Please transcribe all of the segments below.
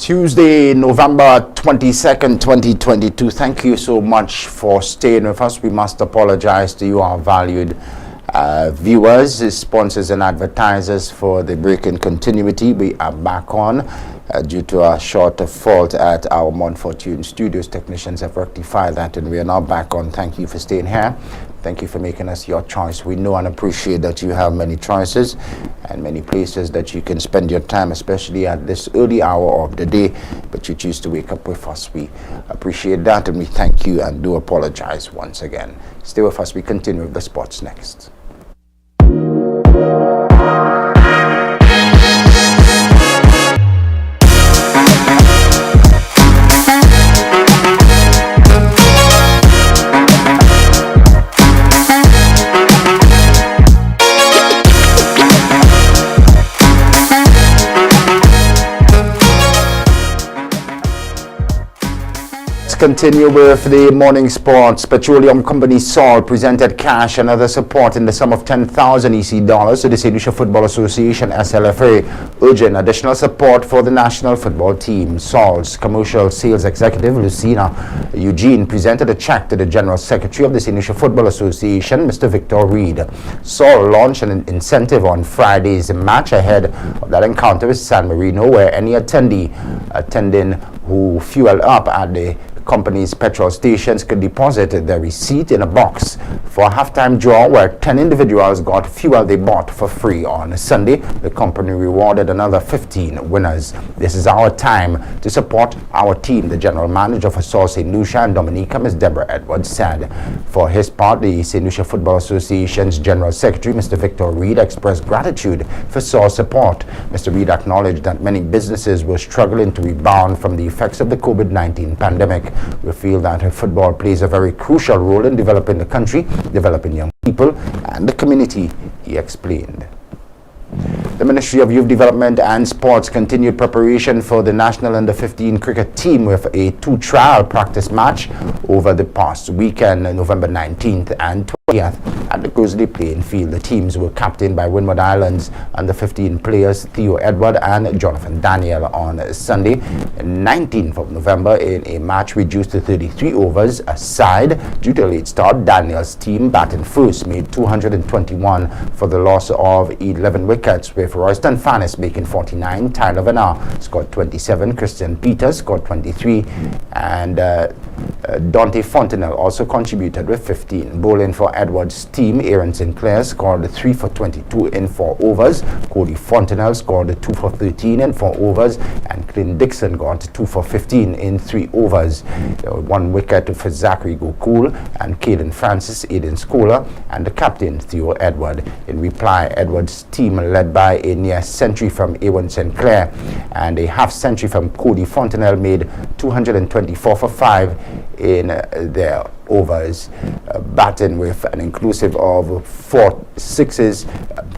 Tuesday, November 22nd, 2022. Thank you so much for staying with us. We must apologize to you, our valued viewers, sponsors, and advertisers for the break in continuity. We are back on due to a short fault at our Montfortune Studios. Technicians have rectified that, and we are now back on. Thank you for staying here. Thank you for making us your choice. We know and appreciate that you have many choices and many places that you can spend your time, especially at this early hour of the day, but you choose to wake up with us. We appreciate that, and we thank you and do apologize once again. Stay with us. We continue with the sports next. Continue with the morning sports. Petroleum company Sol presented cash and other support in the sum of 10,000 EC dollars to the Saint Lucia Football Association (SLFA), urging additional support for the national football team. Sol's commercial sales executive Lucina Eugene presented a check to the General Secretary of the Saint Lucia Football Association, Mr. Victor Reed. Sol launched an incentive on Friday's match ahead of that encounter with San Marino, where any attending who fueled up at the company's petrol stations could deposit their receipt in a box for a halftime draw where 10 individuals got fuel they bought for free. On Sunday, the company rewarded another 15 winners. This is our time to support our team, the general manager for St. Lucia and Dominica, Ms. Deborah Edwards, said. For his part, the Saint Lucia Football Association's General Secretary, Mr. Victor Reed, expressed gratitude for Sol's support. Mr. Reed acknowledged that many businesses were struggling to rebound from the effects of the COVID-19 pandemic. We feel that football plays a very crucial role in developing the country, developing young people, and the community, he explained. The Ministry of Youth Development and Sports continued preparation for the National Under-15 cricket team with a two-trial practice match over the past weekend, November 19th and 20th, at the Grizzly playing field. The teams were captained by Windward Islands Under-15 players Theo Edward and Jonathan Daniel on Sunday, 19th of November, in a match reduced to 33 overs aside. Due to a late start, Daniel's team, batting first, made 221 for the loss of 11 wickets, with Royston Fannis making 49, Tyler Venar scored 27, Christian Peters scored 23, and Dante Fontenelle also contributed with 15. Bowling for Edwards' team, Aaron Sinclair scored 3 for 22 in 4 overs, Cody Fontenelle scored 2 for 13 in 4 overs, and Clint Dixon got 2 for 15 in 3 overs. 1 wicket for Zachary Gokul and Caden Francis, Aiden Scholar, and the captain Theo Edward. In reply, Edwards' team, led by a near century from Ewan Sinclair and a half century from Cody Fontenelle, made 224 for 5 in their overs, batting with an inclusive of 4 sixes.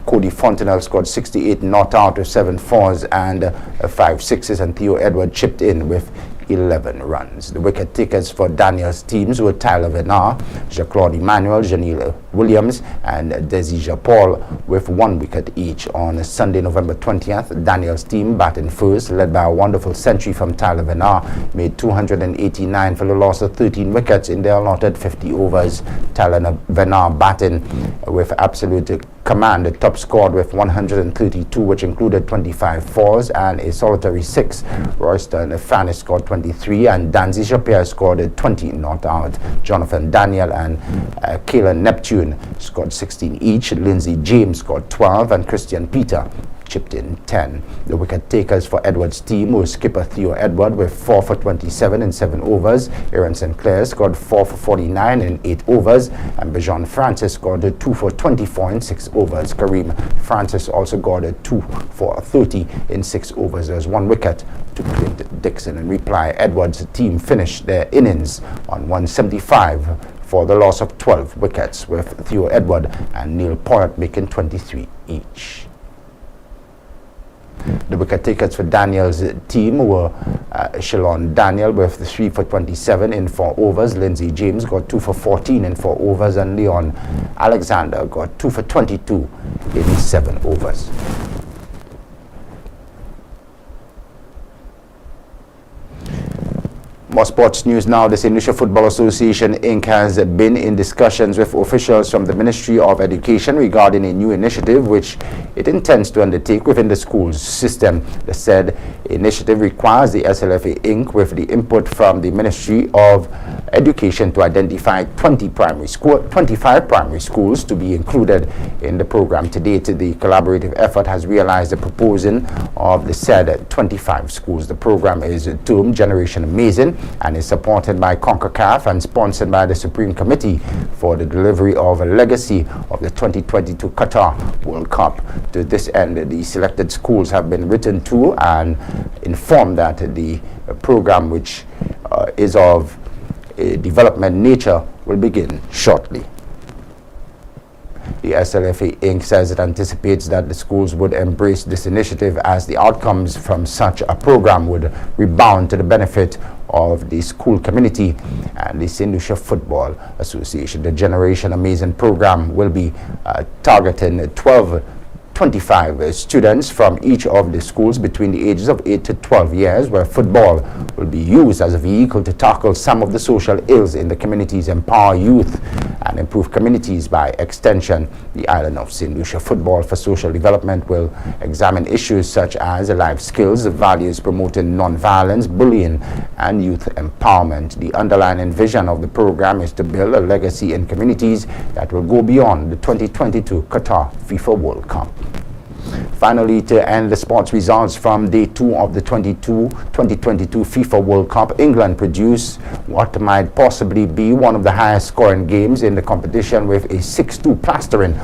Cody Fontenelle scored 68 not out with 7 fours and 5 sixes, and Theo Edward chipped in with 11 runs. The wicket takers for Daniel's teams were Tyler Venar, Jacques-Claude Emmanuel, Janelle Williams, and Desija Paul, with 1 wicket each. On Sunday, November 20th, Daniel's team, batting first, led by a wonderful century from Tyler Venar, made 289 for the loss of 13 wickets in their allotted 50 overs. Tyler Venar, batting with absolute command, the top scored with 132, which included 25 fours and a solitary 6. Royston Fannis scored 23, and Danzy Japierre scored 20 not out. Jonathan Daniel and Kaylan Neptune scored 16 each. Lindsay James scored 12, and Christian Peter chipped in 10. The wicket takers for Edwards' team were skipper Theo Edward with 4 for 27 in 7 overs. Aaron Sinclair scored 4 for 49 in 8 overs, and Bijan Francis scored 2 for 24 in 6 overs. Kareem Francis also got 2 for 30 in 6 overs. There was 1 wicket to Clint Dixon. In reply, Edwards' team finished their innings on 175 for the loss of 12 wickets, with Theo Edward and Neil Poyet making 23 each. The wicket takers for Daniel's team were Shalon Daniel with 3 for 27 in 4 overs. Lindsay James got 2 for 14 in 4 overs, and Leon Alexander got 2 for 22 in 7 overs. More sports news now. The Saint Lucia Football Association, Inc. has been in discussions with officials from the Ministry of Education regarding a new initiative which it intends to undertake within the school system. The said initiative requires the SLFA, Inc., with the input from the Ministry of Education, to identify 25 primary schools to be included in the program. To date, the collaborative effort has realized the proposing of the said 25 schools. The program is termed Generation Amazing and is supported by CONCACAF and sponsored by the Supreme Committee for the Delivery of a Legacy of the 2022 Qatar World Cup. To this end, the selected schools have been written to and informed that the program, which is of a development nature, will begin shortly. The SLFA, Inc. says it anticipates that the schools would embrace this initiative as the outcomes from such a program would rebound to the benefit of the school community and the Saint Lucia Football Association. The Generation Amazing program will be targeting 25 students from each of the schools between the ages of 8 to 12 years, where football will be used as a vehicle to tackle some of the social ills in the communities, empower youth, and improve communities. By extension, the island of St. Lucia Football for Social Development will examine issues such as life skills, values promoting non-violence, bullying, and youth empowerment. The underlying vision of the program is to build a legacy in communities that will go beyond the 2022 Qatar FIFA World Cup. Finally, to end the sports results from day 2 of the 2022 FIFA World Cup, England produced what might possibly be one of the highest scoring games in the competition with a 6-2 plastering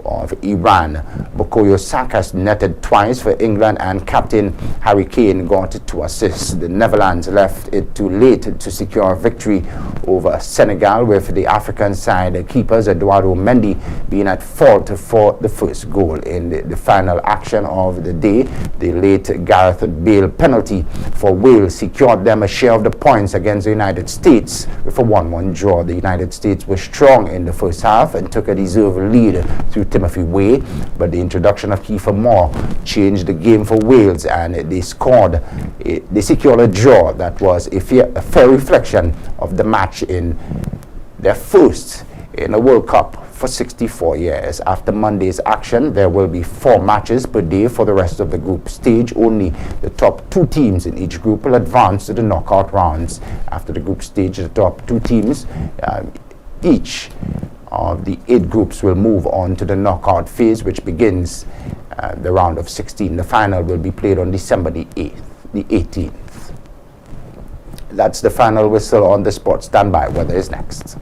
of Iran. Bukayo Saka netted twice for England and captain Harry Kane got 2 assists. The Netherlands left it too late to secure a victory over Senegal, with the African side keepers Eduardo Mendy being at fault for the first goal. In the final action of the day, the late Gareth Bale penalty for Wales secured them a share of the points against the United States with a 1-1 draw. The United States was strong in the first half and took a deserved lead through Timothy Way, but the introduction of Kiefer Moore changed the game for Wales, and they secured a draw that was a fair reflection of the match in their first in a World Cup for 64 years. After Monday's action, there will be 4 matches per day for the rest of the group stage. Only the top 2 teams in each group will advance to the knockout rounds. After the group stage, the top 2 teams, each of the 8 groups, will move on to the knockout phase, which begins the round of 16. The final will be played on December the 18th. That's the final whistle on the sport. Stand by. Weather is next.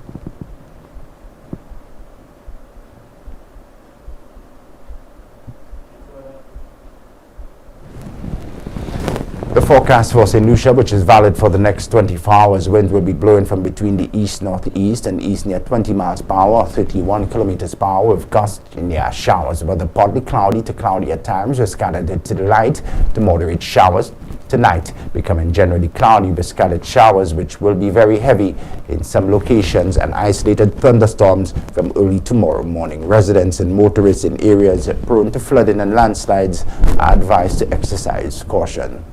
The forecast for St. Lucia, which is valid for the next 24 hours, winds will be blowing from between the east-northeast and east near 20 miles per hour, 31 kilometers per hour, with gusts near showers. Weather partly cloudy to cloudy at times, with scattered to the light to moderate showers. Tonight, becoming generally cloudy with scattered showers, which will be very heavy in some locations, and isolated thunderstorms from early tomorrow morning. Residents and motorists in areas prone to flooding and landslides are advised to exercise caution.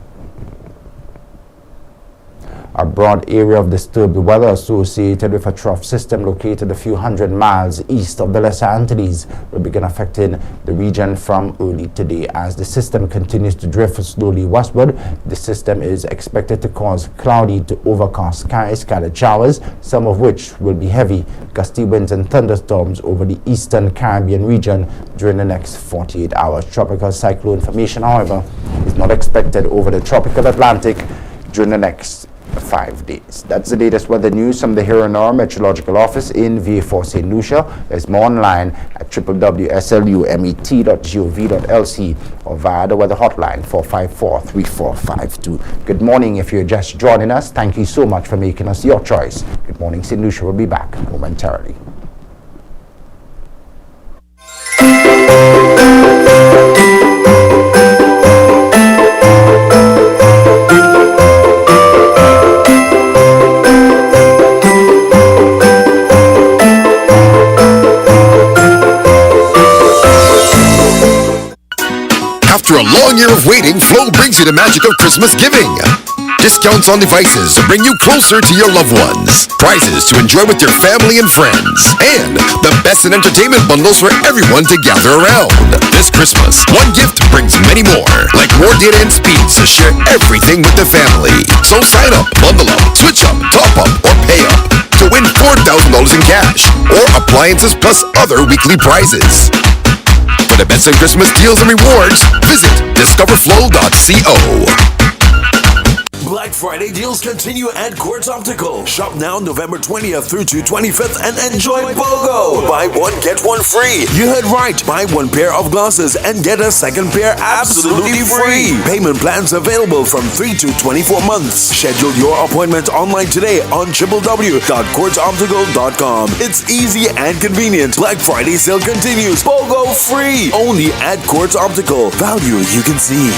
A broad area of disturbed weather associated with a trough system located a few hundred miles east of the Lesser Antilles will begin affecting the region from early today. As the system continues to drift slowly westward, the system is expected to cause cloudy to overcast skies, scattered showers, some of which will be heavy, gusty winds and thunderstorms over the eastern Caribbean region during the next 48 hours. Tropical cyclone formation, however, is not expected over the tropical Atlantic during the next 5 days. That's the latest weather news from the Here and Now Meteorological Office in VA4 St. Lucia. There's more online at www.slumet.gov.lc or via the weather hotline 454-3452. Good morning. If you're just joining us, thank you so much for making us your choice. Good morning, St. Lucia. We'll be back momentarily. After a long year of waiting, Flow brings you the magic of Christmas giving. Discounts on devices to bring you closer to your loved ones. Prizes to enjoy with your family and friends. And the best in entertainment bundles for everyone to gather around. This Christmas, one gift brings many more. Like more data and speeds to share everything with the family. So sign up, bundle up, switch up, top up, or pay up to win $4,000 in cash or appliances plus other weekly prizes. For the best in Christmas deals and rewards, visit discoverflow.co. Black Friday deals continue at Quartz Optical. Shop now November 20th through to 25th and enjoy BOGO. Buy one, get one free. You heard right. Buy one pair of glasses and get a second pair absolutely free. Payment plans available from 3 to 24 months. Schedule your appointment online today on www.quartzoptical.com. It's easy and convenient. Black Friday sale continues. BOGO free. Only at Quartz Optical. Value you can see.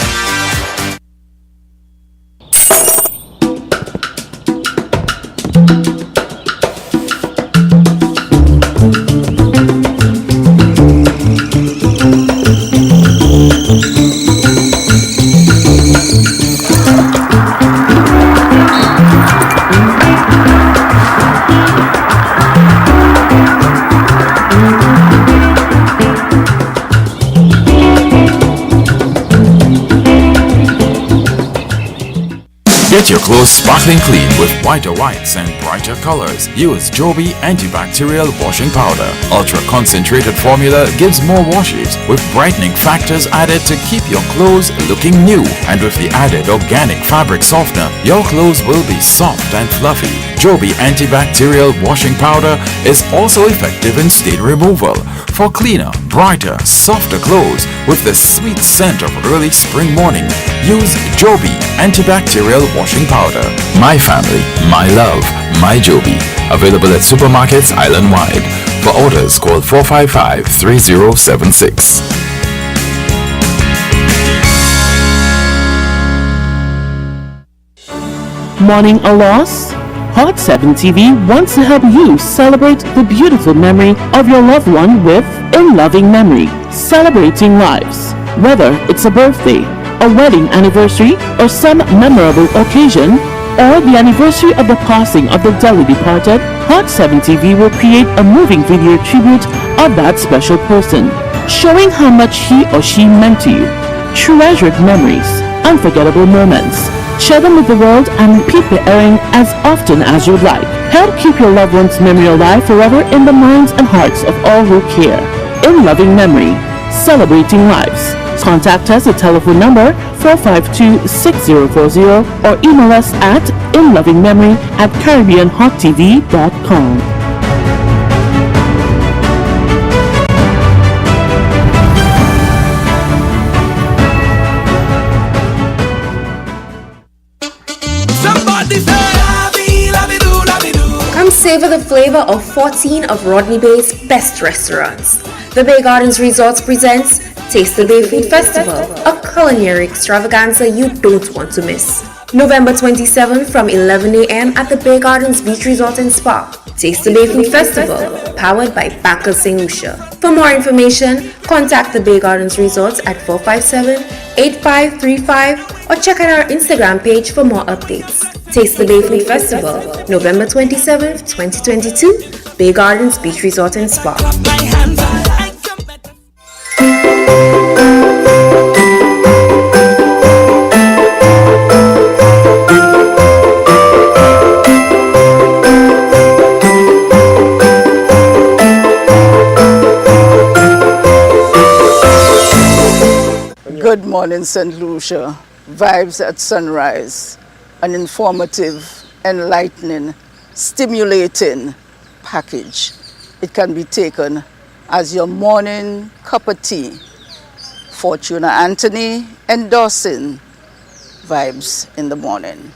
Get your clothes sparkling clean with whiter whites and brighter colors. Use Joby antibacterial washing powder. Ultra concentrated formula gives more washes with brightening factors added to keep your clothes looking new. And with the added organic fabric softener, your clothes will be soft and fluffy. Joby antibacterial washing powder is also effective in stain removal for cleaner, brighter, softer clothes with the sweet scent of early spring morning. Use Joby antibacterial washing powder. My family, my love, my Joby. Available at supermarkets island-wide. For orders, call 455-3076. Mourning a loss? Hot 7 TV wants to help you celebrate the beautiful memory of your loved one with In Loving Memory, Celebrating Lives. Whether it's a birthday, a wedding anniversary, or some memorable occasion, or the anniversary of the passing of the dearly departed, Hot 7 TV will create a moving video tribute of that special person, showing how much he or she meant to you. Treasured memories, unforgettable moments. Share them with the world and repeat the airing as often as you'd like. Help keep your loved one's memory alive forever in the minds and hearts of all who care. In Loving Memory, Celebrating Lives. Contact us at telephone number 452-6040 or email us at inlovingmemory@caribbeanhottv.com. Come savor the flavor of 14 of Rodney Bay's best restaurants. The Bay Gardens Resorts presents Taste the Bay Food Festival, a culinary extravaganza you don't want to miss. November 27th from 11 a.m. at the Bay Gardens Beach Resort and Spa. Taste the Bay Food Festival, powered by Backer St. Lucia. For more information, contact the Bay Gardens Resorts at 457-8535 or check out our Instagram page for more updates. Taste the Bay Food Festival, November 27th, 2022, Bay Gardens Beach Resort and Spa. Good morning, St. Lucia. Vibes at sunrise. An informative, enlightening, stimulating package. It can be taken as your morning cup of tea. Fortuna Anthony endorsing Vibes in the Morning.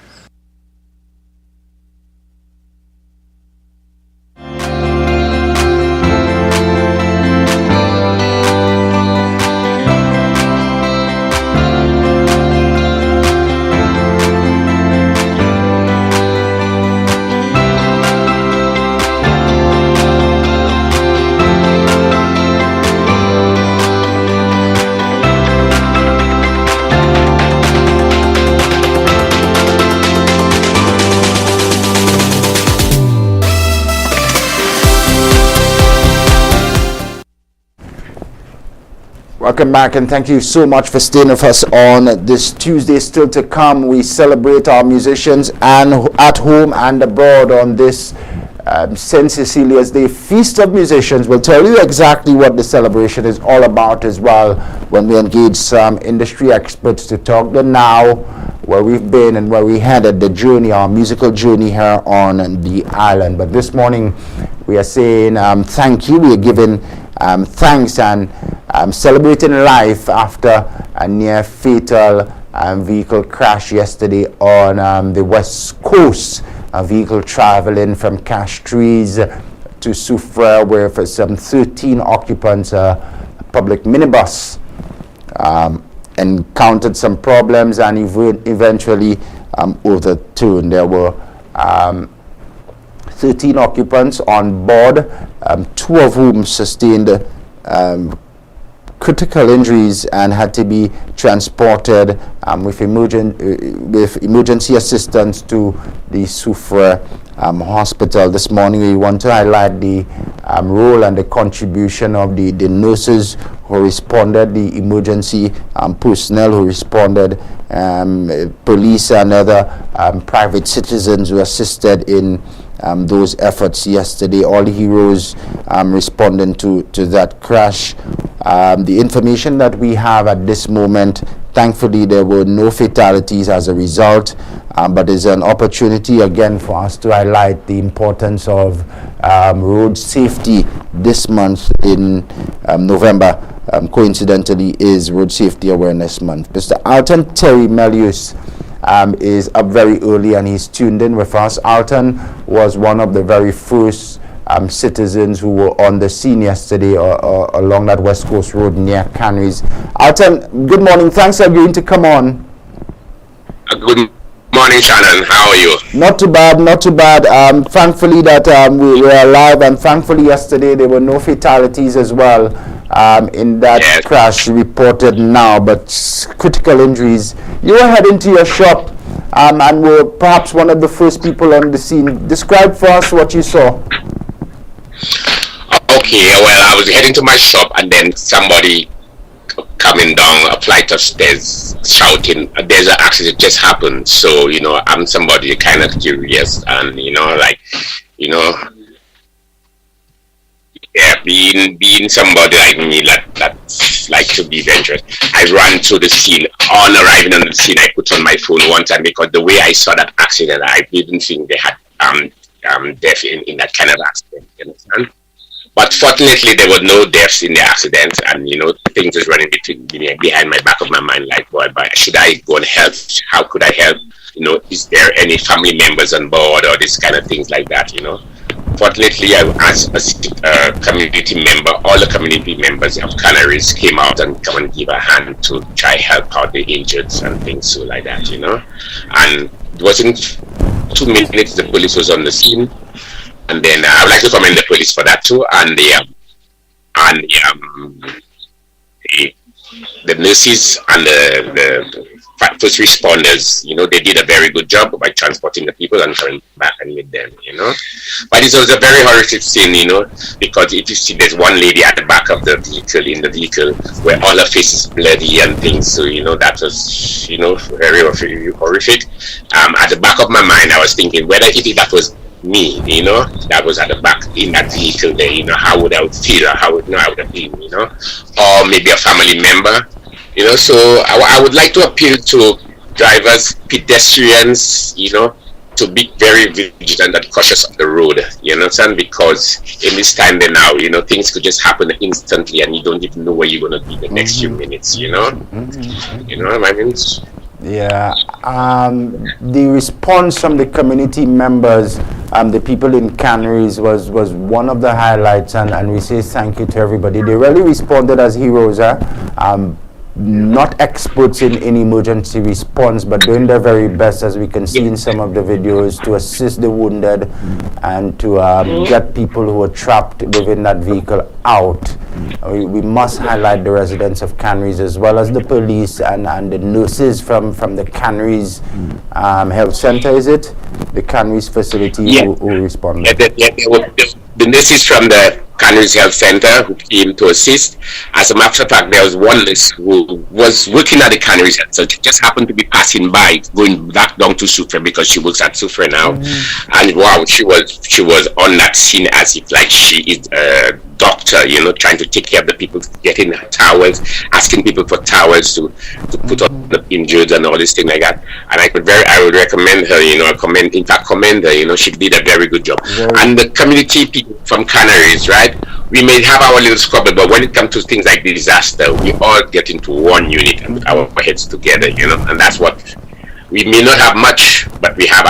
Welcome back, and thank you so much for staying with us on this Tuesday. Still to come, we celebrate our musicians and at home and abroad on this St. Cecilia's Day Feast of Musicians. We'll tell you exactly what the celebration is all about as well when we engage some industry experts to talk the now, where we've been and where we headed, the journey, our musical journey here on the island. But this morning we are saying thank you. We are giving thanks and celebrating life after a near fatal vehicle crash yesterday on the west coast. A vehicle traveling from Castries to Soufrière, where for some 13 occupants, a public minibus encountered some problems and eventually overturned. There were 13 occupants on board, 2 of whom sustained critical injuries and had to be transported with emergency assistance to the Soufrière hospital. This morning we want to highlight the role and the contribution of the nurses who responded, the emergency personnel who responded, police and other private citizens who assisted in those efforts yesterday. All the heroes responding to that crash. The information that we have at this moment, thankfully there were no fatalities as a result, but there's an opportunity again for us to highlight the importance of road safety this month in November. Coincidentally is Road Safety Awareness Month. Mr. Alton Terry Melius is up very early and he's tuned in with us. Alton was one of the very first citizens who were on the scene yesterday along that West Coast Road near Canaries. Alton, good morning. Thanks for agreeing to come on. Good morning, Shannon. How are you? Not too bad, not too bad. Thankfully that we were alive, and thankfully yesterday there were no fatalities as well in that crash reported now, but critical injuries. You were heading to your shop and were perhaps one of the first people on the scene. Describe for us what you saw. Okay, well, I was heading to my shop and then somebody coming down a flight of stairs shouting, there's an accident just happened. So, I'm somebody kind of curious and, being somebody like me that's like to be adventurous, I ran to the scene. On arriving on the scene, I put on my phone one time because the way I saw that accident, I didn't think they had death in that kind of accident, you understand? But fortunately, there were no deaths in the accident, and things was running behind my back of my mind, like, boy, but should I go and help? How could I help? Is there any family members on board or this kind of things like that? Fortunately, as a community member, all the community members of Canaries came out and come and give a hand to try help out the injured and things so like that, And it wasn't 2 minutes the police was on the scene. And then I would like to commend the police for that too, and the nurses and the first responders. They did a very good job by transporting the people and coming back and with them. But it was a very horrific scene, because if you see, there's one lady at the back of the vehicle, where all her face is bloody and things. So that was very horrific. At the back of my mind, I was thinking whether if that was me, that was at the back in that vehicle there, how would I feel, or how would I would have been, or maybe a family member, so I would like to appeal to drivers, pedestrians, to be very vigilant and cautious on the road, you understand, because in this time there now, things could just happen instantly and you don't even know where you're going to be the next few minutes, you know what I mean? Yeah, the response from the community members, the people in Canaries was one of the highlights, and we say thank you to everybody. They really responded as heroes, not experts in emergency response, but doing their very best, as we can see in some of the videos, to assist the wounded and to get people who are trapped within that vehicle out. We must highlight the residents of Canaries as well as the police and the nurses from the Canaries Health Center, is it? The Canaries facility who responded. The nurses from the Canaries Health Center who came to assist. As a matter of fact, there was one who was working at the Canaries Health Center, just happened to be passing by, going back down to Sufre because she works at Sufre now. And wow, she was on that scene as if like she is a doctor, you know, trying to take care of the people, getting towels, asking people for towels to put on the injured and all this thing like that. And I would recommend her, you know, commend her, you know, she did a very good job. And the community people from Canaries, right? We may have our little squabble, but when it comes to things like disaster, we all get into one unit and put our heads together, you know, and that's what we may not have much, but we have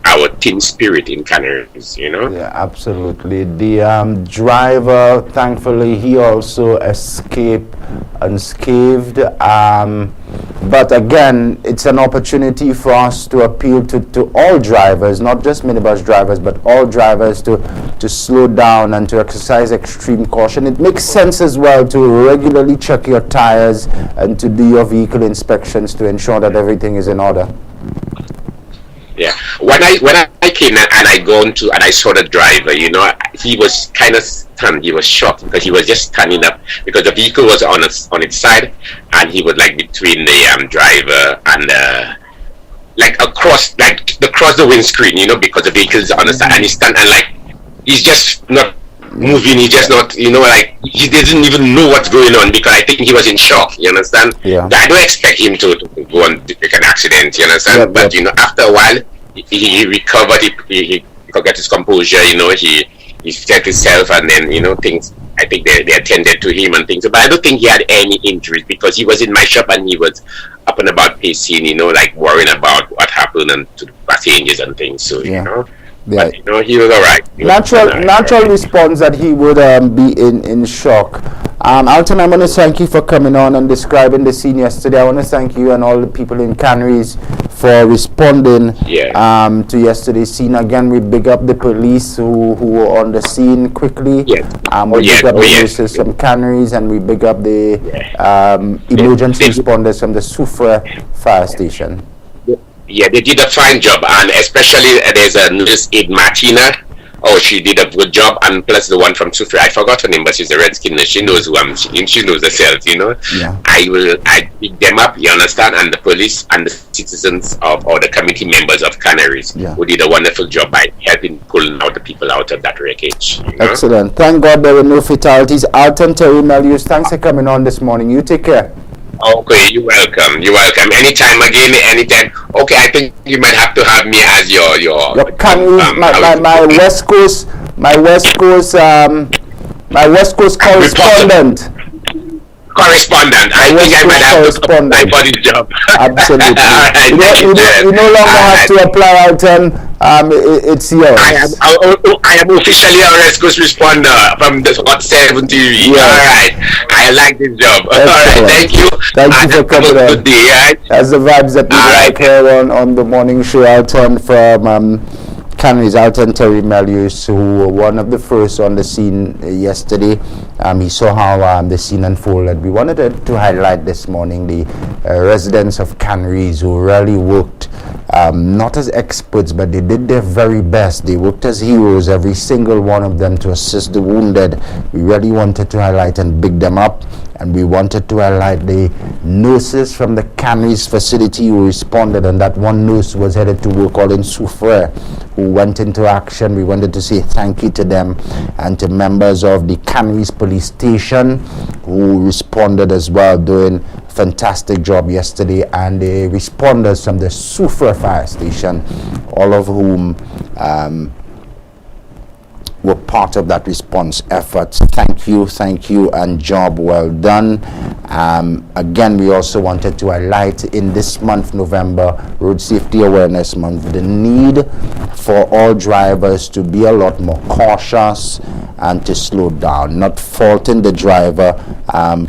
our team spirit in Canaries, you know. Yeah, absolutely. The driver, thankfully, he also escaped unscathed. But again, it's an opportunity for us to appeal to all drivers, not just minibus drivers, but all drivers to slow down and to exercise extreme caution. It makes sense as well to regularly check your tires and to do your vehicle inspections to ensure that everything is in order. Yeah, when I came and I saw the driver, you know, he was kind of stunned. He was shocked because he was just standing up because the vehicle was on its side, and he was like between the driver and like across the windscreen, you know, because the vehicle's on the side, and he's just not moving. He's just not, you know, like he doesn't even know what's going on because I think he was in shock. You understand? Yeah. I don't expect him to go on like an accident. You understand? Yep, but you know, after a while, he recovered. He got his composure. You know, he set himself, and then you know things. I think they attended to him and things. But I don't think he had any injuries because he was in my shop and he was up and about pacing. You know, like worrying about what happened and to the passengers and things. So you know. Yeah. But, you know, he was all right. Natural response that he would be in shock. Alton, I want to thank you for coming on and describing the scene yesterday. I want to thank you and all the people in Canaries for responding to yesterday's scene. Again, we big up the police who were on the scene quickly. We big up the nurses from Canaries, and we big up the emergency responders from the Sufre fire station. Yeah, they did a fine job, and especially there's a nurse aide, Martina. Oh, she did a good job, and plus the one from Sufre. I forgot her name, but she's a redskin nurse. She knows who I'm. She knows herself, you know. Yeah. I pick them up, you understand, and the police and the citizens or the committee members of Canaries who did a wonderful job by helping pulling out the people out of that wreckage. You know? Excellent. Thank God there were no fatalities. Alton Terry Melius, thanks for coming on this morning. You take care. Okay, you're welcome. You're welcome. Anytime again, anytime. Okay, I think you might have to have me as your my West Coast correspondent. I think I might have to apply for this job. Absolutely. Right, you no longer have to apply, Alton. It's yours. I am officially a West Coast responder from the Hot 7 TV. Yes. All right. I like this job. Excellent. All right. Thank you. Thank you for coming on. Good day, right? That's the vibes that we like here on the morning show. Alton from Canaries, Alton Terry Melius, who were one of the first on the scene yesterday. He saw how the scene unfolded. We wanted to highlight this morning the residents of Canaries who really worked, not as experts, but they did their very best. They worked as heroes, every single one of them, to assist the wounded. We really wanted to highlight and big them up. And we wanted to highlight the nurses from the Canaries facility who responded, and that one nurse was headed to work all in Sufre who went into action. We wanted to say thank you to them and to members of the Canaries police station who responded as well, doing a fantastic job yesterday, and the responders from the Sufre fire station, all of whom were part of that response effort. Thank you, and job well done. Again, we also wanted to highlight in this month, November, Road Safety Awareness Month, the need for all drivers to be a lot more cautious and to slow down, not faulting the driver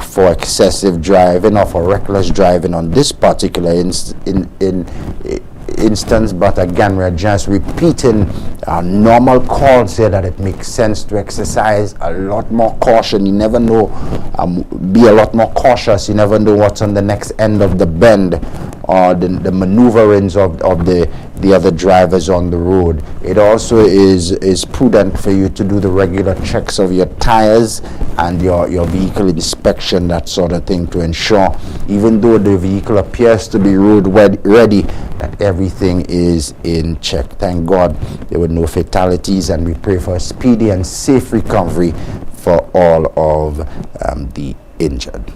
for excessive driving or for reckless driving on this particular instance, but again, we're just repeating normal calls here that it makes sense to exercise a lot more caution. You never know, be a lot more cautious. You never know what's on the next end of the bend or the maneuverings of the other drivers on the road. It also is prudent for you to do the regular checks of your tires and your vehicle inspection, that sort of thing, to ensure, even though the vehicle appears to be road ready, that everything is in check. Thank God there were no fatalities, and we pray for a speedy and safe recovery for all of the injured.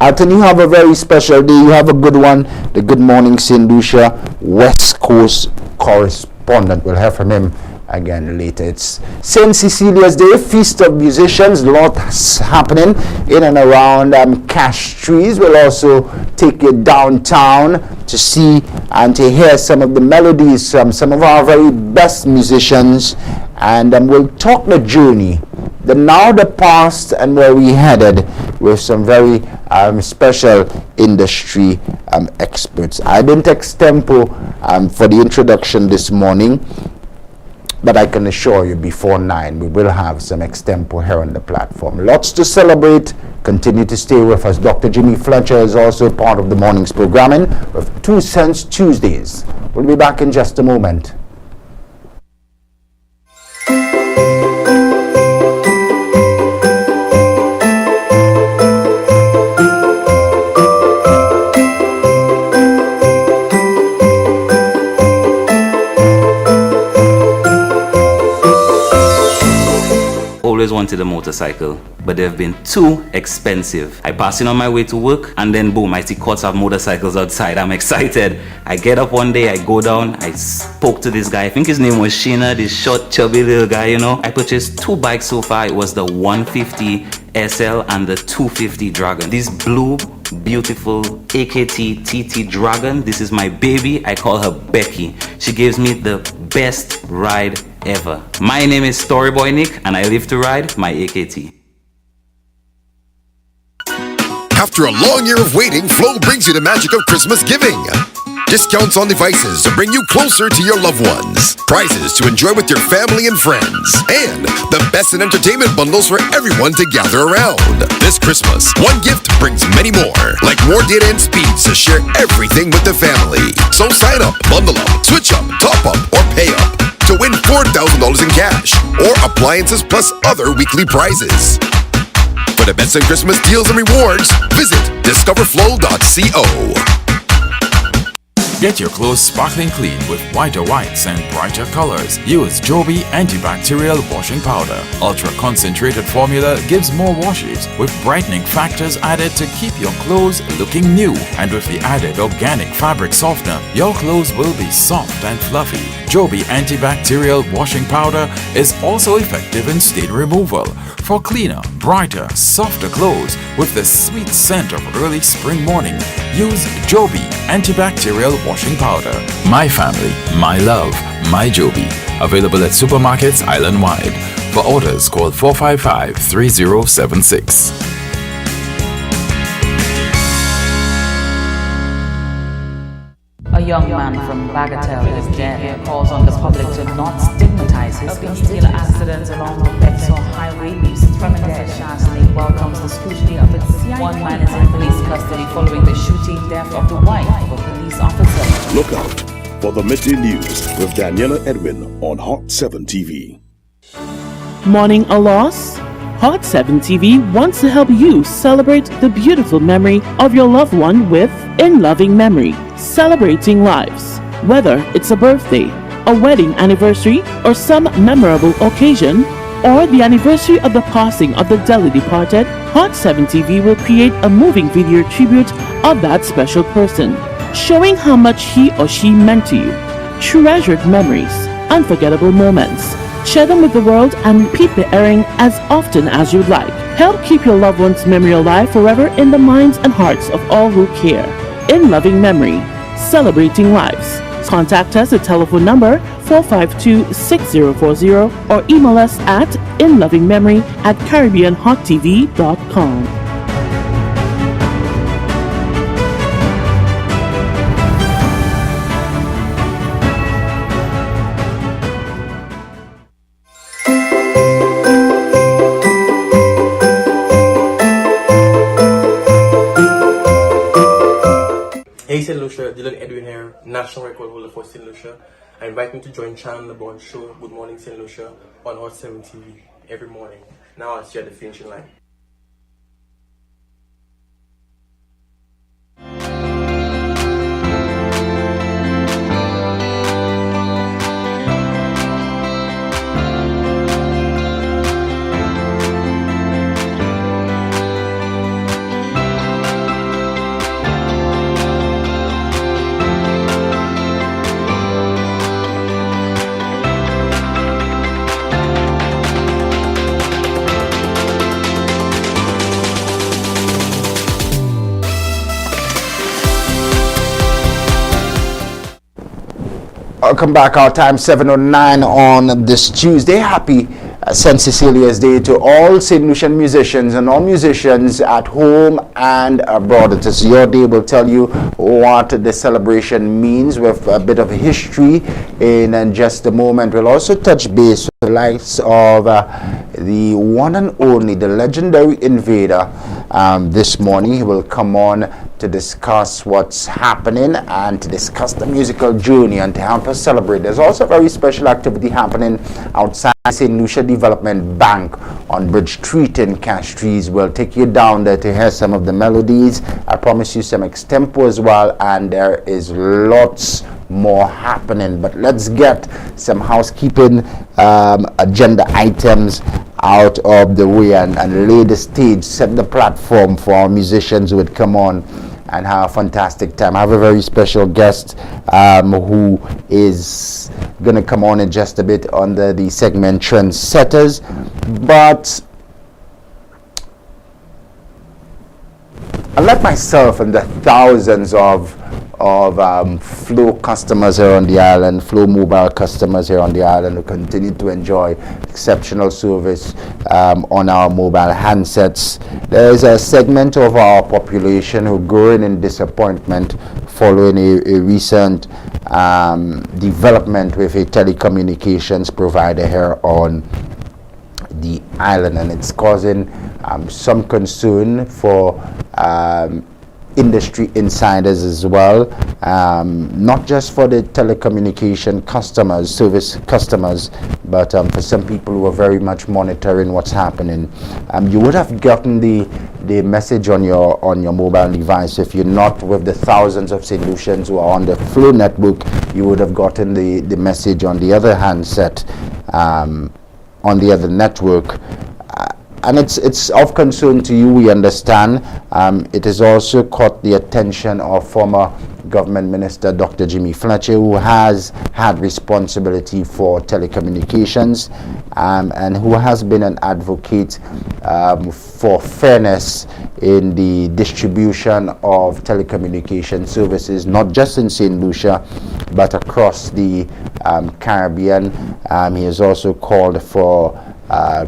Alton, you have a very special day. You have a good one. The Good Morning St. Lucia West Coast correspondent. We'll hear from him again later. It's St. Cecilia's Day, Feast of Musicians. Lots happening in and around Cash Trees. We'll also take you downtown to see and to hear some of the melodies from some of our very best musicians. And we'll talk the journey, the now, the past, and where we headed, with some very special industry experts. I didn't extempo for the introduction this morning, but I can assure you before 9 we will have some extempo here on the platform. Lots to celebrate. Continue to stay with us. Dr. Jimmy Fletcher is also part of the morning's programming with 2 Cents Tuesdays. We'll be back in just a moment. Always wanted a motorcycle, but they've been too expensive. I pass in on my way to work, and then boom, I see courts have motorcycles outside. I'm excited. I get up one day, I go down, I spoke to this guy. I think his name was Sheena, this short, chubby little guy, you know. I purchased 2 bikes so far. It was the 150 SL and the 250 Dragon. This blue, beautiful AKT TT Dragon, this is my baby. I call her Becky. She gives me the best ride ever. My name is Storyboy Nick, and I live to ride my AKT. After a long year of waiting, Flow brings you the magic of Christmas giving. Discounts on devices to bring you closer to your loved ones. Prizes to enjoy with your family and friends. And the best in entertainment bundles for everyone to gather around. This Christmas, one gift brings many more. Like more data and speeds to share everything with the family. So sign up, bundle up, switch up, top up, or pay up to win $4,000 in cash or appliances plus other weekly prizes. For the best in Christmas deals and rewards, visit discoverflow.co. Get your clothes sparkling clean with whiter whites and brighter colors. Use Joby antibacterial washing powder. Ultra concentrated formula gives more washes with brightening factors added to keep your clothes looking new. And with the added organic fabric softener, your clothes will be soft and fluffy. Joby antibacterial washing powder is also effective in stain removal for cleaner, brighter, softer clothes with the sweet scent of early spring morning. Use Joby antibacterial washing powder. My family, my love, my Joby. Available at supermarkets island-wide. For orders, call 455-3076. A young man from Bagatelle is dead. Calls on the public to not stigmatize his vehicular accidents along the Bexar Highway leaves 3 dead. SHANNON welcomes the scrutiny of its CI. One man is in police custody following the shooting death of the wife of a police officer. Look out for the Midday News with Daniela Edwin on Hot 7 TV. Mourning a loss? Hot 7 TV wants to help you celebrate the beautiful memory of your loved one with In Loving Memory, celebrating lives. Whether it's a birthday, a wedding anniversary, or some memorable occasion, or the anniversary of the passing of the dearly departed, Hot 7 TV will create a moving video tribute of that special person, showing how much he or she meant to you. Treasured memories, unforgettable moments. Share them with the world and repeat the airing as often as you'd like. Help keep your loved one's memory alive forever in the minds and hearts of all who care. In Loving Memory, celebrating lives. Contact us at telephone number 452-6040 or email us at inlovingmemory@caribbeanhottv.com. Lucia, Dylan Edwin here, national record holder for St. Lucia. I invite me to join Shannon LeBourne show, Good Morning St. Lucia, on Hot 7 TV every morning. Now I'll see you at the finishing line. Welcome back. Our time 7:09 on this Tuesday. Happy St. Cecilia's Day to all St. Lucian musicians and all musicians at home and abroad. It is your day. We'll tell you what the celebration means with a bit of history in just a moment. We'll also touch base with the likes of the one and only, the legendary Invader. This morning he will come on to discuss what's happening and to discuss the musical journey and to help us celebrate. There's also a very special activity happening outside St. Lucia Development Bank on Bridge Street in Castries. We'll take you down there to hear some of the melodies. I promise you some extempo as well, and there is lots more happening. But let's get some housekeeping agenda items out of the way and lay the stage, set the platform for our musicians who would come on and have a fantastic time. I have a very special guest who is going to come on in just a bit under the segment Trendsetters. But unlike myself and the thousands of Flow customers here on the island, Flow mobile customers here on the island who continue to enjoy exceptional service on our mobile handsets, there is a segment of our population who are growing in disappointment following a recent development with a telecommunications provider here on the island, and it's causing some concern for industry insiders as well, not just for the telecommunication customers, service customers, but for some people who are very much monitoring what's happening. You would have gotten the message on your mobile device. If you're not with the thousands of St. Lucians who are on the Flow network, you would have gotten the message on the other handset, on the other network. And it's of concern to you, we understand. It has also caught the attention of former Government Minister Dr. Jimmy Fletcher, who has had responsibility for telecommunications and who has been an advocate for fairness in the distribution of telecommunication services, not just in St. Lucia, but across the Caribbean. He has also called for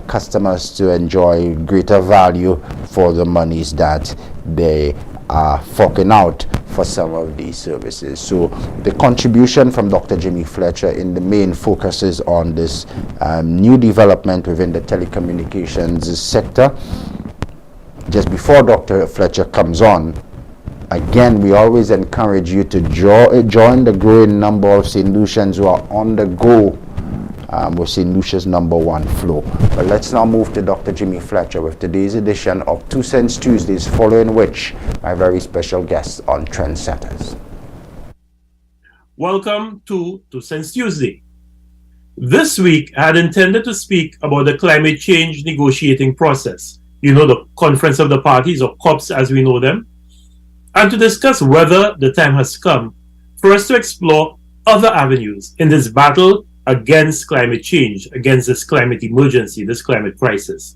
customers to enjoy greater value for the monies that they are forking out for some of these services. So the contribution from Dr. Jimmy Fletcher in the main focuses on this new development within the telecommunications sector. Just before Dr. Fletcher comes on, again, we always encourage you to join the growing number of St. Lucians who are on the go with St. Lucia's #1 Flow. But let's now move to Dr. Jimmy Fletcher with today's edition of 2 Cents Tuesdays, following which my very special guest on Trendsetters. Welcome to 2 Cents Tuesday. This week, I had intended to speak about the climate change negotiating process, the Conference of the Parties, or COPs as we know them, and to discuss whether the time has come for us to explore other avenues in this battle against climate change, against this climate emergency, this climate crisis.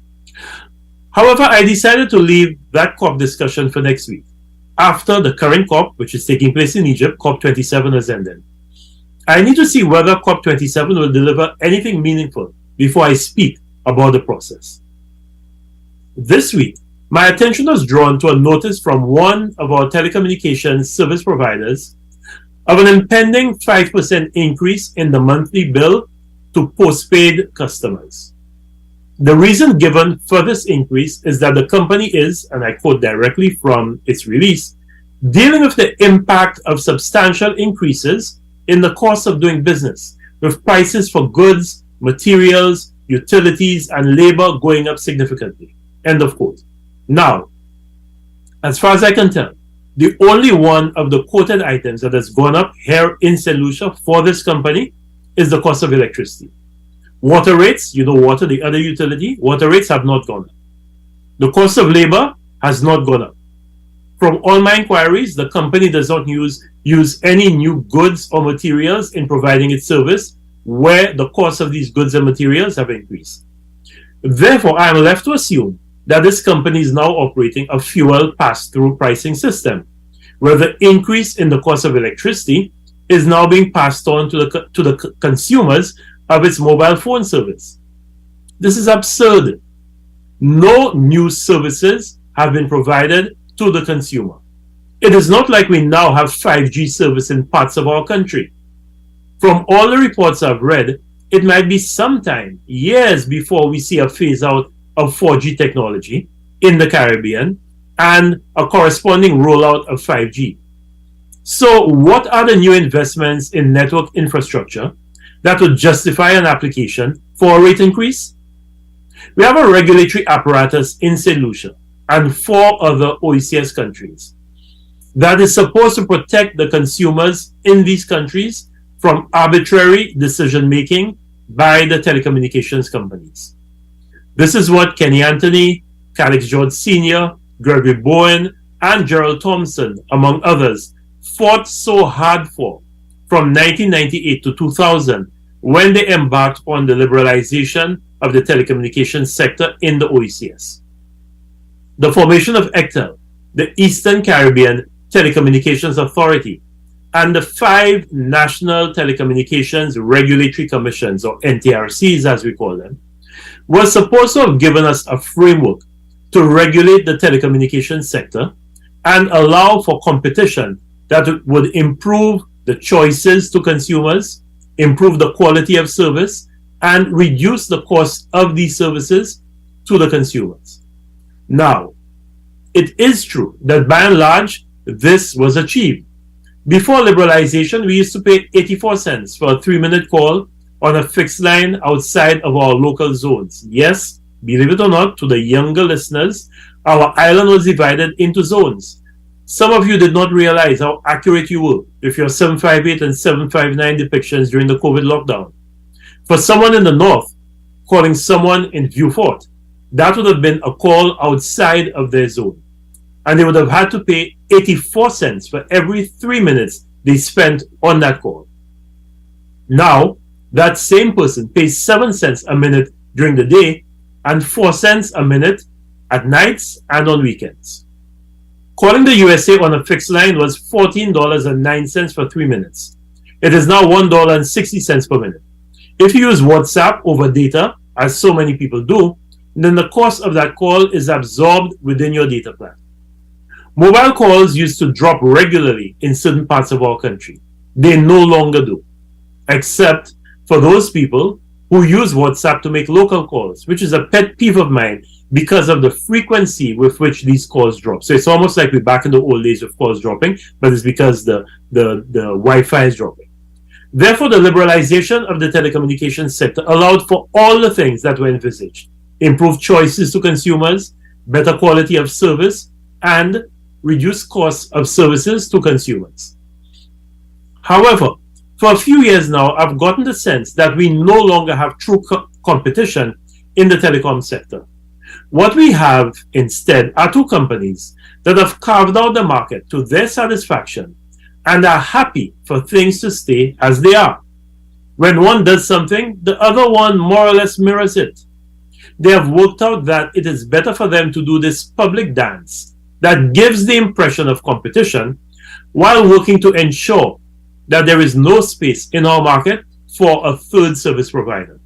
However, I decided to leave that COP discussion for next week, after the current COP, which is taking place in Egypt, COP27 has ended. I need to see whether COP27 will deliver anything meaningful before I speak about the process. This week, my attention was drawn to a notice from one of our telecommunications service providers of an impending 5% increase in the monthly bill to postpaid customers. The reason given for this increase is that the company is, and I quote directly from its release, dealing with the impact of substantial increases in the cost of doing business, with prices for goods, materials, utilities, and labor going up significantly. End of quote. Now, as far as I can tell, the only one of the quoted items that has gone up here in St. Lucia for this company is the cost of electricity. Water rates, you know water, the other utility, water rates have not gone up. The cost of labor has not gone up. From all my inquiries, the company does not use any new goods or materials in providing its service where the cost of these goods and materials have increased. Therefore, I am left to assume that this company is now operating a fuel pass-through pricing system, where the increase in the cost of electricity is now being passed on to the consumers of its mobile phone service. This is absurd. No new services have been provided to the consumer. It is not like we now have 5G service in parts of our country. From all the reports I've read, it might be sometime, years before we see a phase out of 4G technology in the Caribbean and a corresponding rollout of 5G. So what are the new investments in network infrastructure that would justify an application for a rate increase? We have a regulatory apparatus in St. Lucia and 4 other OECS countries that is supposed to protect the consumers in these countries from arbitrary decision-making by the telecommunications companies. This is what Kenny Anthony, Calix George Sr., Gregory Bowen, and Gerald Thompson, among others, fought so hard for from 1998 to 2000 when they embarked on the liberalization of the telecommunications sector in the OECS. The formation of ECTEL, the Eastern Caribbean Telecommunications Authority, and the 5 National Telecommunications Regulatory Commissions, or NTRCs as we call them, was supposed to have given us a framework to regulate the telecommunications sector and allow for competition that would improve the choices to consumers, improve the quality of service, and reduce the cost of these services to the consumers. Now, it is true that by and large, this was achieved. Before liberalization, we used to pay 84 cents for a 3-minute call on a fixed line outside of our local zones. Yes, believe it or not, to the younger listeners, our island was divided into zones. Some of you did not realize how accurate you were with your 758 and 759 depictions during the COVID lockdown. For someone in the north calling someone in Vieux Fort, that would have been a call outside of their zone. And they would have had to pay 84 cents for every 3 minutes they spent on that call. Now, that same person pays 7 cents a minute during the day and 4 cents a minute at nights and on weekends. Calling the USA on a fixed line was $14.09 for 3 minutes. It is now $1.60 per minute. If you use WhatsApp over data, as so many people do, then the cost of that call is absorbed within your data plan. Mobile calls used to drop regularly in certain parts of our country. They no longer do, except for those people who use WhatsApp to make local calls, which is a pet peeve of mine because of the frequency with which these calls drop. So it's almost like we're back in the old days of calls dropping, but it's because the Wi-Fi is dropping. Therefore, the liberalization of the telecommunications sector allowed for all the things that were envisaged: improved choices to consumers, better quality of service, and reduced costs of services to consumers. However, for a few years now, I've gotten the sense that we no longer have true competition in the telecom sector. What we have instead are 2 companies that have carved out the market to their satisfaction and are happy for things to stay as they are. When one does something, the other one more or less mirrors it. They have worked out that it is better for them to do this public dance that gives the impression of competition while working to ensure that there is no space in our market for a third service provider.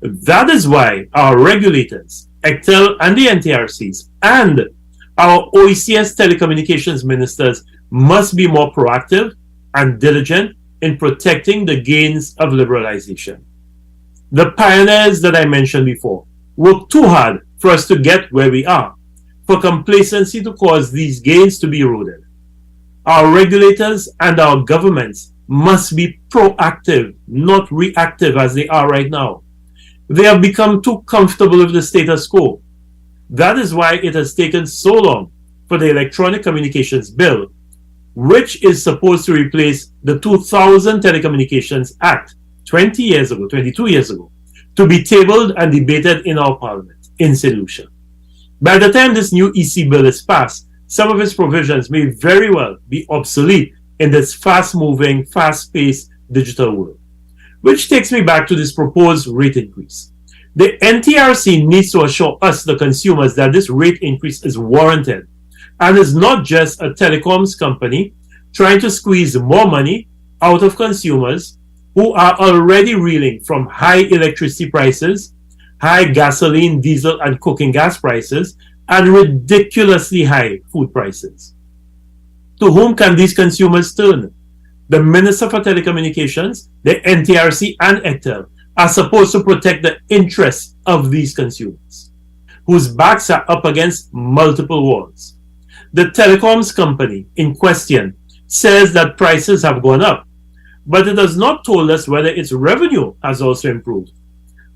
That is why our regulators, ECTEL and the NTRCs, and our OECS telecommunications ministers must be more proactive and diligent in protecting the gains of liberalization. The pioneers that I mentioned before worked too hard for us to get where we are, for complacency to cause these gains to be eroded. Our regulators and our governments must be proactive, not reactive as they are right now. They have become too comfortable with the status quo. That is why it has taken so long for the Electronic Communications Bill, which is supposed to replace the 2000 Telecommunications Act 22 years ago, to be tabled and debated in our parliament in St. Lucia. By the time this new EC bill is passed, some of its provisions may very well be obsolete in this fast-moving, fast-paced digital world. Which takes me back to this proposed rate increase. The NTRC needs to assure us, the consumers, that this rate increase is warranted and is not just a telecoms company trying to squeeze more money out of consumers who are already reeling from high electricity prices, high gasoline, diesel, and cooking gas prices, and ridiculously high food prices. To whom can these consumers turn? The Minister for Telecommunications, the NTRC, and ECTEL are supposed to protect the interests of these consumers, whose backs are up against multiple walls. The telecoms company in question says that prices have gone up, but it has not told us whether its revenue has also improved.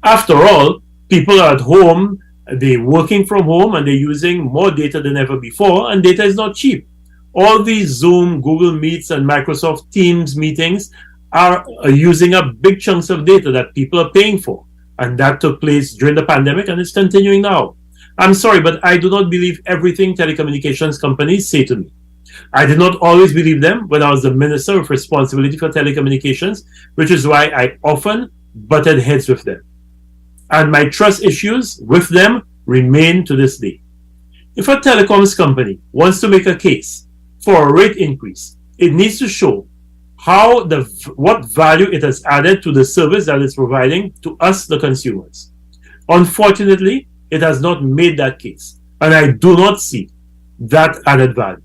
After all, people are at home, they're working from home, and they're using more data than ever before, and data is not cheap. All these Zoom, Google Meets, and Microsoft Teams meetings are using up big chunks of data that people are paying for. And that took place during the pandemic, and it's continuing now. I'm sorry, but I do not believe everything telecommunications companies say to me. I did not always believe them when I was the Minister with responsibility for telecommunications, which is why I often butted heads with them. And my trust issues with them remain to this day. If a telecoms company wants to make a case for a rate increase, it needs to show what value it has added to the service that it's providing to us, the consumers. Unfortunately, it has not made that case, and I do not see that added value.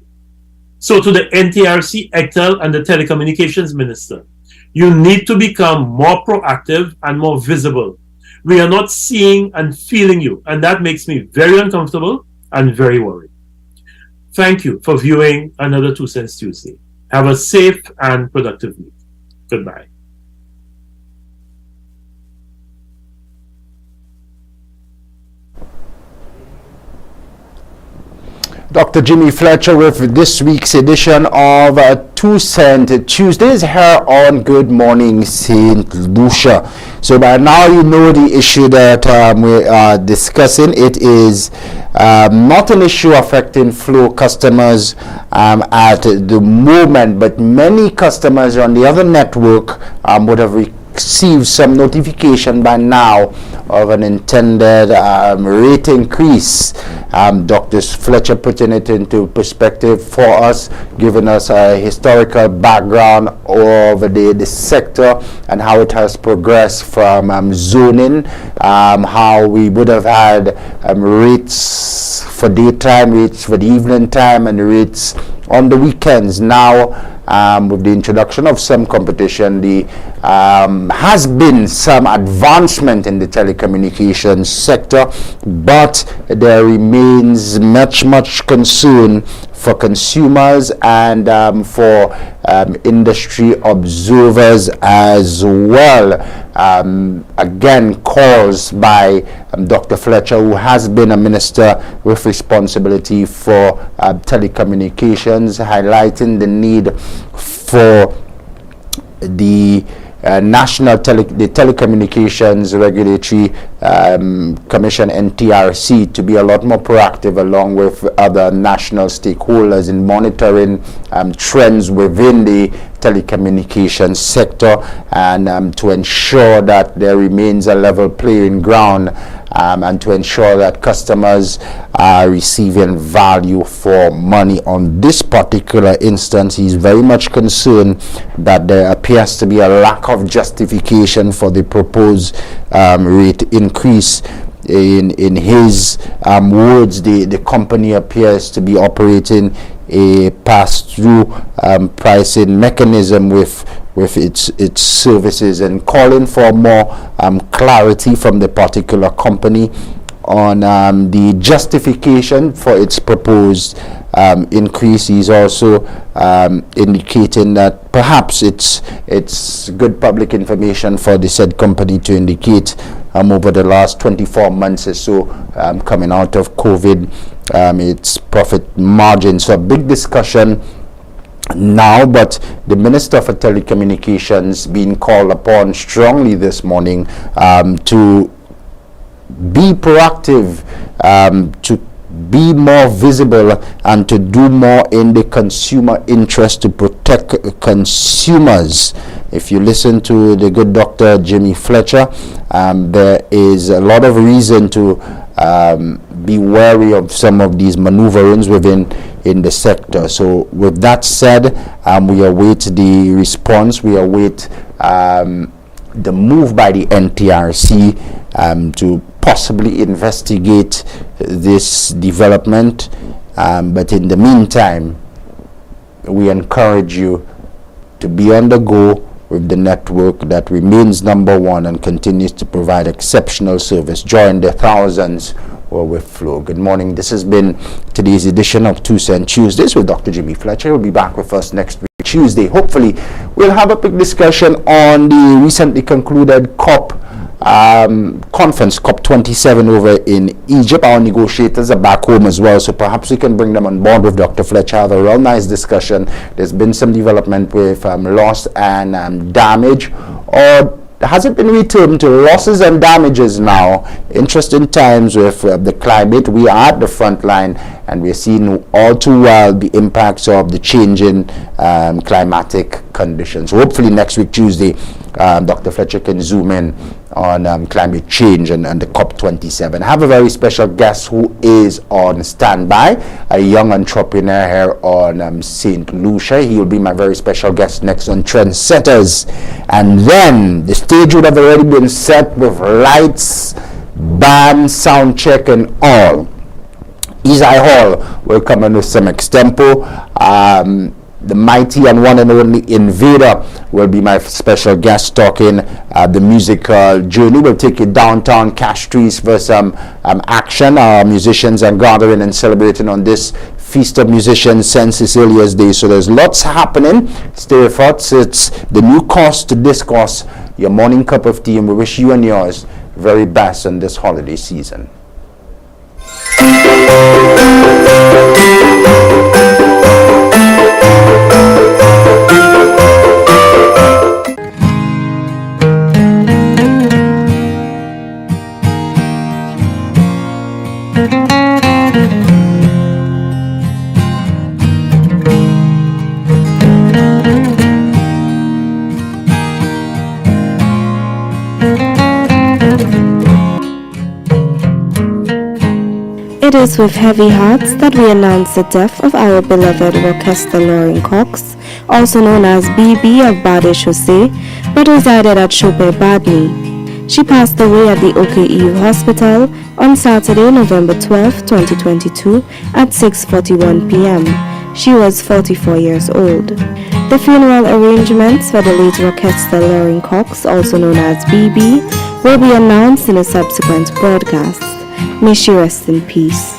So to the NTRC, ECTEL, and the Telecommunications Minister, you need to become more proactive and more visible. We are not seeing and feeling you, and that makes me very uncomfortable and very worried. Thank you for viewing another 2 Cents Tuesday. Have a safe and productive week. Goodbye. Dr. Jimmy Fletcher with this week's edition of 2 Cent Tuesdays here on Good Morning St. Lucia. So by now you know the issue that we are discussing. It is not an issue affecting Flow customers at the moment, but many customers on the other network would have received some notification by now of an intended rate increase. Dr. Fletcher putting it into perspective for us, giving us a historical background of the sector and how it has progressed from zoning, how we would have had rates for daytime, rates for the evening time, and rates on the weekends. Now with the introduction of some competition, the has been some advancement in the telecommunications sector, but there remains much concern for consumers and for industry observers as well. Again, calls by Dr. Fletcher, who has been a minister with responsibility for telecommunications, highlighting the need for the Telecommunications Regulatory Commission, NTRC, to be a lot more proactive along with other national stakeholders in monitoring trends within the telecommunications sector and to ensure that there remains a level playing ground and to ensure that customers are receiving value for money. On this particular instance, he's very much concerned that there appears to be a lack of justification for the proposed rate increase. In his words, the company appears to be operating a pass-through pricing mechanism with its services, and calling for more clarity from the particular company on the justification for its proposed increase. He's also indicating that perhaps it's good public information for the said company to indicate over the last 24 months or so, coming out of COVID, its profit margin. So a big discussion now, but the Minister for Telecommunications being called upon strongly this morning to be proactive, to be more visible, and to do more in the consumer interest to protect consumers. If you listen to the good Dr. Jimmy Fletcher, there is a lot of reason to be wary of some of these maneuverings in the sector. So with that said, we await the response. We await the move by the NTRC to possibly investigate this development, but in the meantime, we encourage you to be on the go with the network that remains number one and continues to provide exceptional service. Join the thousands who are with Flow. Good morning. This has been today's edition of 2 Cent Tuesdays with Dr. Jimmy Fletcher. He'll be back with us next week, Tuesday. Hopefully, we'll have a big discussion on the recently concluded COP conference, COP27 over in Egypt. Our negotiators are back home as well, so perhaps we can bring them on board with Dr. Fletcher. Have a real nice discussion. There's been some development with loss and damage, or has it been returned to losses and damages now? Interesting times with the climate. We are at the front line, and we're seeing all too well the impacts of the changing climatic conditions. So hopefully next week, Tuesday, Dr. Fletcher can zoom in on climate change and the COP27. I have a very special guest who is on standby, a young entrepreneur here on St. Lucia. He will be my very special guest next on Trendsetters. And then the stage would have already been set with lights, band, sound check, and all. Isai Hall will come in with some extempo. The mighty and one and only Invader will be my special guest, talking the musical journey. We'll take you downtown Cash Trees for some action. Our musicians are gathering and celebrating on this Feast of Musicians St. Cecilia's Day. So there's lots happening. Stay with us. It's the new course to discourse, your morning cup of tea, and we wish you and yours very best in this holiday season. It is with heavy hearts that we announce the death of our beloved Rochester Loring Cox, also known as BB of Bade Chaussee, but resided at Chopin Badney. She passed away at the OKEU Hospital on Saturday, November 12, 2022 at 6:41 p.m. She was 44 years old. The funeral arrangements for the late Rochester Loring Cox, also known as BB, will be announced in a subsequent broadcast. May she rest in peace.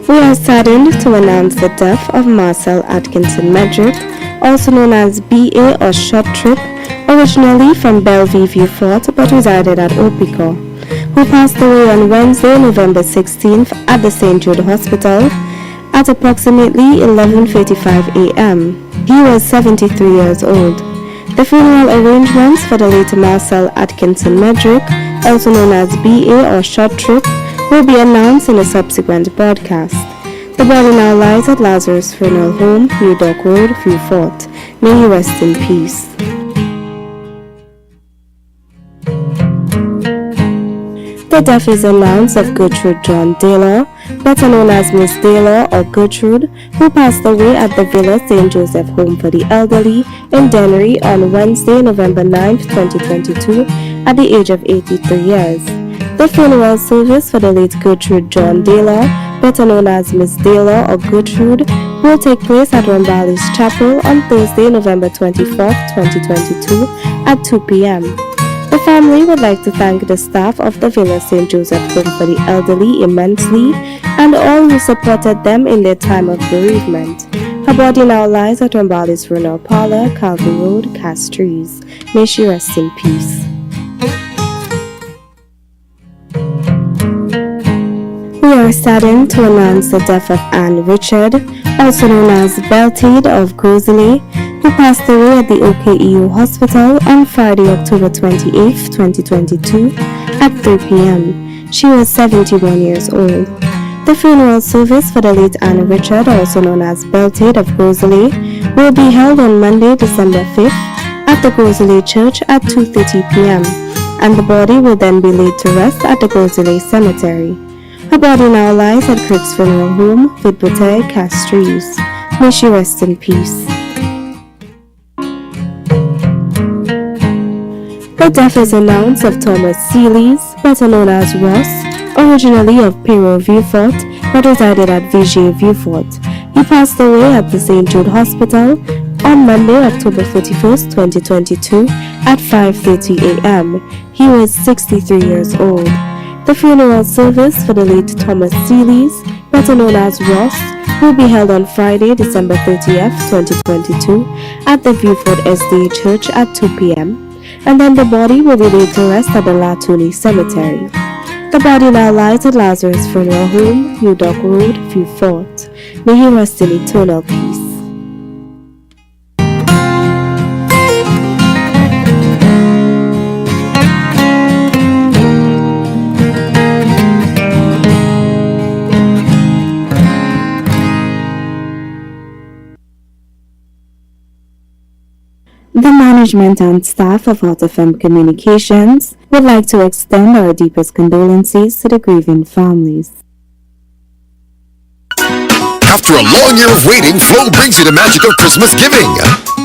We are saddened to announce the death of Marcel Atkinson Medrick, also known as BA or Short Trip, originally from Bellevue Fort but resided at Opico, who passed away on Wednesday, November 16th at the St. Jude Hospital at approximately 11:45 a.m. He was 73 years old. The funeral arrangements for the late Marcel Atkinson Medrick, also known as BA or Short Trip, will be announced in a subsequent broadcast. The body now lies at Lazarus Funeral Home, New Dock Road, Vieux Fort. May he rest in peace. The death is announced of Gertrude John Taylor, better known as Miss Taylor or Gertrude, who passed away at the Villa St. Joseph Home for the Elderly in Dennery on Wednesday, November 9, 2022, at the age of 83 years. The funeral service for the late Gertrude John Taylor, better known as Miss Taylor or Gertrude, will take place at Rambali's Chapel on Thursday, November 24, 2022, at 2 p.m. The family would like to thank the staff of the Villa St. Joseph Home for the Elderly immensely and all who supported them in their time of bereavement. Her body now lies at Rambali's Funeral Parlor, Calvary Road, Castries. May she rest in peace. We are saddened to announce the death of Anne Richard, also known as Beltade of Grosley, who passed away at the OKEU Hospital on Friday, October 28, 2022 at 3 p.m. She was 71 years old. The funeral service for the late Anne Richard, also known as Beltade of Grosley, will be held on Monday, December 5th at the Grosley Church at 2:30 p.m. and the body will then be laid to rest at the Grosley Cemetery. Her body now lies at Crick's Funeral Home, Vidbote, Castries. May she rest in peace. The death is announced of Thomas Seelys, better known as Ross, originally of Pero Vieux-Fort, but resided at Vigier Vieux-Fort. He passed away at the St. Jude Hospital on Monday, October 31st, 2022 at 5:30 a.m. He was 63 years old. The funeral service for the late Thomas Seelys, better known as Ross, will be held on Friday, December 30th, 2022 at the Vieux-Fort SDA Church at 2 p.m. and then the body will be laid to rest at the Latuli Cemetery. The body now lies at Lazarus Funeral Home, New Dock Road, Vieux-Fort. May he rest in eternal peace. The management and staff of Hot FM Communications would like to extend our deepest condolences to the grieving families. After a long year of waiting, Flow brings you the magic of Christmas giving.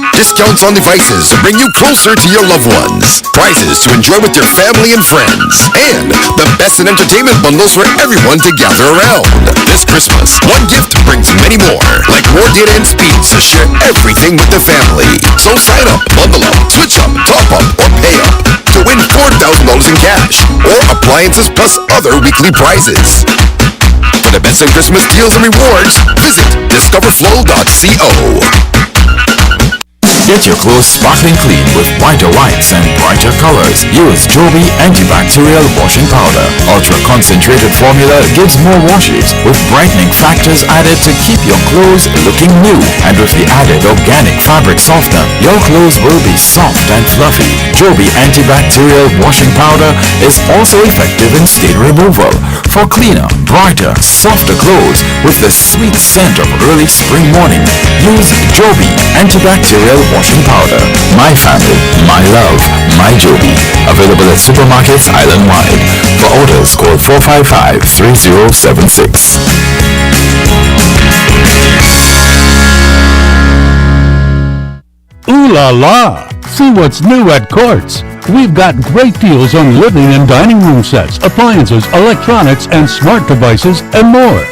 Discounts on devices to bring you closer to your loved ones. Prizes to enjoy with your family and friends. And the best in entertainment bundles for everyone to gather around. This Christmas, one gift brings many more. Like more data and speeds to share everything with the family. So sign up, bundle up, switch up, top up, or pay up to win $4,000 in cash. Or appliances plus other weekly prizes. For the best in Christmas deals and rewards, visit discoverflow.co. Get your clothes sparkling clean with whiter whites and brighter colors. Use Joby antibacterial washing powder. Ultra concentrated formula gives more washes with brightening factors added to keep your clothes looking new. And with the added organic fabric softener, your clothes will be soft and fluffy. Joby antibacterial washing powder is also effective in stain removal for cleaner, brighter, softer clothes with the sweet scent of early spring morning. Use Joby antibacterial washing powder. My family, my love, my Joby. Available at supermarkets island-wide. For orders, call 455-3076. Ooh la la! See what's new at Courts. We've got great deals on living and dining room sets, appliances, electronics, and smart devices, and more.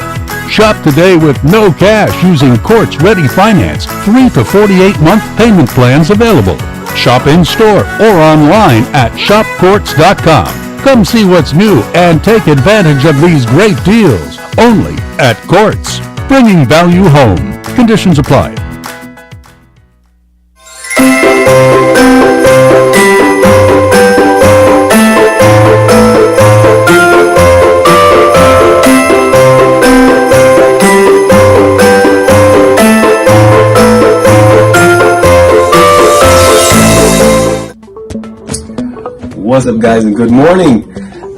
Shop today with no cash using Courts Ready Finance. 3 to 48-month payment plans available. Shop in-store or online at shopcourts.com. Come see what's new and take advantage of these great deals. Only at Courts. Bringing value home. Conditions apply. What's up, guys, and good morning.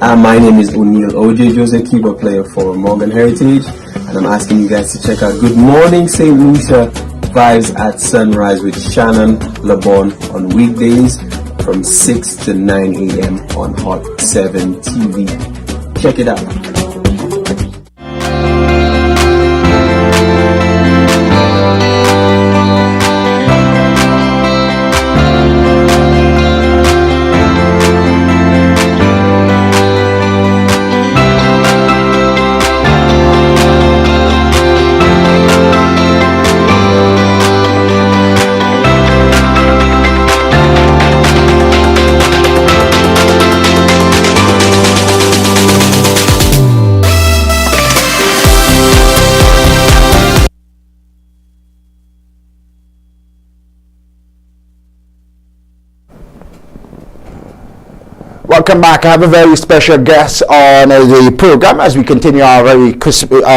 My name is O'Neal OJ Joseph, keyboard player for Morgan Heritage, and I'm asking you guys to check out Good Morning St. Lucia Vibes at Sunrise with Shannon LeBourne on weekdays from 6 to 9 a.m. on Hot 7 TV. Check it out. Welcome back. I have a very special guest on the program as we continue our very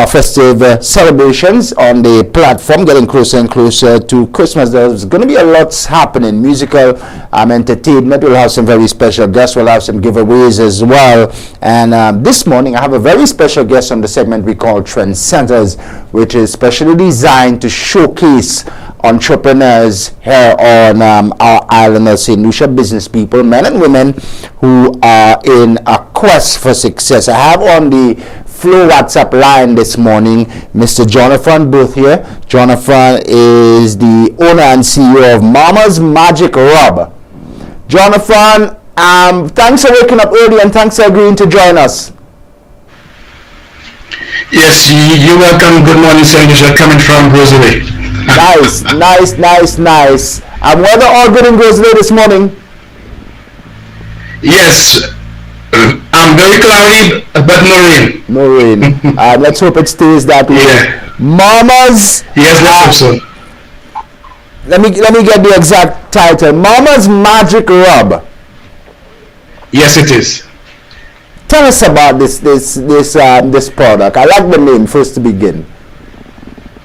festive celebrations on the platform, getting closer and closer to Christmas. There's going to be a lot happening, musical entertainment. We'll have some very special guests. We'll have some giveaways as well. And this morning I have a very special guest on the segment we call Trend Centers, which is specially designed to showcase entrepreneurs here on our island of St. Lucia, business people, men and women who are in a quest for success. I have on the Flow WhatsApp line this morning Mr. Jonathan Booth here. Jonathan is the owner and CEO of Mama's Magic Rub. Jonathan, thanks for waking up early and thanks for agreeing to join us. Yes, you're welcome. Good morning, St. Lucia, coming from Rosalie. Nice. Weather all good in Rosalie this morning? Yes, very cloudy, but no rain. No rain. Let's hope it stays that way. Yeah. Mama's. Yes, let's hope so. Let me get the exact title. Mama's Magic Rub. Yes, it is. Tell us about this product. I like the name first to begin.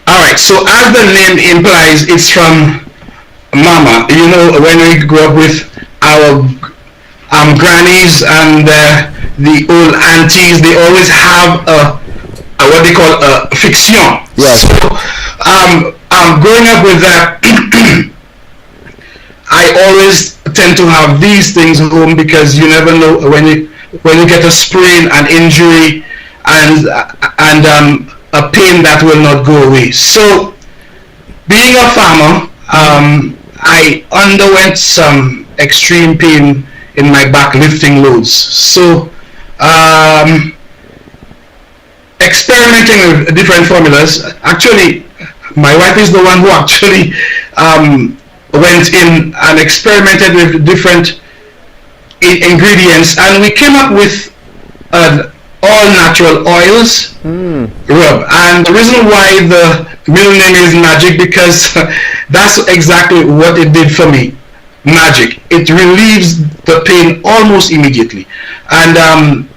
All right. So as the name implies, it's from Mama. You know, when we grew up with our grannies and the old aunties, they always have a what they call a fiction. Yes. So growing up with that, I always tend to have these things at home because you never know when you get a sprain, an injury, and a pain that will not go away. So being a farmer, I underwent some extreme pain in my back lifting loads. So experimenting with different formulas. Actually, my wife is the one who actually went in and experimented with different ingredients, and we came up with all natural oils rub. And the reason why the middle name is Magic, because that's exactly what it did for me. Magic. It relieves the pain almost immediately. And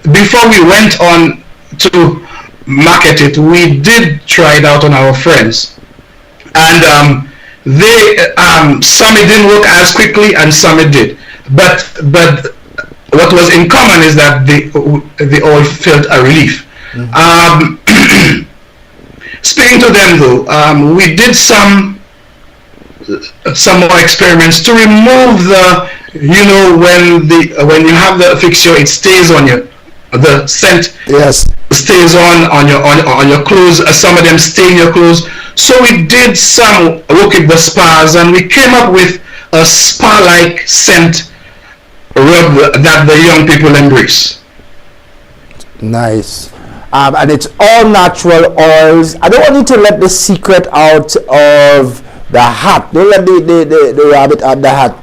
before we went on to market it, we did try it out on our friends, and some it didn't work as quickly and some it did, but what was in common is that they all felt a relief. Speaking to them though, we did some more experiments to remove the, you know, when you have the fixture, it stays on you. The scent stays on your clothes. Some of them stay in your clothes. So we did some work with the spas, and we came up with a spa-like scent rub that the young people embrace. Nice. And it's all natural oils. I don't want you to let the secret out of the hat. Don't let the rabbit out the hat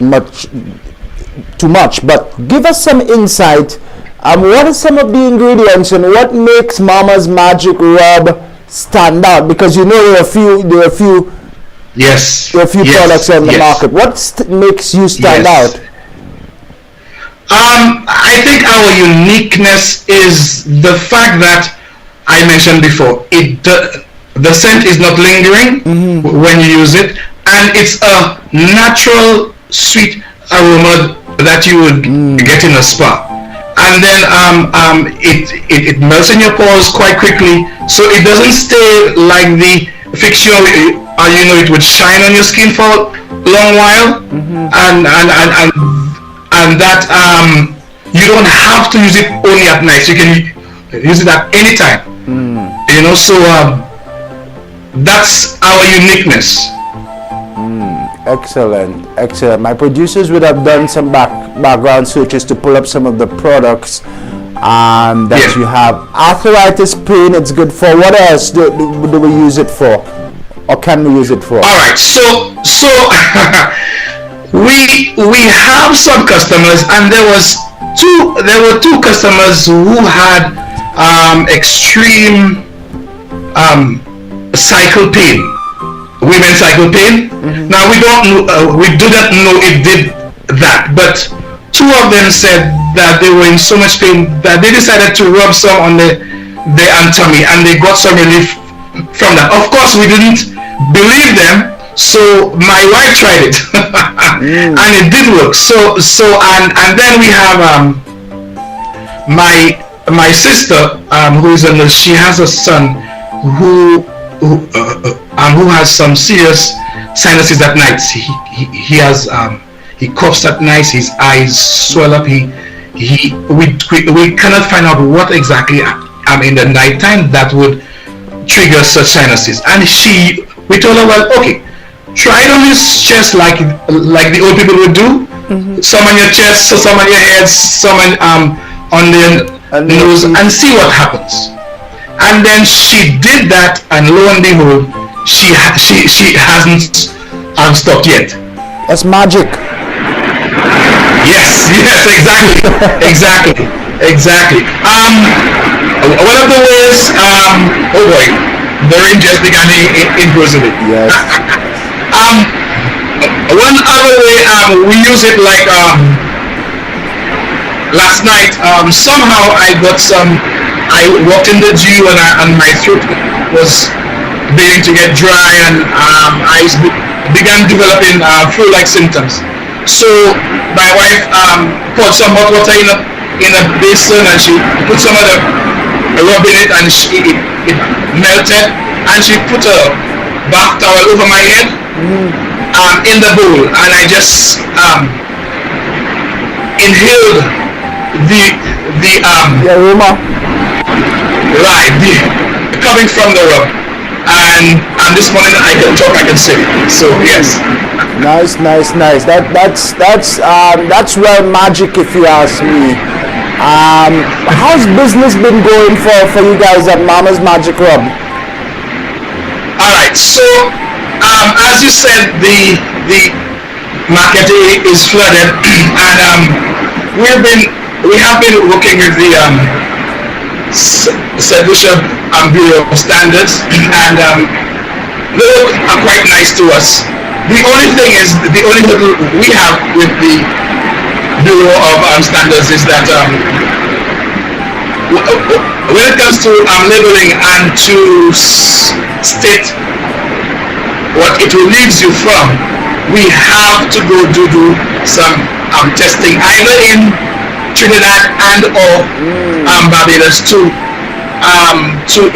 too much, but give us some insight. What are some of the ingredients and what makes Mama's Magic Rub stand out? Because you know there are a few products on the market. What makes you stand out? I think our uniqueness is the fact that I mentioned before. The scent is not lingering when you use it, and it's a natural sweet aroma that you would get in a spa. And then it melts in your pores quite quickly, so it doesn't stay like the fixture. You know, it would shine on your skin for a long while, and that you don't have to use it only at night. You can use it at any time. You know, so that's our uniqueness. Excellent. My producers would have done some background searches to pull up some of the products that you have. Arthritis pain, it's good for. What else do we use it for, or can we use it for? All right, so we have some customers, and there were two customers who had extreme cycle pain. Women's cycle pain. Now we do not know it did that, but two of them said that they were in so much pain that they decided to rub some on their tummy, and they got some relief from that. Of course, we didn't believe them, so my wife tried it, and it did work. And then we have my sister, who is a nurse. She has a son who has some serious sinuses at night. He has he coughs at night. His eyes swell up. We cannot find out what exactly in the night time that would trigger such sinuses. And we told her, well, okay, try it on his chest like the old people would do. Some on your chest, some on your head, some on the nose, and see what happens. And then she did that, and lo and behold, she hasn't stopped yet. That's magic. Yes, exactly. One of the ways, oh boy, the rain just began in Brazil. Yes. One other way we use it, like last night. Somehow I walked in the gym and my throat was beginning to get dry, and I began developing flu-like symptoms. So my wife poured some hot water in a basin, and she put some of the rub in it, and it melted, and she put a bath towel over my head in the bowl, and I just inhaled the aroma, right, coming from the rub, and this morning I can talk, I can sing. So yes. Nice. That's well magic, if you ask me. How's business been going for you guys at Mama's Magic Rub? All right. So as you said, the market is flooded, and we have been working with the Saint Lucia Bureau of Standards, and they are quite nice to us. The only thing is, the only little we have with the Bureau of Standards is that when it comes to labeling and to state what it relieves you from, we have to go do some testing either in Trinidad and or Barbados to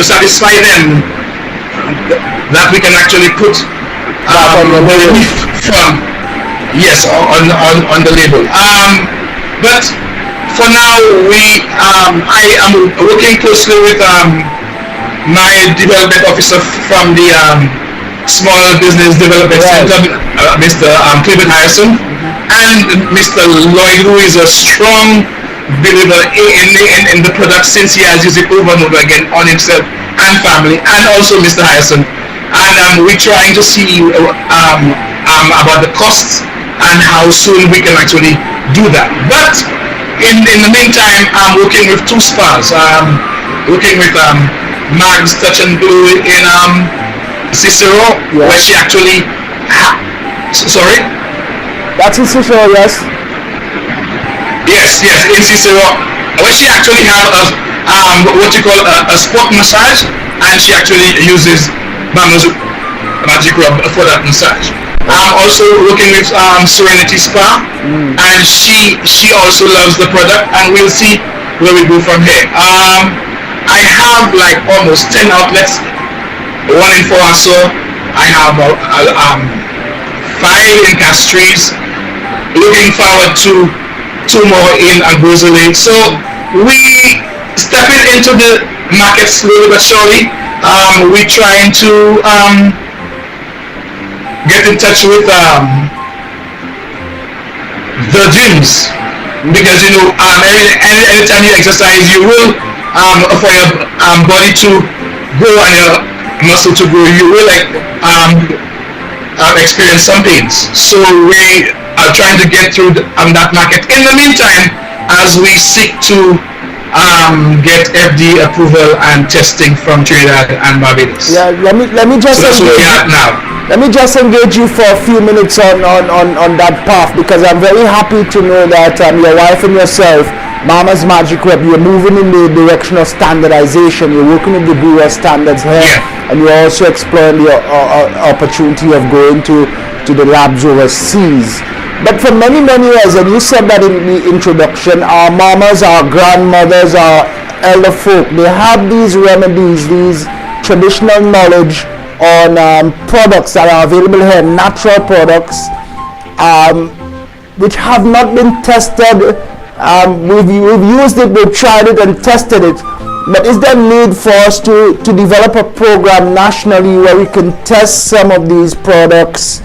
satisfy them that we can actually put the relief from, yes, on the label. But for now, I am working closely with my development officer from the Small Business Development Center, Mr. Clement Harrison, and Mr. Lloyd, who is a strong believer in the product, since he has used it over and over again on himself and family, and also Mr. Harrison. And we're trying to see about the costs and how soon we can actually do that. But in the meantime, I'm working with two spas. Working with Mag's Touch and Glue in Cicero, where she actually sorry? That's in Cicero, yes? Yes, in Cicero, where she actually has what you call a spot massage, and she actually uses Mama's Magic Rub for that massage. I'm also working with Serenity Spa, and she also loves the product, and we'll see where we go from here. I have like almost 10 outlets, one in Foaso. I have 5 in Castries. Looking forward to 2 more in Agrosole. So we stepping into the market slowly but surely. We're trying to get in touch with the gyms, because anytime you exercise, you will for your body to grow and your muscle to grow, you will experience some pains. So we are trying to get through that market. In the meantime, as we seek to get FDA approval and testing from Trinidad and Barbados. Yeah, let me just so that's where we are now. Let me just engage you for a few minutes on that path, because I'm very happy to know that your wife and yourself, Mama's Magic Rep, you're moving in the direction of standardization. You're working with the Bureau of Standards here, and you're also exploring the opportunity of going to the labs overseas. But for many, many years, and you said that in the introduction, our mamas, our grandmothers, our elder folk, they have these remedies, these traditional knowledge on products that are available here, natural products, which have not been tested. We've used it, we've tried it and tested it. But is there need for us to develop a program nationally where we can test some of these products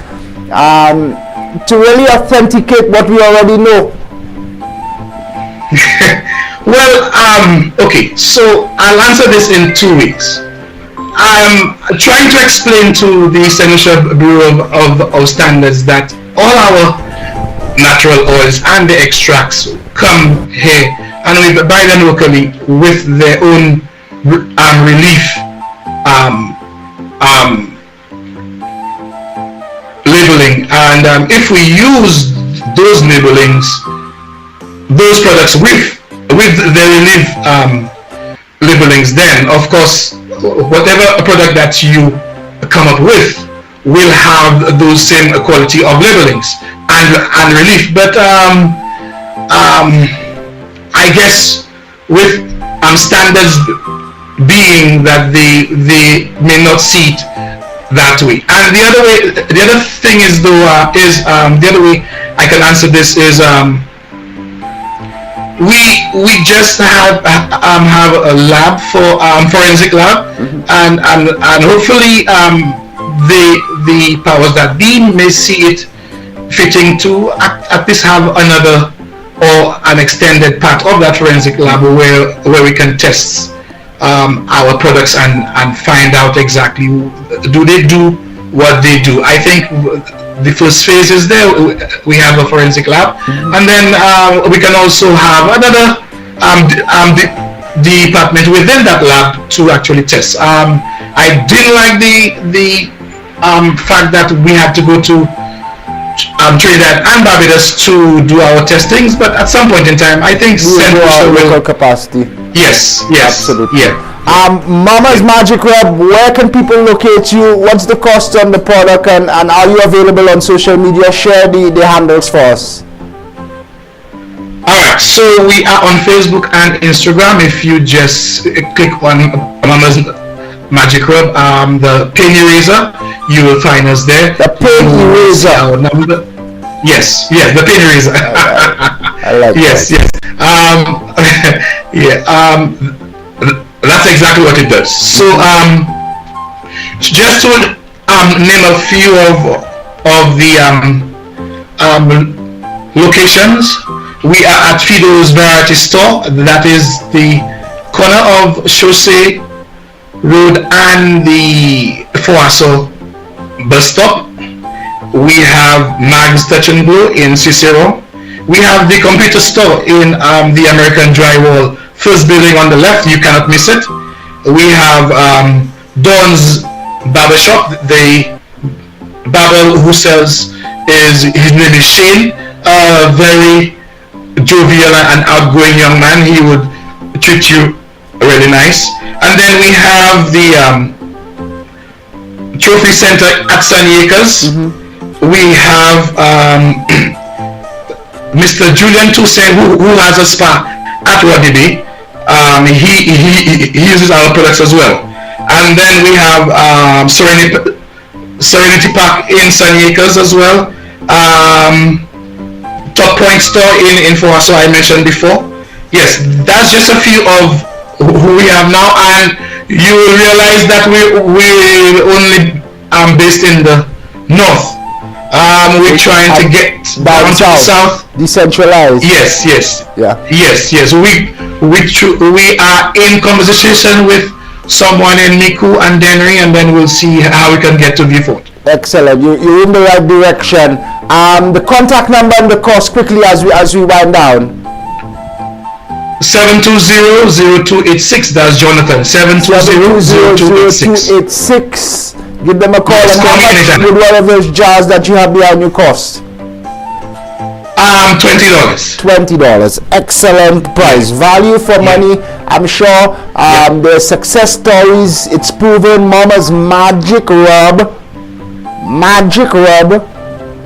to really authenticate what we already know? Well, okay, so I'll answer this in 2 weeks. I'm trying to explain to the Saint Lucia Bureau of Standards that all our natural oils and the extracts come here and we buy them locally with their own relief labeling, and if we use those labelings, those products with the relief labelings, then of course whatever product that you come up with will have those same quality of labelings and relief. But I guess with standards being that they may not see it that way. And the other thing is though the other way I can answer this is we just have a lab for forensic lab, and hopefully the powers that be may see it fitting to at least have another or an extended part of that forensic lab where we can test our products and find out exactly do they do what they do. I think the first phase is there. We have a forensic lab, and then we can also have another department within that lab to actually test. I didn't like the fact that we had to go to Trinidad and Barbados to do our testings, but at some point in time, I think Saint Lucia will capacity. Yes, absolutely. Yeah. Mama's Magic Rep, where can people locate you? What's the cost on the product, and are you available on social media? Share the handles for us. Alright, so we are on Facebook and Instagram. If you just click on Mama's Magic Rep, the pain eraser, you will find us there. The pain eraser. Our number. Yes, the pain eraser. I like yes, that. Yes. That's exactly what it does. So just to name a few of the locations, we are at Fido's Variety Store. That is the corner of Chaussee Road and the Foasso bus stop. We have Mag's Touch and Glow in Cicero. We have the computer store in the American Drywall first building on the left. You cannot miss it. We have Don's Barbershop. The barber who sells his name is Shane, a very jovial and outgoing young man. He would treat you really nice. And then we have the Trophy Center at Sunny Acres. We have Mr. Julian Toussaint who has a spa at Rodney Bay. He uses our products as well. And then we have Serenity Park in Sunny Acres as well. Top Point Store in Foasso, I mentioned before. Yes, that's just a few of who we have now, and you will realize that we're only based in the north. We're trying to get down to the south. Decentralized. Yes. Yeah. Yes. We are in conversation with someone in Miku and Dennery, and then we'll see how we can get to Beaufort. Excellent. You're in the right direction. The contact number and the cost quickly as we wind down. 720-0286. That's Jonathan. 720-0286. Give them a call. Yes, and how much would one of those jars that you have behind you cost? $20. $20. Excellent price. Value for money. I'm sure the success stories, it's proven. Mama's Magic Rub.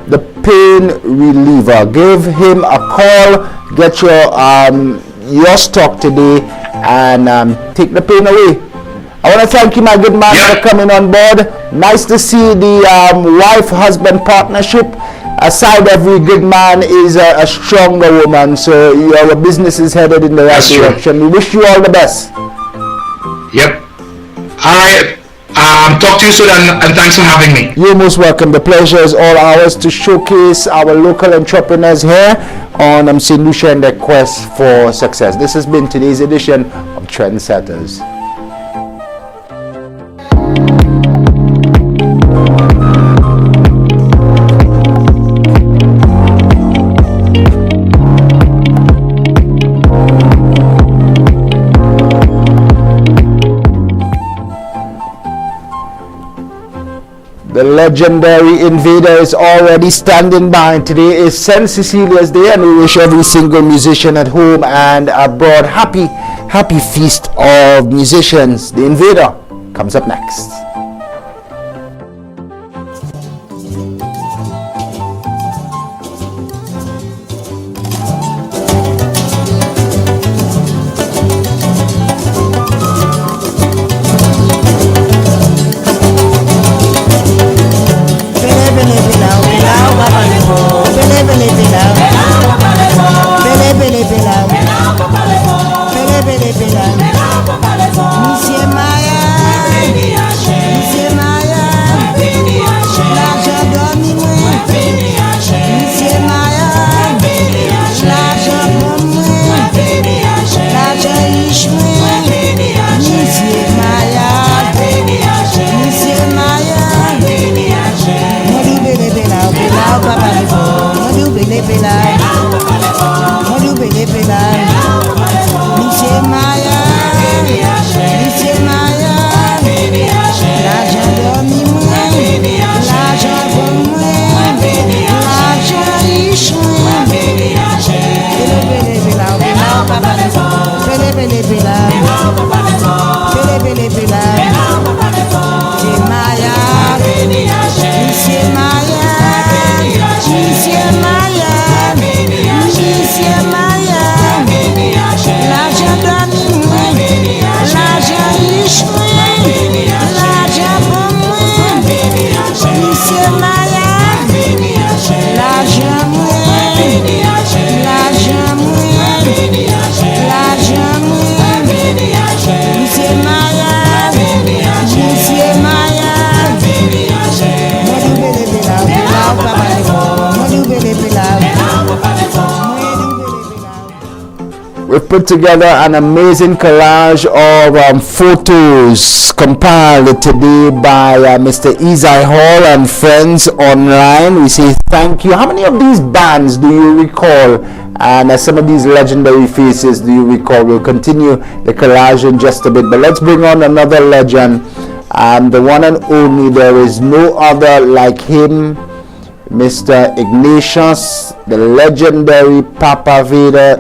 The pain reliever. Give him a call. Get your stock today and take the pain away. I want to thank you, my good man, for coming on board. Nice to see the wife-husband partnership. Aside, every good man is a stronger woman, so your business is headed in the right direction. We wish you all the best. Yep. All right. Talk to you soon, and thanks for having me. You're most welcome. The pleasure is all ours to showcase our local entrepreneurs here on St. Lucia and their quest for success. This has been today's edition of Trendsetters. The legendary Invader is already standing by. Today is St. Cecilia's Day, and we wish every single musician at home and abroad happy feast of musicians. The Invader comes up next. We've put together an amazing collage of photos compiled today by Mr. Izai Hall and friends online. We say thank you. How many of these bands do you recall? And some of these legendary faces do you recall? We'll continue the collage in just a bit. But let's bring on another legend. The one and only, there is no other like him, Mr. Ignatius, the legendary Papa Vader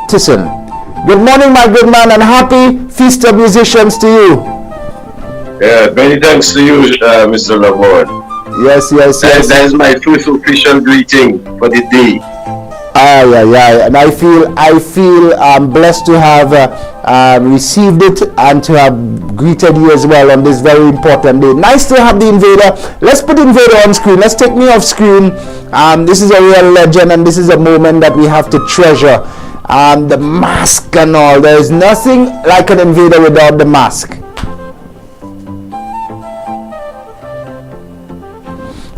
Thyssen. Good morning, my good man, and happy Feast of Musicians to you. Yeah, many thanks to you, Mr. LeBourne. Yes. That is my first official greeting for the day. And I feel blessed to have received it and to have greeted you as well on this very important day. Nice to have the Invader. Let's put Invader on screen. Let's take me off screen. This is a real legend, and this is a moment that we have to treasure. The mask and all. There is nothing like an Invader without the mask.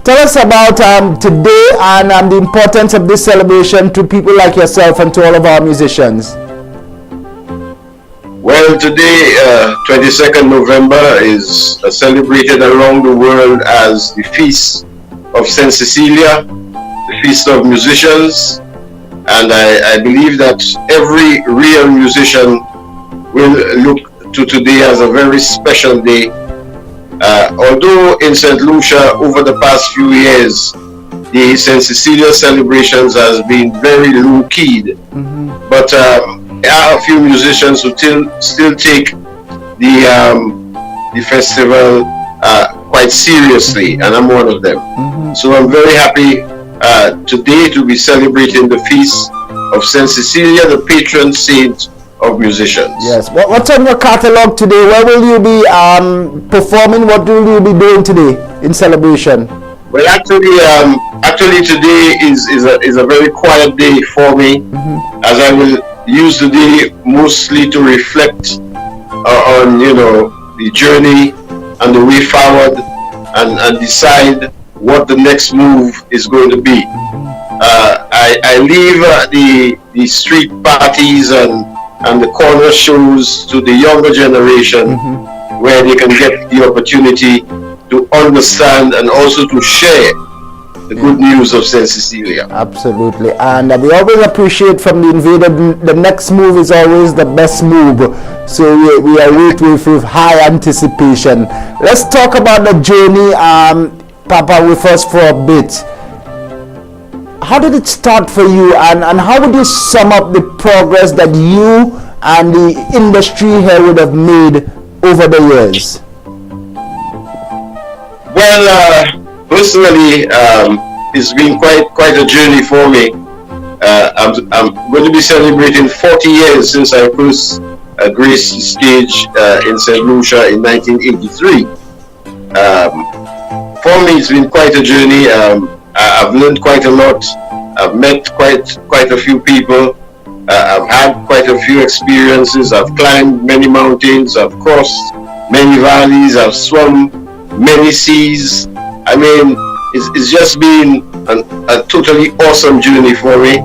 Tell us about today and the importance of this celebration to people like yourself and to all of our musicians. Well, today, 22nd November, is celebrated around the world as the Feast of St. Cecilia, the Feast of Musicians. And I believe that every real musician will look to today as a very special day Although in St. Lucia over the past few years, the St. Cecilia celebrations has been very low-keyed, but there are a few musicians who still take the festival quite seriously, and I'm one of them. So I'm very happy today to be celebrating the feast of St. Cecilia, the patron saint of musicians. Yes. What's on your catalog today? Where will you be performing? What will you be doing today in celebration? Well, actually today is a very quiet day for me, as I will use the day mostly to reflect on the journey and the way forward, and decide what the next move is going to be. I leave the street parties and the corner shows to the younger generation, where they can get the opportunity to understand and also to share the good news of St. Cecilia. Absolutely. And we always appreciate from the invader, the next move is always the best move. So we are waiting with high anticipation. Let's talk about the journey, Papa, with us for a bit. How did it start for you, and how would you sum up the progress that you and the industry here would have made over the years? Well, personally, it's been quite a journey for me. I'm going to be celebrating 40 years since I first graced the stage in St. Lucia in 1983. For me, it's been quite a journey. I've learned quite a lot. I've met quite a few people. I've had quite a few experiences. I've climbed many mountains. I've crossed many valleys. I've swum many seas. I mean, it's just been a totally awesome journey for me.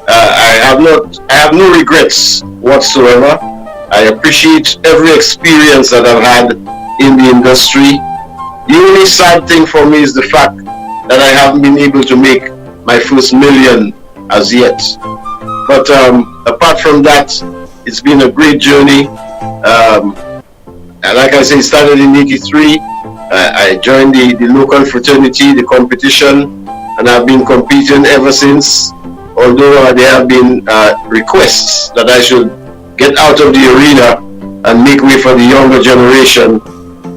I have no regrets whatsoever. I appreciate every experience that I've had in the industry. The only sad thing for me is the fact that I haven't been able to make my first million as yet. But apart from that, it's been a great journey. And like I say, it started in '83. I joined the local fraternity, the competition, and I've been competing ever since. Although there have been requests that I should get out of the arena and make way for the younger generation,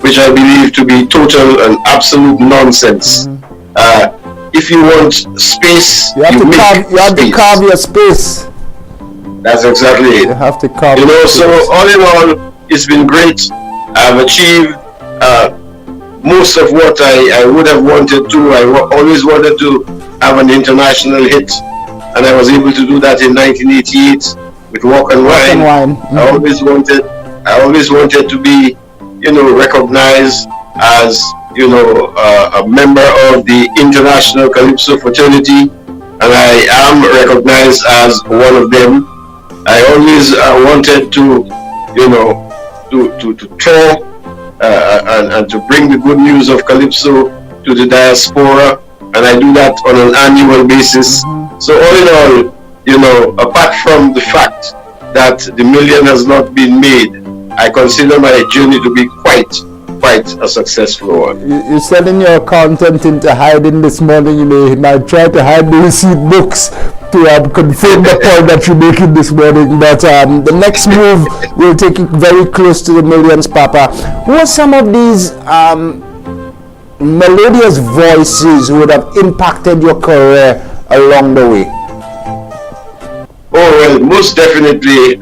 which I believe to be total and absolute nonsense. If you want space, you have to carve your space. That's exactly it. You have to carve. So all in all, it's been great. I've achieved most of what I would have wanted to. I always wanted to have an international hit, and I was able to do that in 1988 with Walk and Wine. I always wanted to be, recognized as, a member of the International Calypso Fraternity, and I am recognized as one of them. I always wanted to, to tour and to bring the good news of Calypso to the diaspora, and I do that on an annual basis. So all in all, apart from the fact that the million has not been made, I consider my journey to be quite a successful one. You're sending your accountant into hiding this morning. You might try to hide the receipt books to confirm the point that you're making this morning. But the next move will take you very close to the millions, Papa. Who are some of these melodious voices who would have impacted your career along the way? Oh, well, most definitely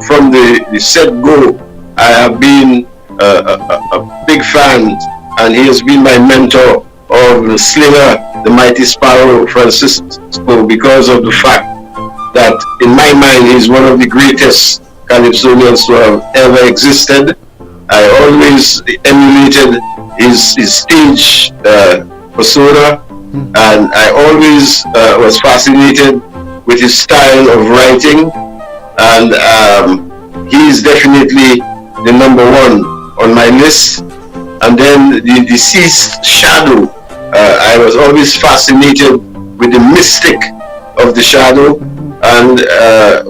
from the set-go, I have been a big fan, and he has been my mentor of the Slinger, the Mighty Sparrow, Francisco, because of the fact that in my mind he's one of the greatest calypsonians to have ever existed. I always emulated his stage persona, and I always was fascinated with his style of writing, and he is definitely the number one on my list. And then the deceased Shadow, I was always fascinated with the mystic of the Shadow, and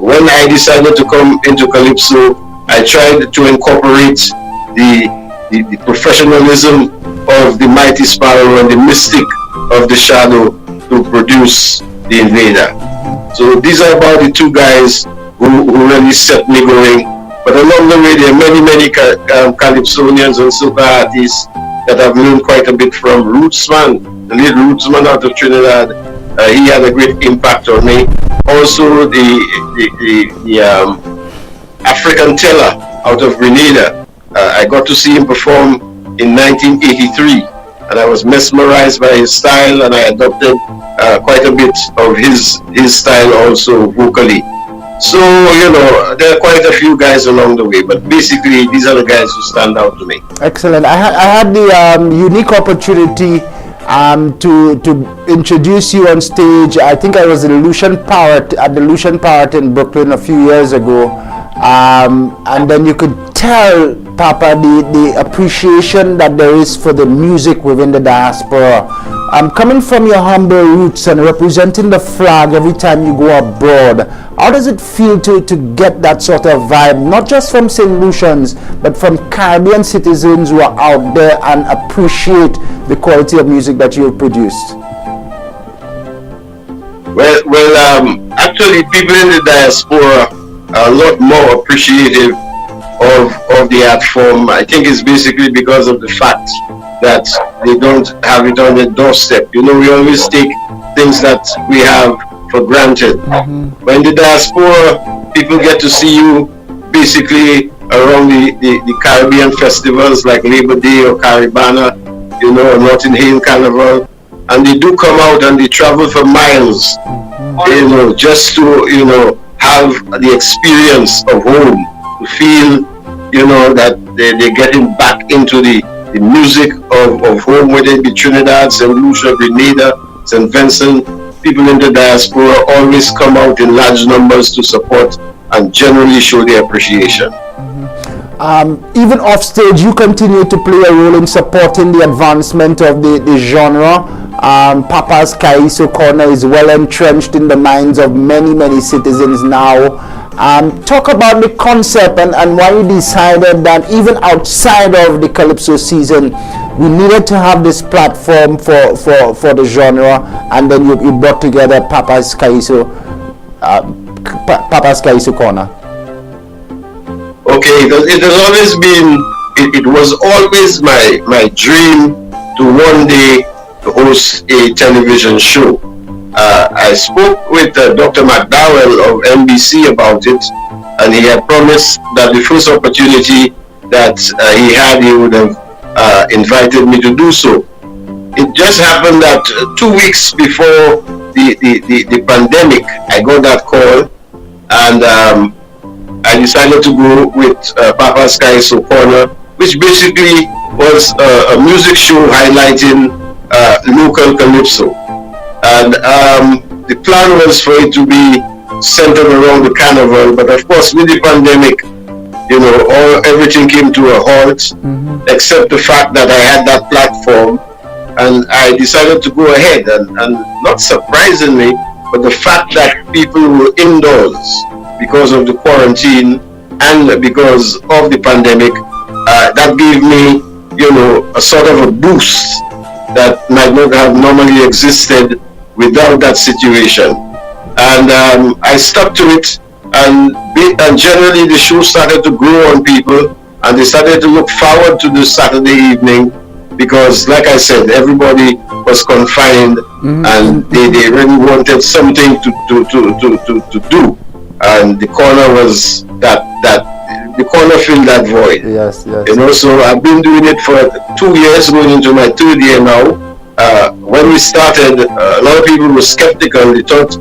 when I decided to come into Calypso, I tried to incorporate the the professionalism of the mighty sparrow and the mystic of the shadow to produce the invader. So these are about the two guys who really set me going. But along the way, there are many Calypsonians and soca artists that I've learned quite a bit from. Rootsman, the lead Rootsman out of Trinidad, he had a great impact on me. Also, the African Teller out of Grenada, I got to see him perform in 1983, and I was mesmerized by his style, and I adopted quite a bit of his style also vocally. So, you know, there are quite a few guys along the way, but basically these are the guys who stand out to me. Excellent. I had the unique opportunity to introduce you on stage. I think I was at the Lucian Parrot in Brooklyn a few years ago, and then you could tell, Papa, the appreciation that there is for the music within the diaspora. Coming from your humble roots and representing the flag every time you go abroad, how does it feel to get that sort of vibe, not just from St. Lucians, but from Caribbean citizens who are out there and appreciate the quality of music that you have produced? Well, actually, people in the diaspora are a lot more appreciative of the art form. I think it's basically because of the fact that they don't have it on their doorstep. You know, we always take things that we have for granted. When the diaspora, people get to see you basically around the Caribbean festivals like Labor Day or Caribana, you know, or Notting Hill Carnival, and they do come out and they travel for miles, you know, just to, you know, have the experience of home, to feel, you know, that they're getting back into the music of home, whether it be Trinidad, St. Lucia, Grenada, St. Vincent. People in the diaspora always come out in large numbers to support and generally show their appreciation. Even off stage, you continue to play a role in supporting the advancement of the genre. Papa's Kaiso Corner is well entrenched in the minds of many citizens now. Talk about the concept and why you decided that even outside of the Calypso season, we needed to have this platform for the genre, and then you brought together Papa's Kaiso Corner. Okay, it was always my dream to one day host a television show. I spoke with Dr. McDowell of NBC about it, and he had promised that the first opportunity that he had, he would have invited me to do so. It just happened that 2 weeks before the pandemic, I got that call, and I decided to go with Papa's Kaiso Corner, which basically was a music show highlighting local calypso. And the plan was for it to be centered around the carnival, but of course with the pandemic, you know, everything came to a halt, except the fact that I had that platform, and I decided to go ahead. And not surprisingly, but the fact that people were indoors because of the quarantine and because of the pandemic, that gave me, you know, a sort of a boost that might not have normally existed without that situation. And I stuck to it, and generally the show started to grow on people, and they started to look forward to the Saturday evening, because like I said, everybody was confined, and they really wanted something to do, and the corner was that the corner filled that void. Yes. You know, so I've been doing it for 2 years, going into my 3rd year now. When we started, a lot of people were skeptical. They thought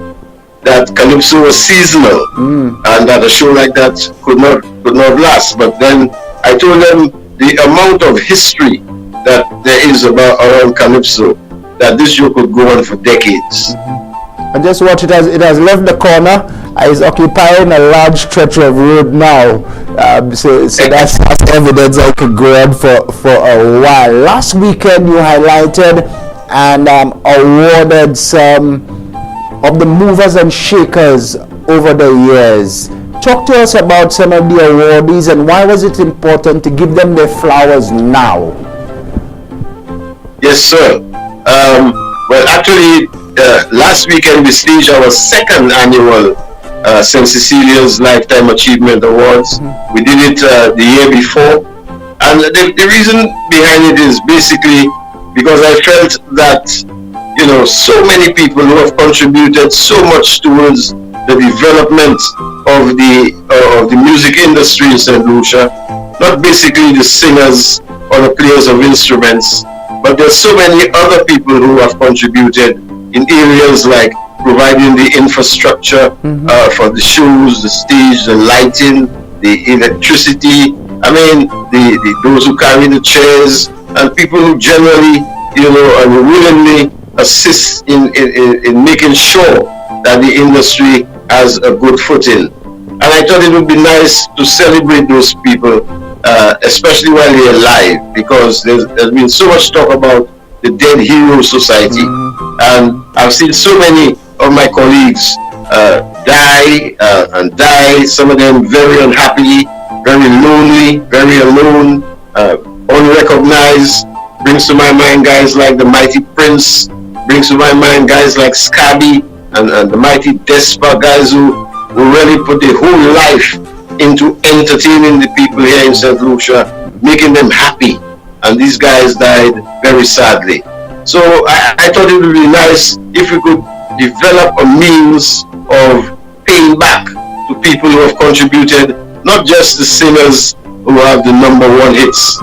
that Calypso was seasonal, and that a show like that could not last. But then I told them the amount of history that there is around Calypso, that this show could go on for decades. And just watch, it has left the corner. It's occupying a large stretch of road now. So that's evidence I could go on for a while. Last weekend you highlighted and awarded some of the movers and shakers over the years. Talk to us about some of the awardees and why was it important to give them their flowers now? Yes, sir. Well, actually, last weekend we staged our second annual St. Cecilia's Lifetime Achievement Awards. We did it the year before. And the reason behind it is basically because I felt that, you know, so many people who have contributed so much towards the development of the music industry in St. Lucia, not basically the singers or the players of instruments, but there's so many other people who have contributed in areas like providing the infrastructure for the shows, the stage, the lighting, the electricity. I mean, those who carry the chairs and people who generally, you know, and willingly assist in making sure that the industry has a good footing. And I thought it would be nice to celebrate those people, especially while they're alive, because there's been so much talk about the Dead Hero Society, and I've seen so many of my colleagues die, some of them very unhappily, very lonely, very alone, unrecognized. Brings to my mind guys like the Mighty Prince, brings to my mind guys like Scabby and the Mighty Despa, guys who really put their whole life into entertaining the people here in St. Lucia, making them happy. And these guys died very sadly. So I thought it would be nice if we could develop a means of paying back to people who have contributed, not just the singers who have the #1 hits,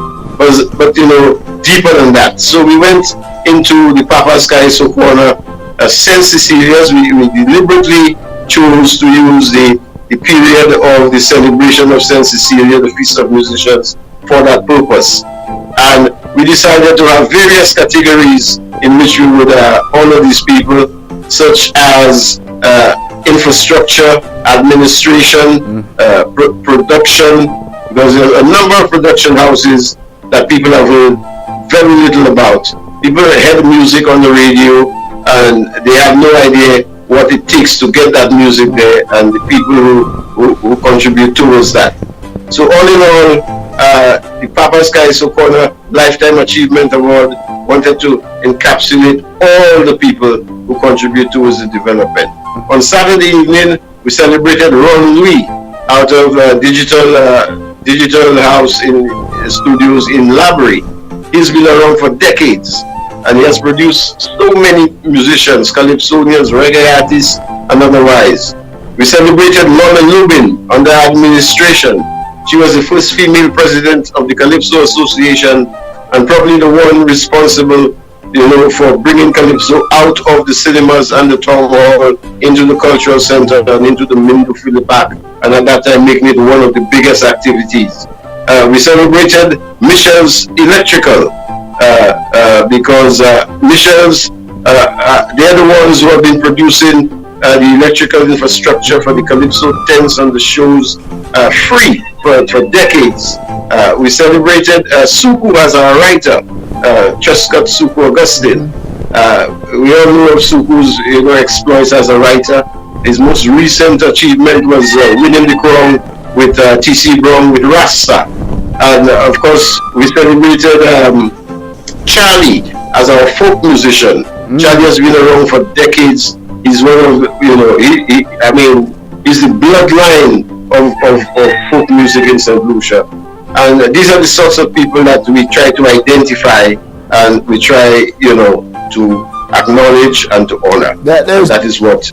but you know, deeper than that. So we went into the Papa's Kaiso Corner, St. Cecilia's. We deliberately chose to use the period of the celebration of St. Cecilia, the Feast of Musicians, for that purpose. And we decided to have various categories in which we would honor these people, such as infrastructure, administration, production, because there are a number of production houses that people have heard very little about. People hear music on the radio and they have no idea what it takes to get that music there, and the people who contribute towards that. So all in all, the Papa's Kaiso Corner Lifetime Achievement Award wanted to encapsulate all the people who contribute towards the development. On Saturday evening, we celebrated Ron Louis out of Digital House in Studios in Labrie. He's been around for decades, and he has produced so many musicians, calypsonians, reggae artists, and otherwise. We celebrated Lorna Lubin under administration. She was the first female president of the Calypso Association, and probably the one responsible, you know, for bringing Calypso out of the cinemas and the town hall into the cultural center and into the Mindu Philippac, and at that time making it one of the biggest activities. We celebrated Michel's Electrical, because Michel's, they're the ones who have been producing the electrical infrastructure for the Calypso tents and the shows free for decades. We celebrated Suku as our writer, Truscott Suku Augustine. We all know of Suku's exploits as a writer. His most recent achievement was winning the crown with T.C. Brown with Rasta. And of course, we celebrated Charlie as our folk musician. Charlie has been around for decades. He's one of, he's the bloodline of folk music in St. Lucia. And these are the sorts of people that we try to identify and we try, to acknowledge and to honor. That is what...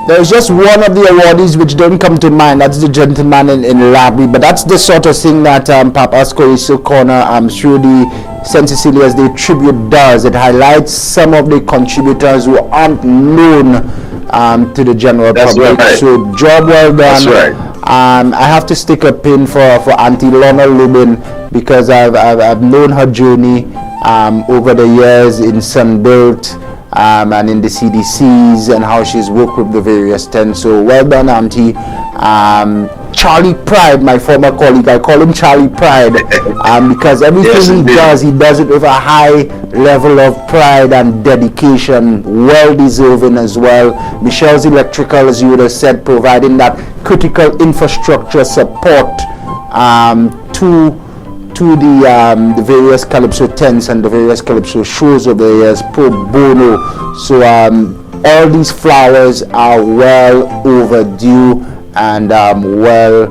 There's just one of the awardees which don't come to mind. That's the gentleman in Labrie. But that's the sort of thing that Papa's Kaiso Corner, I'm sure the St. Cecilia's Day tribute does. It highlights some of the contributors who aren't known to the general public. Right. So job well done. That's right. I have to stick a pin for Auntie Lorna Lubin, because I've known her journey over the years in Sunbelt. and in the CDCs, and how she's worked with the various tents. So well done, Auntie. Charlie Pride, my former colleague, I call him Charlie Pride, because everything he does it with a high level of pride and dedication, well deserving as well. Michelle's Electrical, as you would have said, providing that critical infrastructure support to the various Calypso tents and the various Calypso shows over the years, pro bono. So all these flowers are well overdue and well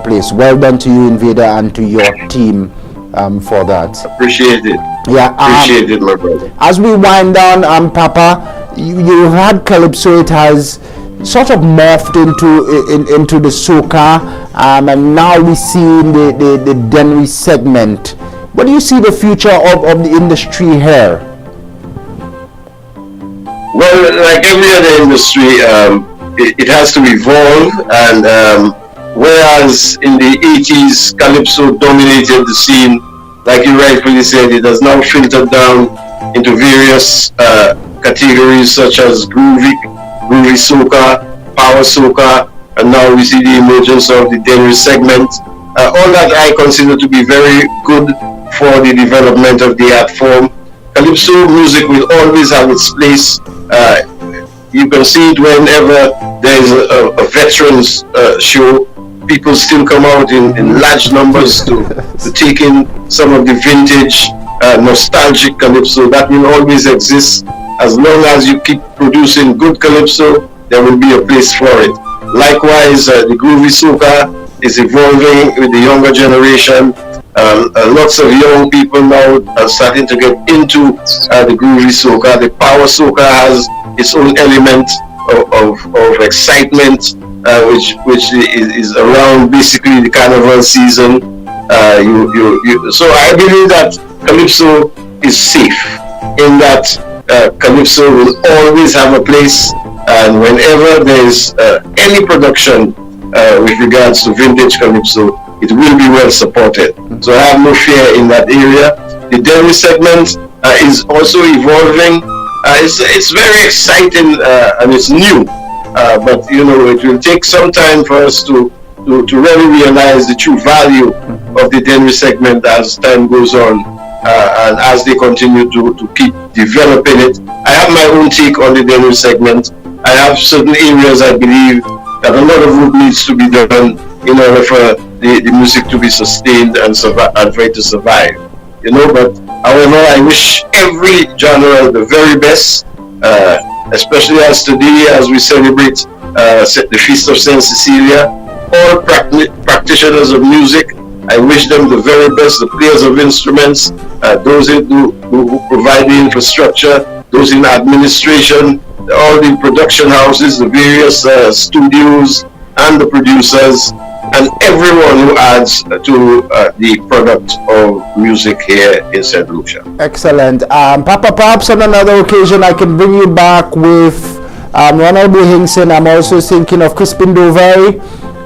placed. Well done to you, Invader, and to your team for that. Appreciate it. Yeah, appreciate it, my brother. As we wind down, Papa, you had Calypso. It has sort of morphed into the soca, and now we see the Dennery segment. What do you see the future of the industry here? Well, like every other industry, it has to evolve, and whereas in the 80s Calypso dominated the scene, like you rightfully said, it has now filtered down into various categories such as groovy soca, power soca, and now we see the emergence of the Dennery segment. All that I consider to be very good for the development of the art form. Calypso music will always have its place. You can see it whenever there is a veterans show. People still come out in large numbers to take in some of the vintage, nostalgic Calypso. That will always exist. As long as you keep producing good Calypso, there will be a place for it. Likewise, the groovy soca is evolving with the younger generation. Lots of young people now are starting to get into the groovy soca. The power soca has its own element of excitement, which is around basically the carnival season. So I believe that Calypso is safe in that Calypso will always have a place, and whenever there is any production with regards to vintage Calypso, it will be well supported. So I have no fear in that area. The Dennery segment is also evolving. It's very exciting and it's new, but you know, it will take some time for us to really realize the true value of the Dennery segment as time goes on, and as they continue to keep developing it. I have my own take on the Dennery segment. I have certain areas I believe that a lot of work needs to be done in order for the music to be sustained and for it to survive. You know, but however, I wish every genre the very best, especially as today, as we celebrate the Feast of Saint Cecilia. All practitioners of music, I wish them the very best, the players of instruments, those who provide the infrastructure, those in administration, all the production houses, the various studios, and the producers, and everyone who adds to the product of music here in St. Lucia. Excellent. Papa, perhaps on another occasion I can bring you back with Ronald Bohingson. I'm also thinking of Crispin Doveri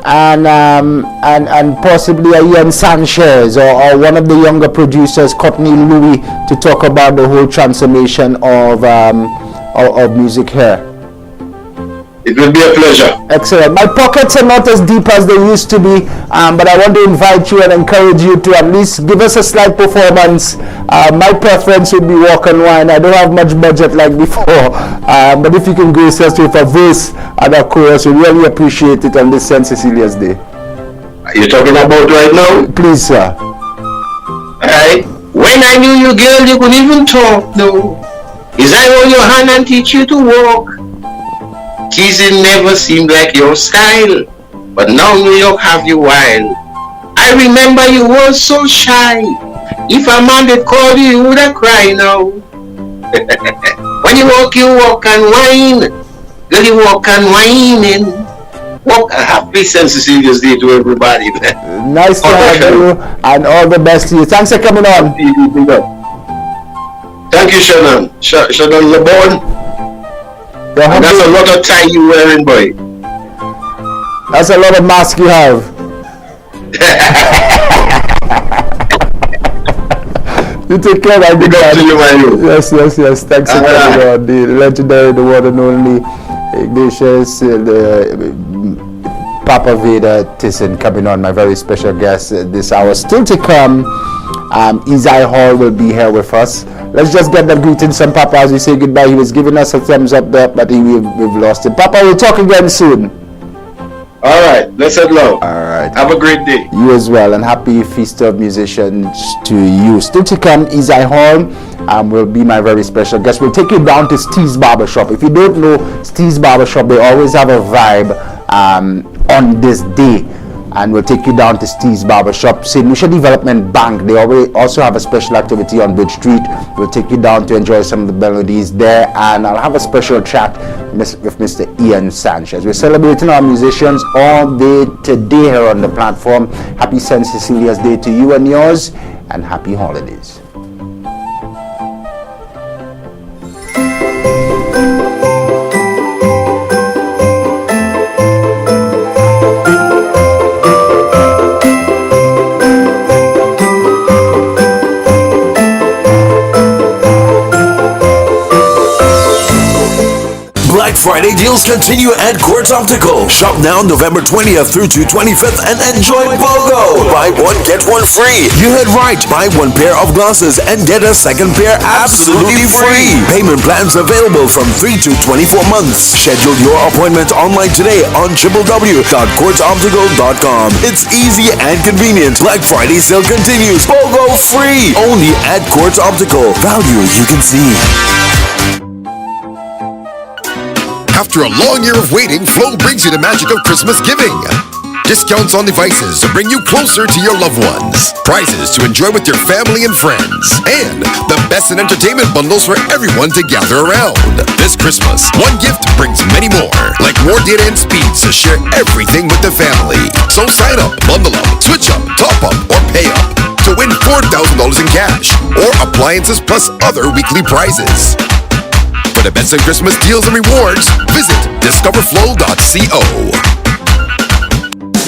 and possibly Ian Sanchez or one of the younger producers, Courtney Louis, to talk about the whole transformation of music here. It will be a pleasure. Excellent. My pockets are not as deep as they used to be, but I want to invite you and encourage you to at least give us a slight performance. My preference would be Walk and Wine. I don't have much budget like before, but if you can grace us with a verse and a chorus, we really appreciate it on this St. Cecilia's Day. Are you talking about right now? Please, sir. Alright. When I knew you, girl, you could even talk, no. Is I hold your hand and teach you to walk? Kissing never seemed like your style, but now New York have you wild. I remember you were so shy. If a man did call you, you would have cried now. When you walk and whine. Girl, you walk and whining. Walk. Happy St. Cecilia's Day to everybody, man. Nice to have you, and all the best to you. Thanks for coming on. Thank you, Shannon. Shannon LeBourne. And that's a lot of tie you wearing, boy. That's a lot of mask you have. You take care, my good man. Yes. Thanks for coming on. The legendary, the one and only Ignatius, the Papa Vader Thyssen coming on, my very special guest this hour. Still to come, Isai Hall will be here with us. Let's just get that greetings from Papa as we say goodbye. He was giving us a thumbs up there, but we've lost him. Papa, we'll talk again soon. All right, let's head low. All right. Have a great day. You as well, and happy Feast of Musicians to you. Still to come, Isai Hall will be my very special guest. We'll take you down to Steve's Barbershop. If you don't know Steve's Barbershop, they always have a vibe on this day. And we'll take you down to Steve's Barbershop. St. Lucia Development Bank, they also have a special activity on Bridge Street. We'll take you down to enjoy some of the melodies there. And I'll have a special chat with Mr. Ian Sanchez. We're celebrating our musicians all day today here on the platform. Happy St. Cecilia's Day to you and yours, and happy holidays. Friday deals continue at Quartz Optical. Shop now November 20th through to 25th and enjoy BOGO. Buy one, get one free. You heard right. Buy one pair of glasses and get a second pair absolutely free. Payment plans available from 3 to 24 months. Schedule your appointment online today on www.quartzoptical.com. It's easy and convenient. Black Friday sale continues. BOGO free. Only at Quartz Optical. Value you can see. After a long year of waiting, Flow brings you the magic of Christmas giving. Discounts on devices to bring you closer to your loved ones. Prizes to enjoy with your family and friends. And the best in entertainment bundles for everyone to gather around. This Christmas, one gift brings many more. Like more data and speeds to share everything with the family. So sign up, bundle up, switch up, top up, or pay up to win $4,000 in cash or appliances plus other weekly prizes. For the best in Christmas deals and rewards, visit discoverflow.co.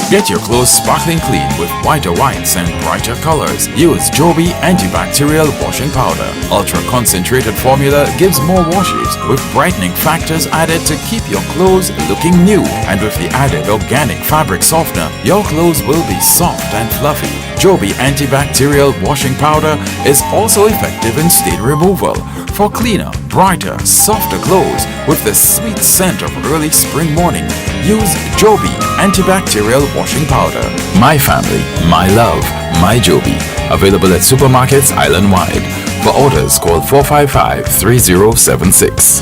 Get your clothes sparkling clean with whiter whites and brighter colors. Use Joby antibacterial washing powder. Ultra concentrated formula gives more washes with brightening factors added to keep your clothes looking new. And with the added organic fabric softener, your clothes will be soft and fluffy. Joby antibacterial washing powder is also effective in stain removal for cleaner, brighter, softer clothes with the sweet scent of early spring morning. Use Joby antibacterial washing powder. My family, my love, my Joby. Available at supermarkets island-wide. For orders, call 455-3076.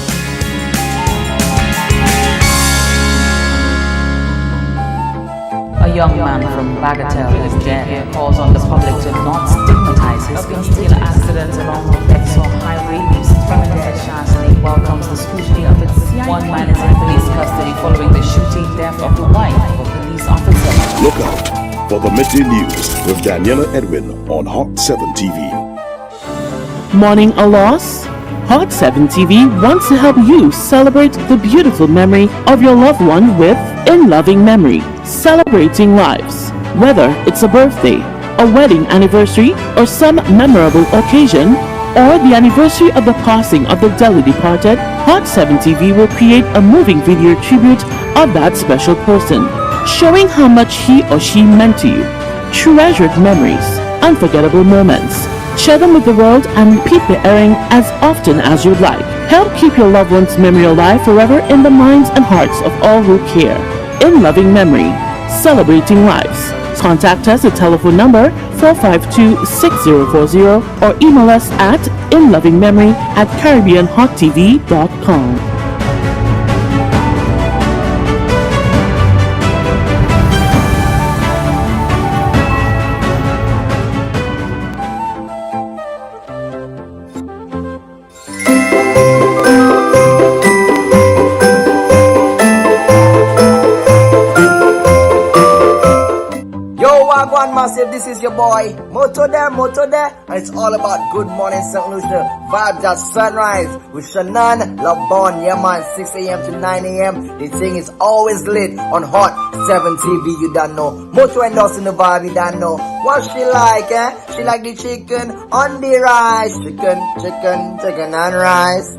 A young man from Bagatelle is dead. Calls on the public to not stigmatize his fatal accidents along the Bexar Highway. SHANNON welcomes the scrutiny of its One man is in police custody following the shooting death of the wife of a police officer. Look out for the Midday News with Daniela Edwin on Hot 7 TV. Mourning a loss? Hot 7 TV wants to help you celebrate the beautiful memory of your loved one with In Loving Memory, celebrating lives. Whether it's a birthday, a wedding anniversary, or some memorable occasion, or the anniversary of the passing of the dearly departed, Hot 7 TV will create a moving video tribute of that special person, showing how much he or she meant to you. Treasured memories, unforgettable moments. Share them with the world and repeat the airing as often as you'd like. Help keep your loved one's memory alive forever in the minds and hearts of all who care. In Loving Memory, celebrating lives. Contact us at telephone number 452-6040 or email us at inlovingmemory@caribbeanhottv.com. massive, this is your boy Moto there, and it's all about Good Morning St. Lucia vibes at sunrise with Shannon, LEBOURNE, yeah man, 6 a.m. to 9 a.m. The thing is always lit on Hot 7 TV, you don't know. Moto endorsing the vibe, you don't know. What she like, eh? She like the chicken on the rice. Chicken and rice.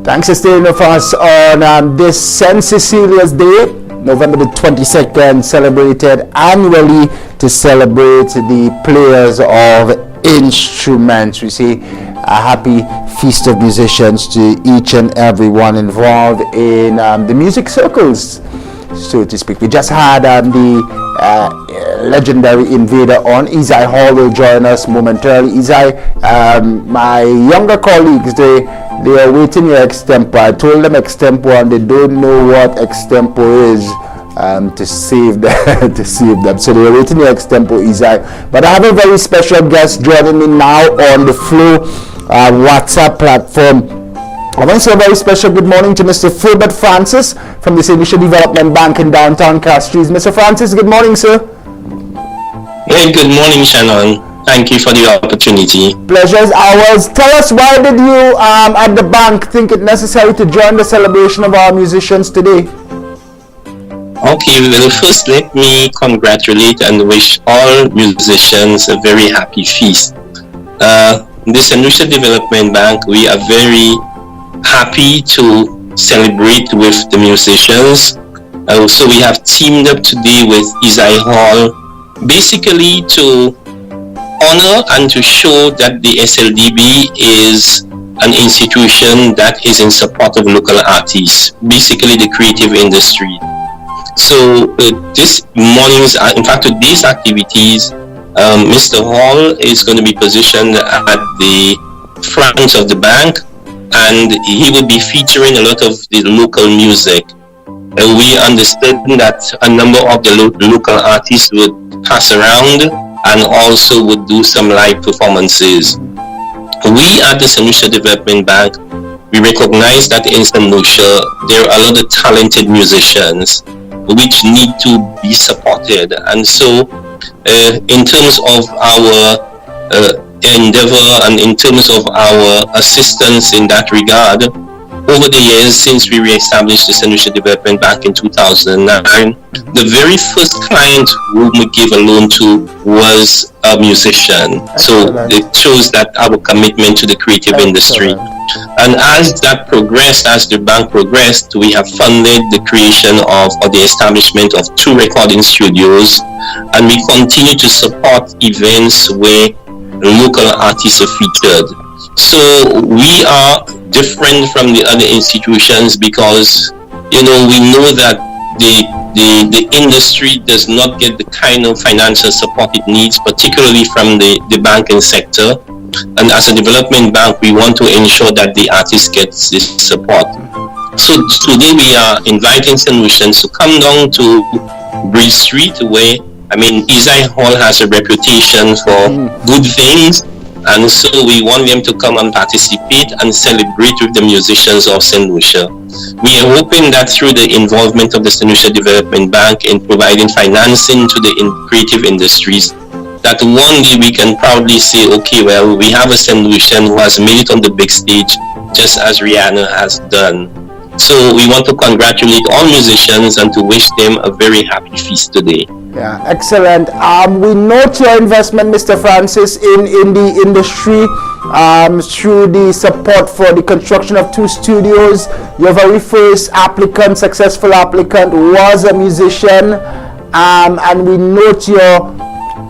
Thanks for staying with us on this St. Cecilia's Day, November the 22nd, celebrated annually to celebrate the players of instruments. We say a happy feast of musicians to each and everyone involved in the music circles, so to speak. We just had the legendary invader on. Izai Hall will join us momentarily. Izai, my younger colleagues, they are waiting your extempo. I told them extempo and they don't know what extempo is to save them. So they are waiting your extempo, Izai. But I have a very special guest joining me now on the Flow WhatsApp platform. I want to say a very special good morning to Mr. Fulbert Francis from the Saint Lucia Development Bank in downtown Castries. Mr. Francis, good morning, sir. Hey, good morning, Shannon. Thank you for the opportunity. Pleasure is ours. Tell us, why did you at the bank think it necessary to join the celebration of our musicians today? Okay, well, first let me congratulate and wish all musicians a very happy feast. The Saint Lucia Development Bank, we are very happy to celebrate with the musicians. Also, we have teamed up today with Izai Hall, basically to honor and to show that the SLDB is an institution that is in support of local artists, basically the creative industry. So this morning's, in fact today's activities, Mr. Hall is going to be positioned at the front of the bank, and he will be featuring a lot of the local music. we understood that a number of the local artists would pass around and also would do some live performances. We at the St. Lucia Development Bank, we recognize that in St. Lucia there are a lot of talented musicians which need to be supported, and so in terms of our endeavor and in terms of our assistance in that regard, over the years since we re-established the St. Lucia Development Bank in 2009, the very first client whom we gave a loan to was a musician. So it shows that our commitment to the creative industry. And as that progressed, as the bank progressed, we have funded the creation of or the establishment of 2 recording studios, and we continue to support events where local artists are featured. So we are different from the other institutions because, we know that the industry does not get the kind of financial support it needs, particularly from the banking sector. And as a development bank, we want to ensure that the artist gets this support. So today we are inviting St. Lucians to come down to Bridge Street, where, Isai Hall has a reputation for good things. And so we want them to come and participate and celebrate with the musicians of St. Lucia. We are hoping that through the involvement of the St. Lucia Development Bank in providing financing to the creative industries, that one day we can proudly say, okay, well, we have a St. Lucian who has made it on the big stage, just as Rihanna has done. So we want to congratulate all musicians and to wish them a very happy feast today. Yeah, excellent. We note your investment, Mr. Francis, in the industry through the support for the construction of 2 studios. Your very first successful applicant, was a musician, and we note your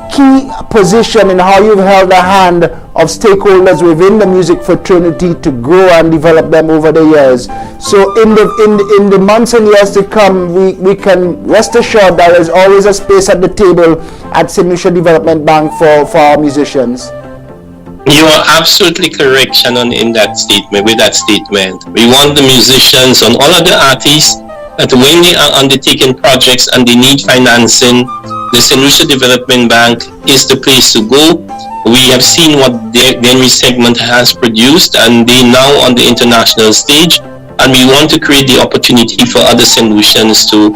key position in how you've held the hand of stakeholders within the music fraternity to grow and develop them over the years. So in the months and years to come, we can rest assured that there is always a space at the table at St. Lucia Development Bank for our musicians. You are absolutely correct, Shannon, with that statement. We want the musicians and all other artists that when they are undertaking projects and they need financing, the St. Lucia Development Bank is the place to go. We have seen what the Henry segment has produced, and they now on the international stage, and we want to create the opportunity for other St. Lucians to,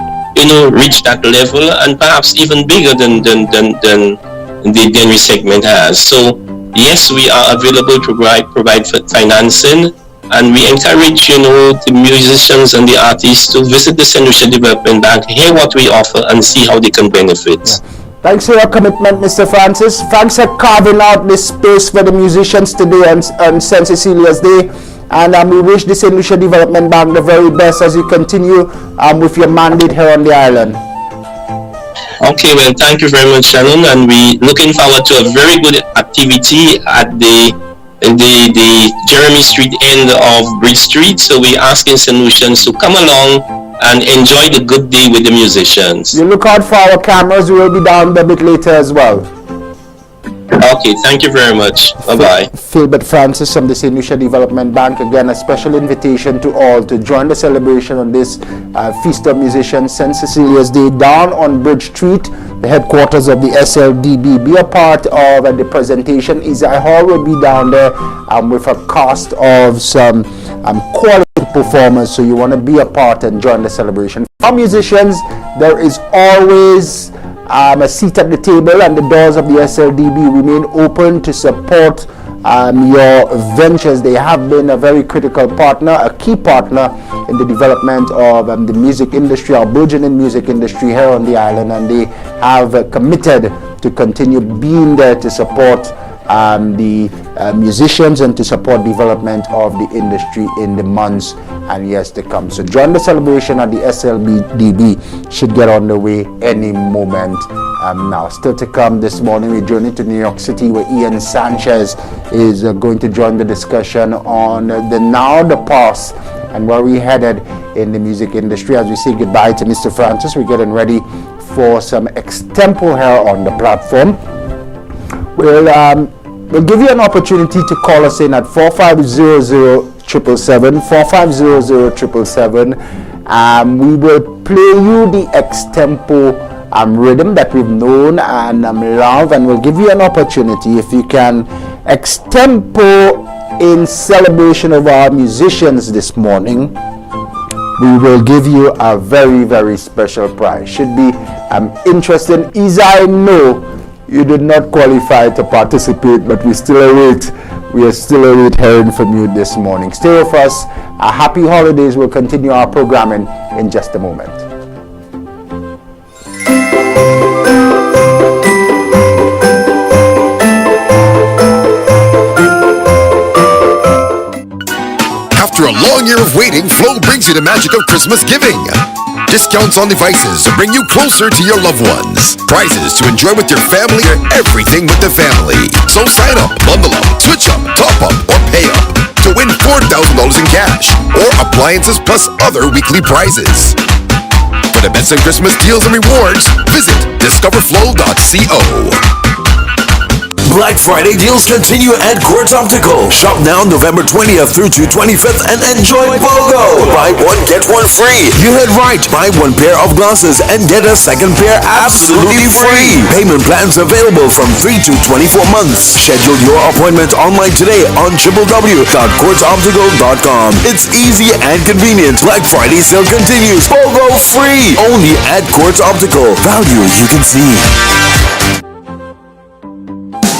reach that level and perhaps even bigger than the Henry segment has. So yes, we are available to provide financing, and we encourage, the musicians and the artists to visit the St. Lucia Development Bank, hear what we offer, and see how they can benefit. Yeah. Thanks for your commitment, Mr. Francis. Thanks for carving out this space for the musicians today on St. Cecilia's Day. And we wish the St. Lucia Development Bank the very best as you continue with your mandate here on the island. Okay, well, thank you very much, Shannon, and we looking forward to a very good activity at the Jeremy Street end of Bridge Street. So we're asking St. Lucians to come along and enjoy the good day with the musicians. You look out for our cameras. We will be down a bit later as well. Okay, thank you very much. Bye-bye. Philbert Francis from the St. Lucia Development Bank. Again, a special invitation to all to join the celebration on this Feast of Musicians, St. Cecilia's Day, down on Bridge Street, the headquarters of the SLDB. Be a part of the presentation. Isai Hall will be down there with a cast of some quality performers, so you want to be a part and join the celebration. For musicians, there is always a seat at the table, and the doors of the SLDB remain open to support your ventures. They have been a very critical partner, a key partner in the development of the music industry, our burgeoning music industry here on the island, and they have committed to continue being there to support the musicians and to support development of the industry in the months and years to come. So join the celebration at the SLDB. Should get on the way any moment now. Still to come this morning, we journey to New York City, where Ian Sanchez is going to join the discussion on the now, the past, and where we headed in the music industry. As we say goodbye to Mr. Francis, we're getting ready for some extempo here on the platform. We'll give you an opportunity to call us in at 4500-777, 4500-777, We will play you the extempo rhythm that we've known and love, and we'll give you an opportunity if you can extempo in celebration of our musicians this morning. We will give you a very, very special prize. Should be interesting. As I know you did not qualify to participate, but we still await hearing from you this morning. Stay with us. A happy holidays. We'll continue our programming in just a moment. After a long year of waiting, Flow brings you the magic of Christmas giving. Discounts on devices to bring you closer to your loved ones. Prizes to enjoy with your family, or everything with the family. So sign up, bundle up, switch up, top up, or pay up to win $4,000 in cash or appliances plus other weekly prizes. For the best in Christmas deals and rewards, visit discoverflow.co. Black Friday deals continue at Quartz Optical. Shop now November 20th through to 25th and enjoy BOGO. Buy one, get one free. You heard right. Buy one pair of glasses and get a second pair absolutely free. Payment plans available from 3 to 24 months. Schedule your appointment online today on www.quartzoptical.com. It's easy and convenient. Black Friday sale continues. BOGO free. Only at Quartz Optical. Value you can see.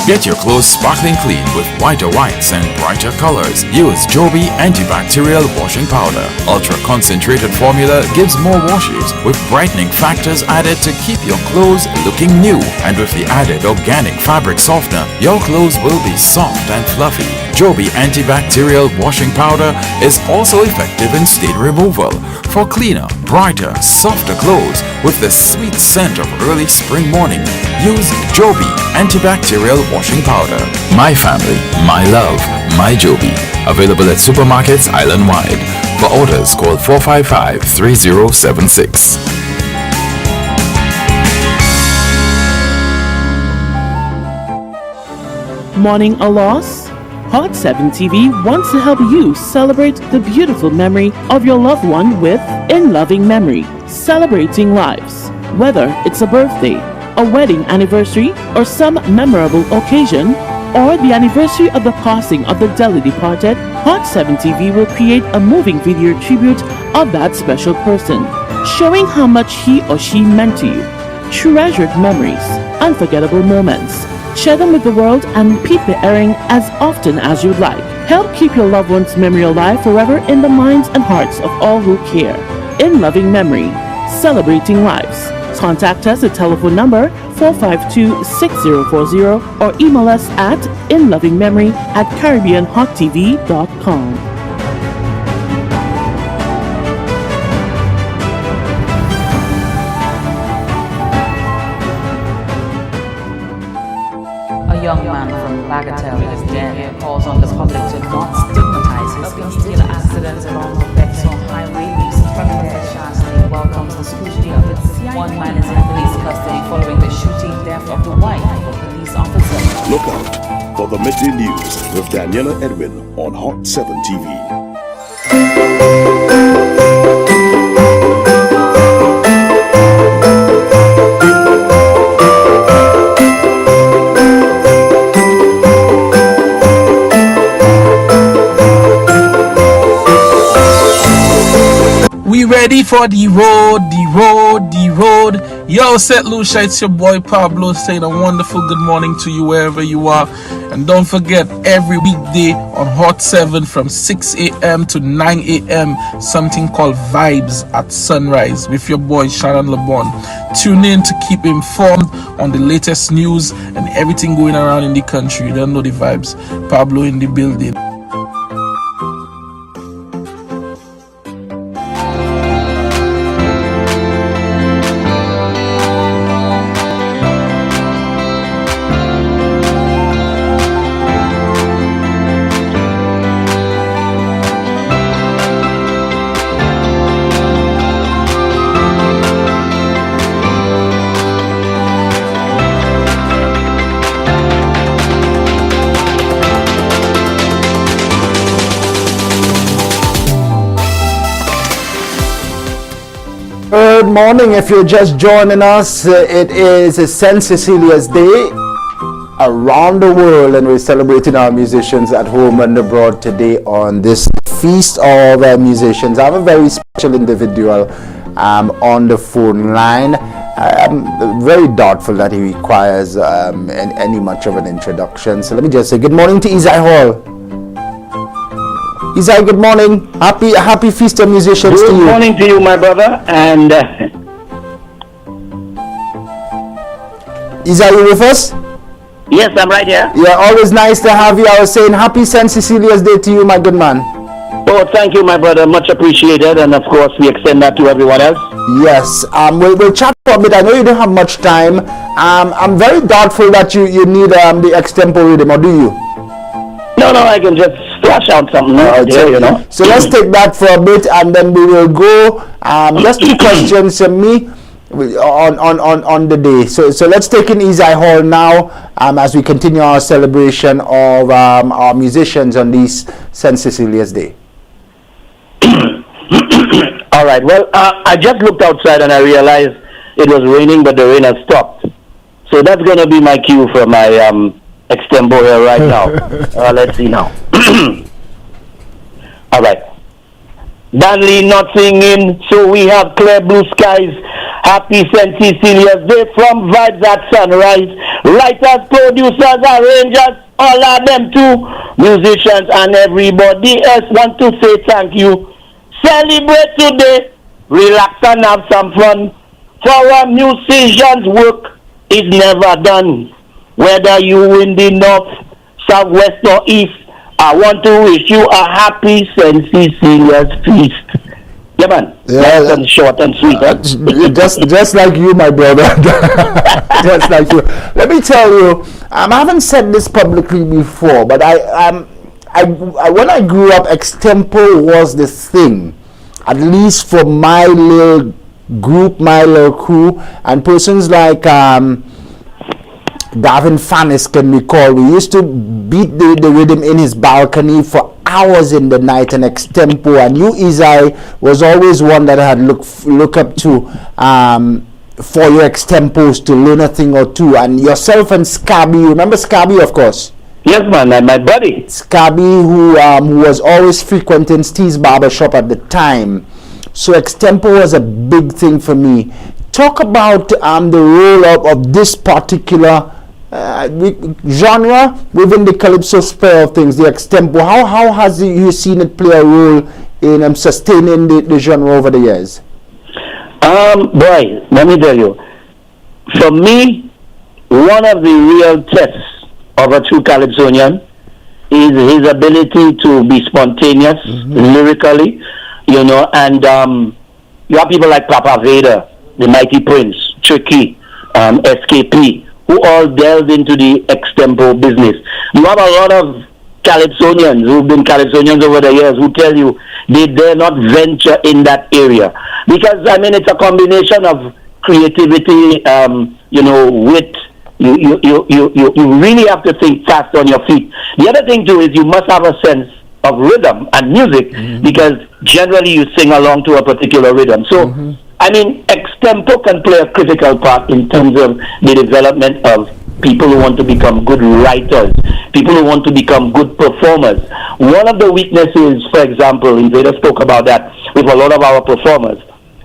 Get your clothes sparkling clean with whiter whites and brighter colors. Use Joby antibacterial washing powder. Ultra concentrated formula gives more washes with brightening factors added to keep your clothes looking new. And with the added organic fabric softener, your clothes will be soft and fluffy. Joby antibacterial washing powder is also effective in stain removal for cleaner, brighter, softer clothes with the sweet scent of early spring morning. Use Joby antibacterial washing powder. My family, my love, my Joby. Available at supermarkets island-wide. For orders, call 455-3076. Mourning a loss? Hot 7 TV wants to help you celebrate the beautiful memory of your loved one with In Loving Memory, celebrating lives. Whether it's a birthday, a wedding anniversary, or some memorable occasion, or the anniversary of the passing of the dearly departed, Hot 7 TV will create a moving video tribute of that special person, showing how much he or she meant to you. Treasured memories, unforgettable moments. Share them with the world and repeat the airing as often as you'd like. Help keep your loved one's memory alive forever in the minds and hearts of all who care. In Loving Memory, celebrating lives. Contact us at telephone number 452-6040 or email us at inlovingmemory@caribbeanhottv.com. A young man from Bagatelle is dead. Calls on the public to not stigmatize his fatal accidents along the Bexon Highway. Trinidad SHANNON welcomes the scrutiny of its one man is in police custody following the shooting death of the wife of a police officer. Look out for the Midday News with Daniela Edwin on Hot 7 TV. We ready for the road. Yo, St. Lucia, it's your boy Pablo saying a wonderful good morning to you wherever you are. And don't forget, every weekday on Hot 7 from 6 a.m. to 9 a.m. something called Vibes at Sunrise with your boy SHANNON LEBOURNE. Tune in to keep informed on the latest news and everything going around in the country. You don't know the vibes. Pablo in the building. good morning. If you're just joining us, it is St. Cecilia's Day around the world, and we're celebrating our musicians at home and abroad today on this Feast of Musicians. I have a very special individual on the phone line. I'm very doubtful that he requires any much of an introduction. So let me just say good morning to Isai Hall. Isai, good morning. Happy Feast of Musicians to you. Good morning to you, my brother. And Isai, you with us? Yes, I'm right here. Yeah, always nice to have you. I was saying happy St. Cecilia's Day to you, my good man. Oh, thank you, my brother. Much appreciated. And of course, we extend that to everyone else. Yes. We'll chat for a bit. I know you don't have much time. I'm very doubtful that you need the extempo rhythm, or do you? No, I can just flash out something out here, you know. So let's take that for a bit, and then we will go. Just 2 questions from me on the day. So let's take in Isai Hall now as we continue our celebration of our musicians on this St. Cecilia's Day. All right. Well, I just looked outside and I realized it was raining, but the rain has stopped. So that's going to be my cue for my extempo here right now. Let's see now. All right. Danley not singing, so we have clear blue skies. Happy St. Cecilia's Day from Vibes at Sunrise. Writers, producers, arrangers, all of them too. Musicians and everybody else want to say thank you. Celebrate today, relax and have some fun. For a musician's work is never done. Whether you in the north, south, west or east, I want to wish you a happy St. Cecilia's feast. Yeah, man. Nice and short and sweet. Just like you, my brother. Just like you. Let me tell you, I haven't said this publicly before, but I when I grew up, extempo was the thing. At least for my little group, my little crew, and persons like Gavin Fannis can recall. We used to beat the rhythm in his balcony for hours in the night, and extempo. And you, Isai, was always one that I had look up to for your extempos to learn a thing or two. And yourself and Scabby, remember Scabby, of course? Yes, man, and my buddy. Scabby, who was always frequenting Steve's barbershop at the time. So extempo was a big thing for me. Talk about the role of this particular genre within the calypso sphere of things, the extempo. How has you seen it play a role in sustaining the genre over the years? Boy, let me tell you. For me, one of the real tests of a true calypsonian is his ability to be spontaneous lyrically, you know, and you have people like Papa Vader, the Mighty Prince, Tricky, SKP, who all delved into the extempo business. You have a lot of calypsonians who've been calypsonians over the years who tell you they dare not venture in that area. Because, I mean, it's a combination of creativity, you know, wit. You really have to think fast on your feet. The other thing, too, is you must have a sense of rhythm and music because generally you sing along to a particular rhythm. So, I mean, extempo can play a critical part in terms of the development of people who want to become good writers, people who want to become good performers. One of the weaknesses, for example, Invader spoke about that with a lot of our performers,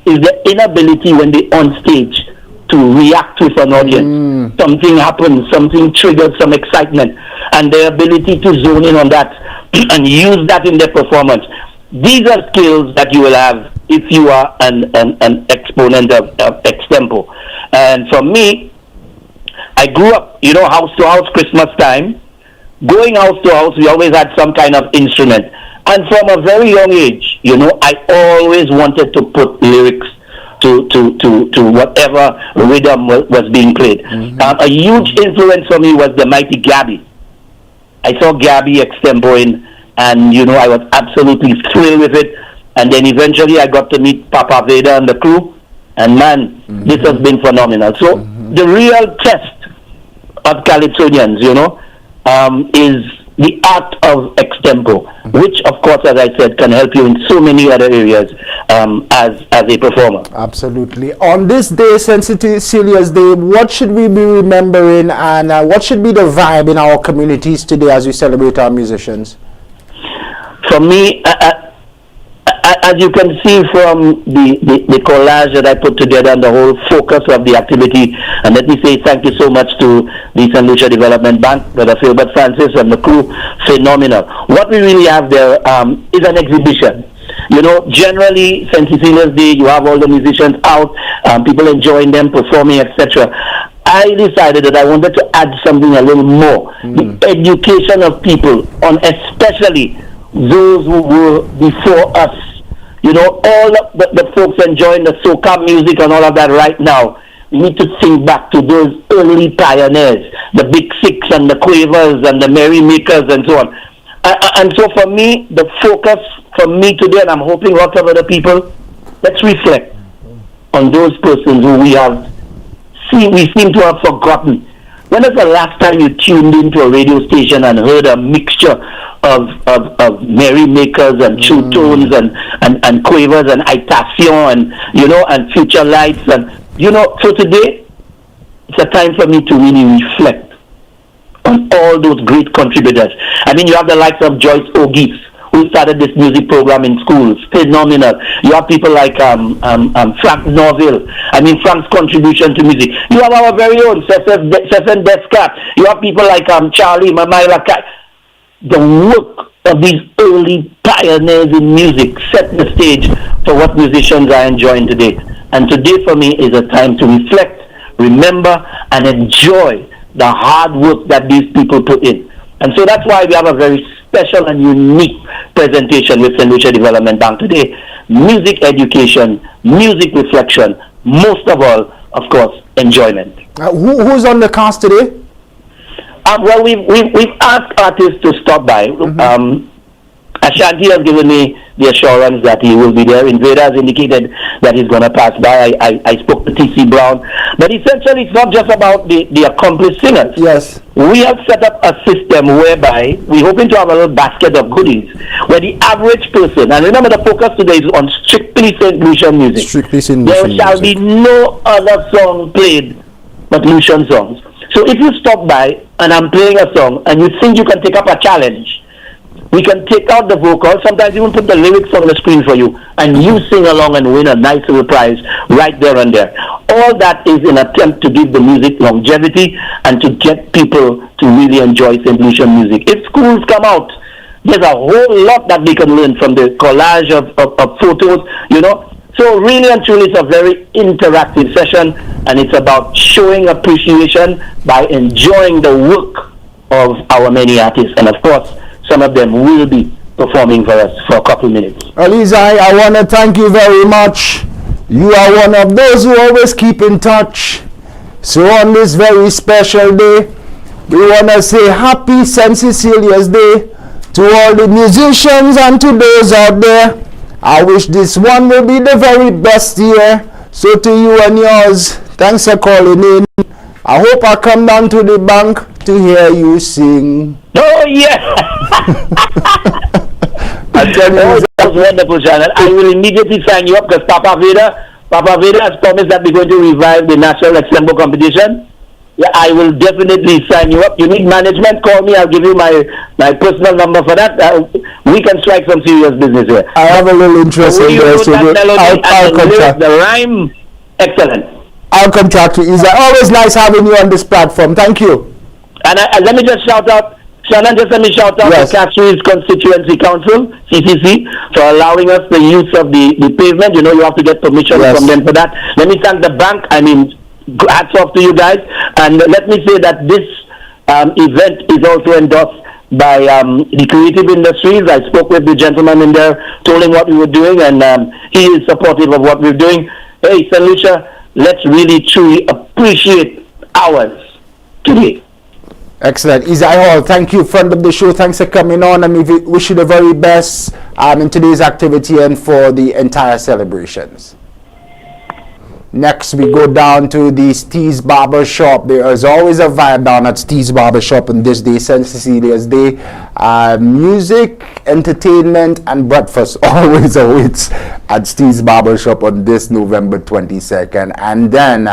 is the inability when they're on stage to react with an audience. Something happens, something triggers some excitement, and their ability to zone in on that and use that in their performance. These are skills that you will have if you are an exponent of extempo. And for me, I grew up, you know, house to house, Christmas time. Going house to house, we always had some kind of instrument. And from a very young age, you know, I always wanted to put lyrics to whatever rhythm was being played. A huge influence for me was the mighty Gabby. I saw Gabby extempoing, and you know, I was absolutely thrilled with it. And then eventually I got to meet Papa Vader and the crew, and man, this has been phenomenal. So the real test of calypsonians, you know, is the art of extempo, which, of course, as I said, can help you in so many other areas as a performer. Absolutely. On this day, St. Cecilia's Day, what should we be remembering, and what should be the vibe in our communities today as we celebrate our musicians? For me, as you can see from the collage that I put together and the whole focus of the activity, and let me say thank you so much to the St. Lucia Development Bank, Brother Philbert Francis and the crew, phenomenal. What we really have there is an exhibition. You know, generally, St. Cecilia's Day, you have all the musicians out, people enjoying them, performing, etc. I decided that I wanted to add something a little more. The education of people on especially those who were before us. You know, all the folks enjoying the soca music and all of that right now. We need to think back to those early pioneers, the Big Six and the Quavers and the Merrymakers and so on. And so for me, the focus for me today, and I'm hoping lots of other people, let's reflect on those persons who we seem to have forgotten. When was the last time you tuned into a radio station and heard a mixture of merrymakers and true tones and quavers and itation and, you know, and future lights? And, you know, so today, it's a time for me to really reflect on all those great contributors. I mean, you have the likes of Joyce O'Geese, who started this music program in schools, phenomenal. You have people like Frank Norville. I mean, Frank's contribution to music. You have our very own Stephen Descat. You have people like Charlie Mamaila. The work of these early pioneers in music set the stage for what musicians are enjoying today. And today for me is a time to reflect, remember, and enjoy the hard work that these people put in. And so that's why we have a very special and unique presentation with St. Lucia Development Bank today. Music education, music reflection, most of all, of course, enjoyment. Who's on the cast today? Well, we've asked artists to stop by. Ashanti has given me the assurance that he will be there. Invader has indicated that he's going to pass by. I spoke to T.C. Brown. But essentially, it's not just about the accomplished singers. Yes. We have set up a system whereby we're hoping to have a little basket of goodies where the average person, and remember the focus today is on strictly St. Lucian music. Strictly St. Lucian There shall be no other song played but Lucian songs. So if you stop by and I'm playing a song and you think you can take up a challenge, we can take out the vocals, sometimes even put the lyrics on the screen for you, and you sing along and win a nice little prize right there and there. All that is an attempt to give the music longevity and to get people to really enjoy St. Lucian music. If schools come out, there's a whole lot that they can learn from the collage of photos, you know. So really and truly, it's a very interactive session, and it's about showing appreciation by enjoying the work of our many artists. And of course, some of them will be performing for us for a couple minutes. Alizai, I want to thank you very much. You are one of those who always keep in touch. So on this very special day, we want to say happy St. Cecilia's Day to all the musicians and to those out there. I wish this one will be the very best year. So to you and yours, thanks for calling in. I hope I come down to the bank to hear you sing. Oh, yeah. I tell you, that was wonderful, Shannon. I will immediately sign you up because Papa Veda has promised that we're going to revive the National Extempo competition. Yeah, I will definitely sign you up. You need management, call me. I'll give you my personal number for that. We can strike some serious business here. I have a little interest in this. So I'll contract. The rhyme, excellent. I'll contract you. It's always nice having you on this platform. Thank you. And let me just shout out, Shannon, just let me shout out to Castries Constituency Council, CCC, for allowing us the use of the pavement. You know, you have to get permission from them for that. Let me thank the bank. I mean, hats off to you guys. And let me say that this event is also endorsed by the creative industries. I spoke with the gentleman in there, told him what we were doing, and he is supportive of what we're doing. Hey, St. Lucia, let's really truly appreciate ours today. Excellent. Isai Hall, thank you, friend of the show. Thanks for coming on, and we wish you the very best in today's activity and for the entire celebrations. Next, we go down to the Steve's Barber Shop. There is always a vibe down at Steve's Barber Shop on this day, St. Cecilia's Day. Music, entertainment, and breakfast always awaits at Steve's Barber Shop on this November 22nd. And then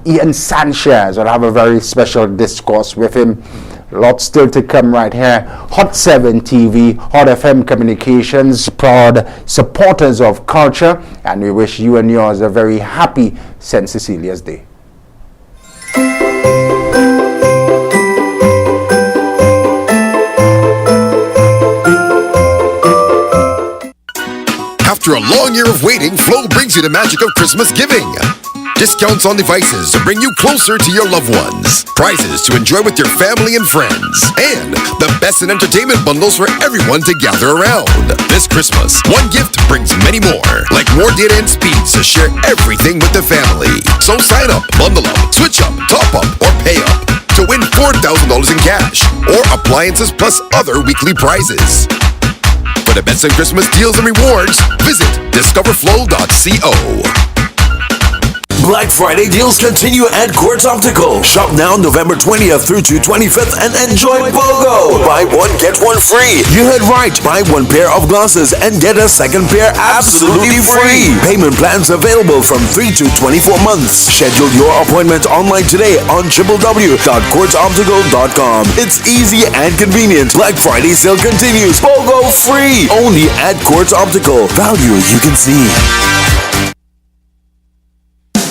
Ian Sanchez will have a very special discourse with him. Lots still to come right here. Hot 7 TV, Hot FM Communications, proud supporters of culture, and we wish you and yours a very happy St. Cecilia's Day. After a long year of waiting, Flow brings you the magic of Christmas giving. Discounts on devices to bring you closer to your loved ones. Prizes to enjoy with your family and friends. And the best in entertainment bundles for everyone to gather around. This Christmas, one gift brings many more. Like more data and speeds to share everything with the family. So sign up, bundle up, switch up, top up, or pay up to win $4,000 in cash or appliances plus other weekly prizes. For the best in Christmas deals and rewards, visit discoverflow.co. Black Friday deals continue at Quartz Optical. Shop now November 20th through to 25th and enjoy BOGO. Buy one, get one free. You heard right. Buy one pair of glasses and get a second pair absolutely free. Payment plans available from 3 to 24 months. Schedule your appointment online today on www.quartzoptical.com. It's easy and convenient. Black Friday sale continues. BOGO free. Only at Quartz Optical. Value you can see.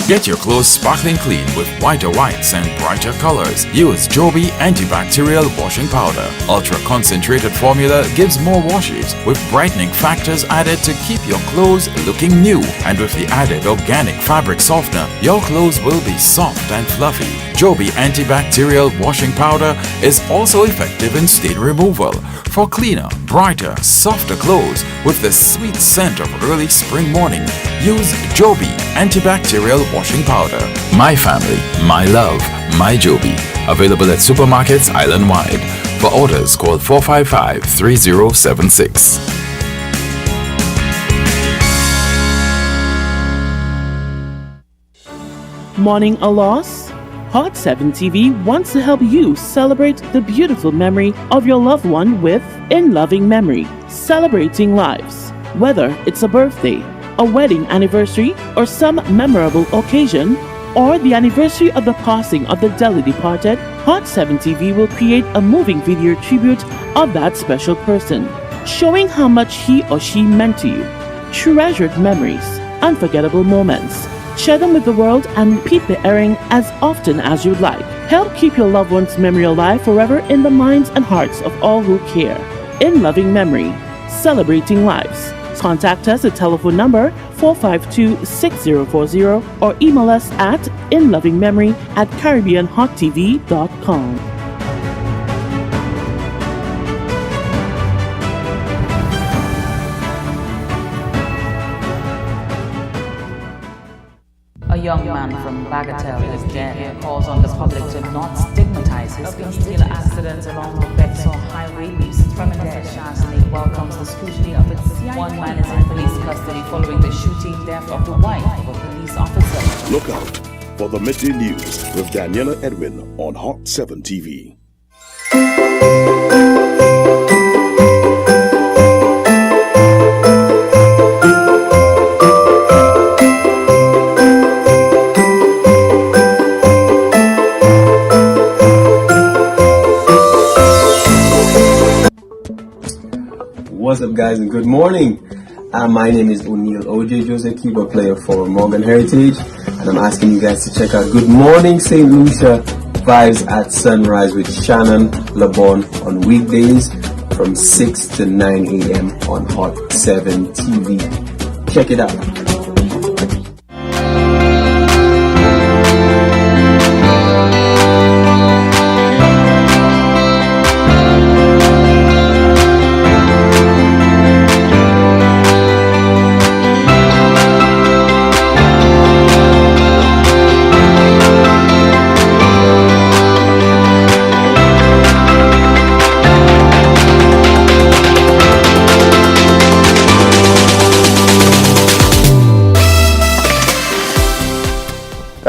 Get your clothes sparkling clean with whiter whites and brighter colors. Use Joby antibacterial washing powder. Ultra concentrated formula gives more washes with brightening factors added to keep your clothes looking new. And with the added organic fabric softener, your clothes will be soft and fluffy. Joby antibacterial washing powder is also effective in stain removal for cleaner, brighter, softer clothes with the sweet scent of early spring morning. Use Joby antibacterial washing powder. My family, my love, my Joby. Available at supermarkets island-wide. For orders, call 455-3076. Mourning a loss? Hot 7 TV wants to help you celebrate the beautiful memory of your loved one with In Loving Memory, celebrating lives. Whether it's a birthday, a wedding anniversary, or some memorable occasion, or the anniversary of the passing of the dearly departed, Hot 7 TV will create a moving video tribute of that special person, showing how much he or she meant to you. Treasured memories, unforgettable moments. Share them with the world and repeat the airing as often as you'd like. Help keep your loved one's memory alive forever in the minds and hearts of all who care. In Loving Memory, celebrating lives. Contact us at telephone number 452-6040 or email us at inlovingmemory@caribbeanhottv.com. A young man from Bagatelle is dead. Calls on the public to not stigmatize his fatal accidents along the Bexar Highway. Tremendous SHANNON welcomes the scrutiny of its CI. One man is in police custody following the shooting death of the wife of a police officer. Look out for the Midday News with Daniela Edwin on Hot 7 TV. What's up, guys, and good morning. My name is O'Neill OJ Joseph, keyboard player for Morgan Heritage, and I'm asking you guys to check out Good Morning St. Lucia Vibes at Sunrise with Shannon LeBourne on weekdays from 6 to 9 a.m. on Hot 7 TV. Check it out.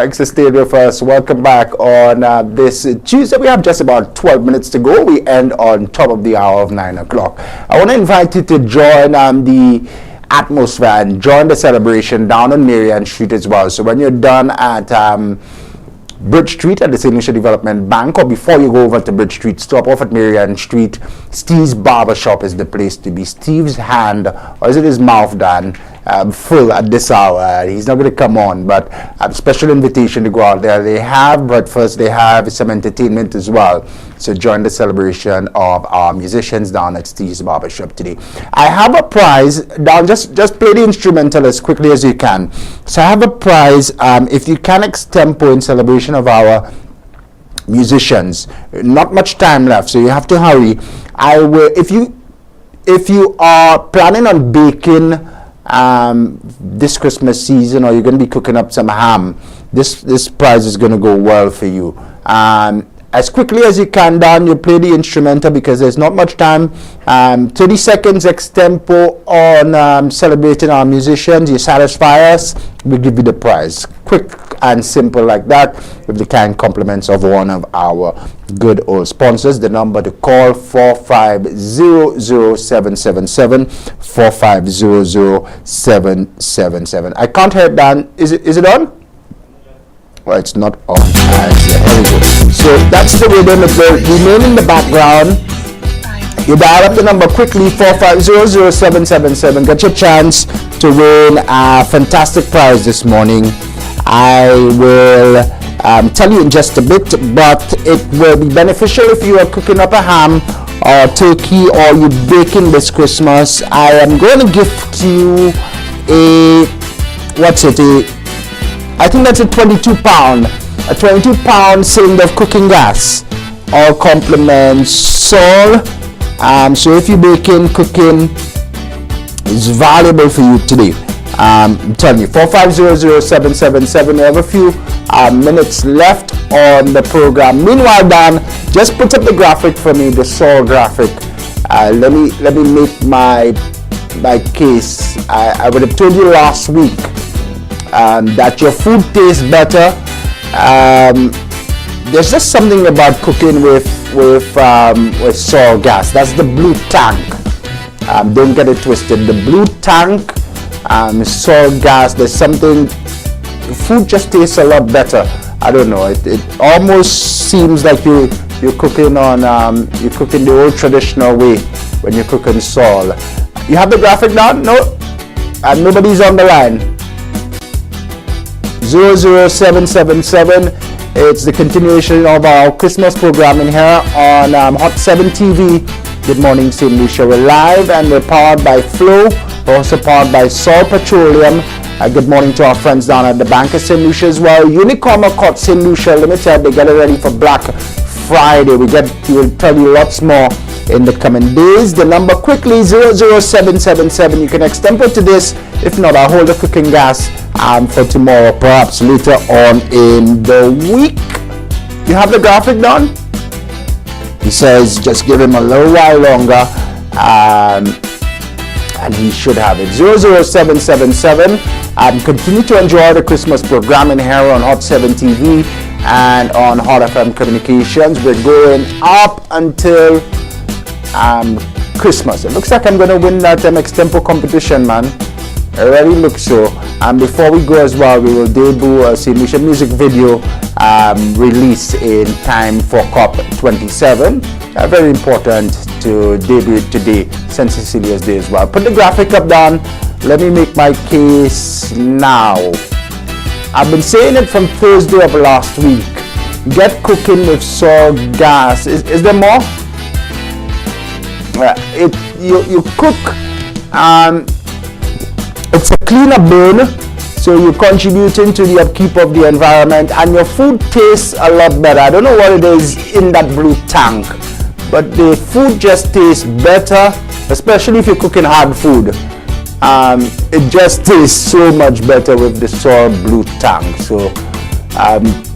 Thanks for staying with us. Welcome back on this Tuesday. We have just about 12 minutes to go. We end on top of the hour of 9 o'clock. I want to invite you to join the atmosphere and join the celebration down on Marion Street as well. So when you're done at Bridge Street at the Saint Lucia Development Bank, or before you go over to Bridge Street, stop off at Marion Street. Steve's Barber Shop is the place to be. Steve's hand, or is it his mouth, Dan, full at this hour. He's not going to come on, but special invitation to go out there. They have breakfast, they have some entertainment as well. So join the celebration of our musicians down at Steve's Barber Shop today. I have a prize. Down, just play the instrumental as quickly as you can. So I have a prize. If you can extempo in celebration of our musicians, not much time left, so you have to hurry. I will. If you are planning on baking this Christmas season, or you're going to be cooking up some ham, this prize is going to go well for you. As quickly as you can, Dan, you play the instrumental because there's not much time. 30 seconds extempo on celebrating our musicians. You satisfy us, we give you the prize. Quick and simple like that, with the kind compliments of one of our good old sponsors. The number to call, 4500777, 4500777. I can't hear it, Dan. Is it on? Well, it's not on. Here we go. So that's the rhythm. It will remain in the background. You dial up the number quickly, 4500777. Get your chance to win a fantastic prize this morning. I will tell you in just a bit, but it will be beneficial if you are cooking up a ham or turkey, or you baking this Christmas. I am going to gift you I think that's a 22 pound cylinder of cooking gas. All compliments Saul. So if you're baking, cooking is valuable for you today. I'm telling you, 4500777. We have a few minutes left on the program. Meanwhile, Dan, just put up the graphic for me, the Saul graphic. Let me make my case. I would have told you last week that your food tastes better. There's just something about cooking with Saul gas. That's the blue tank. Don't get it twisted. The blue tank, Saul gas. There's something. Food just tastes a lot better. I don't know. It almost seems like you're cooking on you're cooking the old traditional way when you're cooking Saul. You have the graphic now? No, and nobody's on the line. 00777. It's the continuation of our Christmas programming here on Hot 7 TV. Good morning, St. Lucia. We're live and we're powered by Flow. We're also powered by Sol Petroleum. Good morning to our friends down at the Bank of St. Lucia as well. Unicom caught St. Lucia Limited. They get it ready for Black Friday. We'll tell you lots more in the coming days. The number quickly, 00777. You can extempo to this. If not, I'll hold the cooking gas for tomorrow, perhaps later on in the week. You have the graphic done? He says just give him a little while longer and he should have it. 00777. Continue to enjoy the Christmas programming here on Hot 7 TV and on Hot FM Communications. We're going up until Christmas. It looks like I'm going to win that extempo competition, man. It already looks so. And before we go as well, we will debut a Saint Lucia music video release in time for COP27. Very important to debut today, St. Cecilia's Day as well. Put the graphic up, Dan. Let me make my case now. I've been saying it from Thursday of last week. Get cooking with Saul gas. Is there more? You cook. It's a cleaner burn, so you're contributing to the upkeep of the environment, and your food tastes a lot better. I don't know what it is in that blue tank, but the food just tastes better, especially if you're cooking hard food. It just tastes so much better with the Saul blue tank. So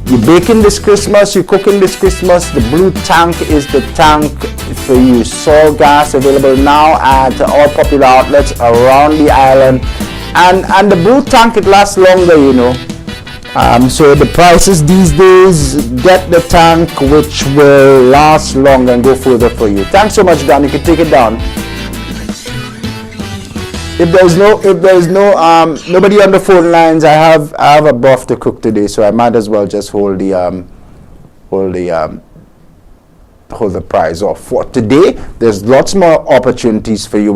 you're baking this Christmas, you're cooking this Christmas, the blue tank is the tank for you. Saul gas available now at all popular outlets around the island. And the blue tank, it lasts longer, you know. So the prices these days, get the tank which will last long and go further for you. Thanks so much, Dan. You can take it down. If there's nobody on the phone lines, I have a broth to cook today, so I might as well just hold the prize off for today. There's lots more opportunities for you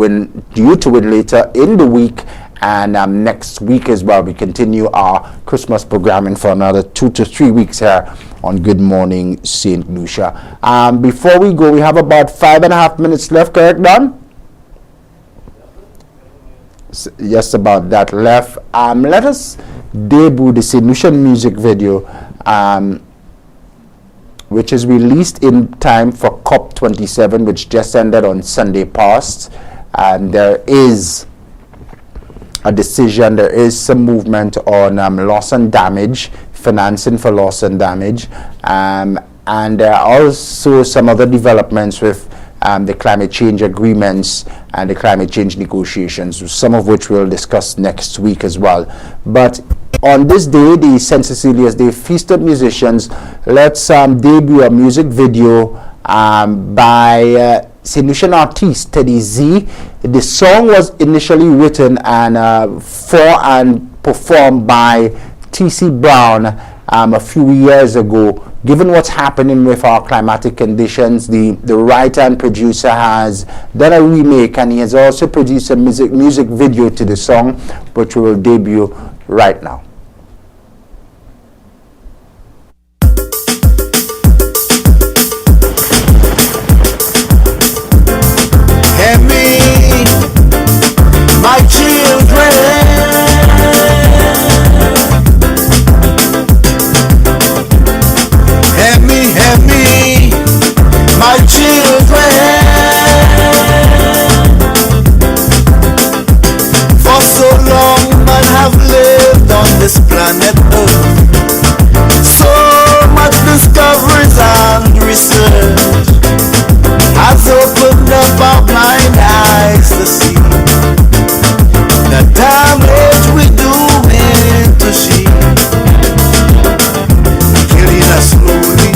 to win later in the week. And next week as well, we continue our Christmas programming for another 2 to 3 weeks here on Good Morning St. Lucia. Before we go, we have about 5.5 minutes left, correct, Don? Yes, about that left. Let us debut the Saint Lucia music video, which is released in time for COP27, which just ended on Sunday past. And there is a decision, there is some movement on loss and damage, financing for loss and damage, and there are also some other developments with the climate change agreements and the climate change negotiations, some of which we'll discuss next week as well. But on this day, the St. Cecilia's Day, Feast of Musicians, let's debut a music video by Saint Lucian artist Teddy Z. The song was initially written and for and performed by T.C. Brown a few years ago. Given what's happening with our climatic conditions, the writer and producer has done a remake, and he has also produced a music video to the song, which we will debut right now. My children, help me, my children. For so long man have lived on this planet Earth. So much discoveries and research has opened up our blind eyes to see the damage we doing to sheep, killing us slowly,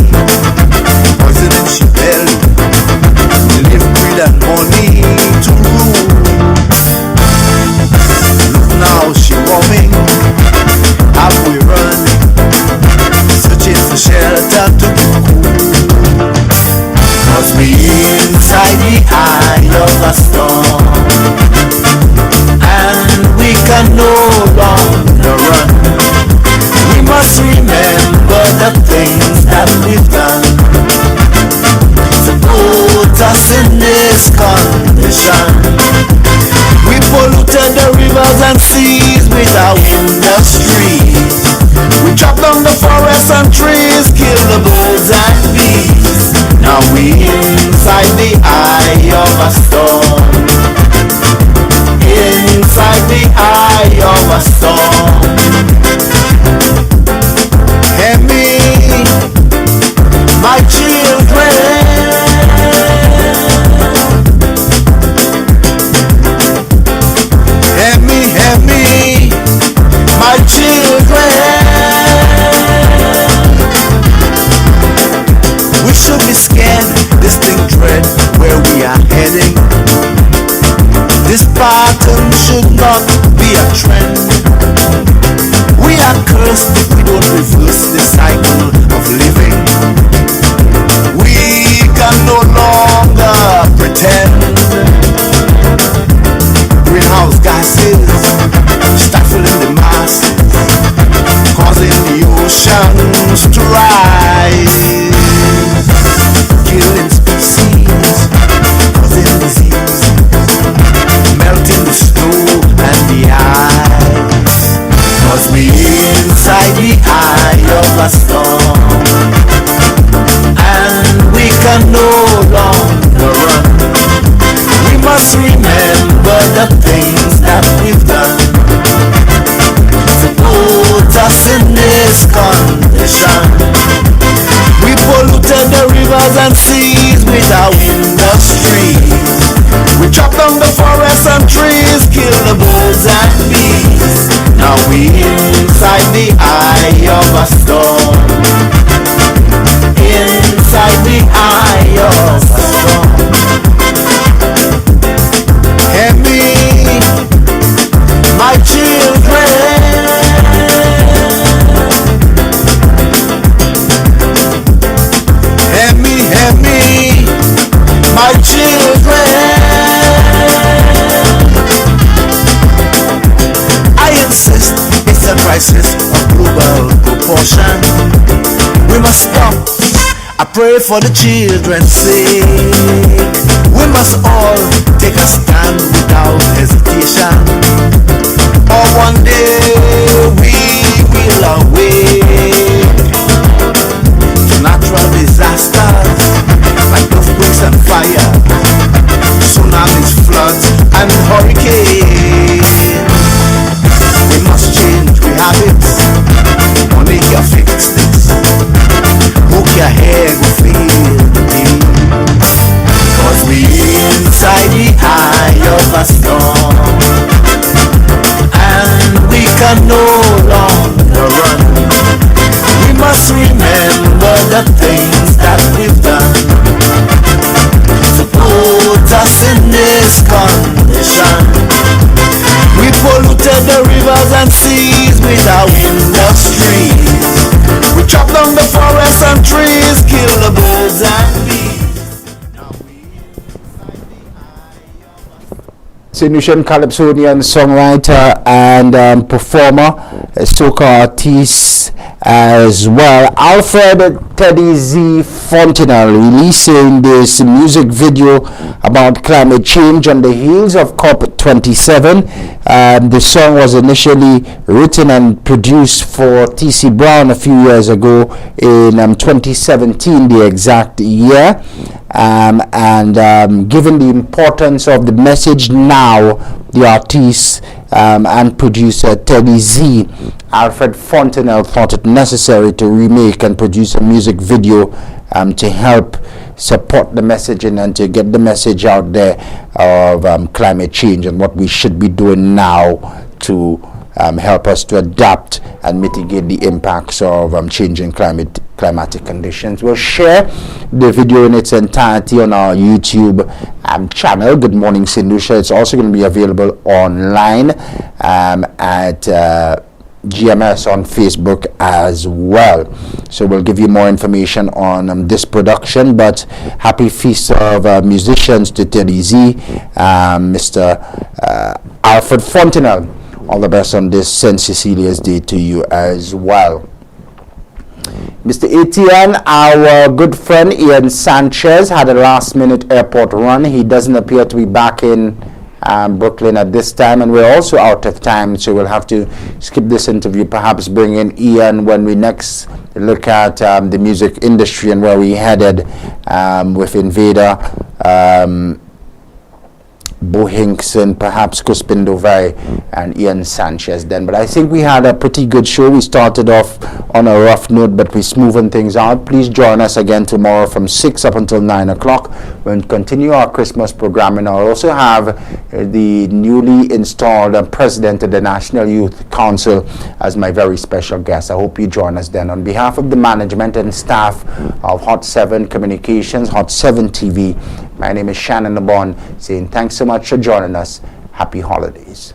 poisoning sheep belly. We live greed and money to rule. Look now, she roaming, halfway running, searching for shelter to be cool. 'Cause we inside the eye of a storm, we can no longer run. We must remember the things that we've done to put us in this condition. We polluted the rivers and seas with our industries. We chopped down the forests and trees, killed the birds and bees. Now we inside the eye of a storm. Inside the eye of a storm. Help me, my children. Help me, my children. We should be scared, this thing dread where we are heading. This pattern should not be a trend. We are cursed if we don't reverse the cycle of living. We can no longer pretend. Greenhouse gases stifling the masses, causing the oceans to rise, killing species, causing disease, melting the snow and the ice. 'Cause we inside the eye of a storm, and we can no longer run. We must remember the things that we've done to put us in this condition. We polluted the rivers and seas with our industries. We chopped down the forests and trees, killed the birds and bees. Now we inside the eye of crisis of global proportion. We must stop. I pray for the children's sake. We must all take a stand without hesitation, or one day we will awake to natural disasters like earthquakes and fire, tsunamis, floods, and hurricanes. We must change we habits, money can fix this. Hook your hair, go feel the pain, cause we inside the eye of a storm, and we can no longer run. We must remember the things that we've done to put us in this condition. We polluted the rivers and seas with our industries. We chop down the forests and trees, kill the birds and bees. St. Lucian Calypsonian songwriter and performer, soca artist as well, Alfred Teddy Z. Fontenelle, releasing this music video about climate change on the heels of COP27. The song was initially written and produced for T.C. Brown a few years ago in 2017, the exact year. Given the importance of the message now, the artist and producer Teddy Z, Alfred Fontenelle, thought it necessary to remake and produce a music video to help support the messaging and to get the message out there of climate change and what we should be doing now to help us to adapt and mitigate the impacts of changing climatic conditions. We'll share the video in its entirety on our YouTube channel, Good Morning St. Lucia. It's also going to be available online at GMS on Facebook as well. So we'll give you more information on this production, but happy feast of musicians to Teddy Z, Mr. Alfred Fontenelle. All the best on this St. Cecilia's Day to you as well. Mr. Etienne, our good friend Ian Sanchez had a last-minute airport run. He doesn't appear to be back in Brooklyn at this time, and we're also out of time, so we'll have to skip this interview, perhaps bring in Ian when we next look at the music industry and where we headed with Invader, Bo Hinkson, perhaps Crispin Dovey and Ian Sanchez then. But I think we had a pretty good show. We started off on a rough note, but we're smoothing things out. Please join us again tomorrow from 6 up until 9 o'clock. We'll continue our Christmas programming. I'll also have the newly installed president of the National Youth Council as my very special guest. I hope you join us then. On behalf of the management and staff of Hot 7 Communications, Hot 7 TV, my name is Shannon LeBourne, saying thanks so much for joining us. Happy holidays.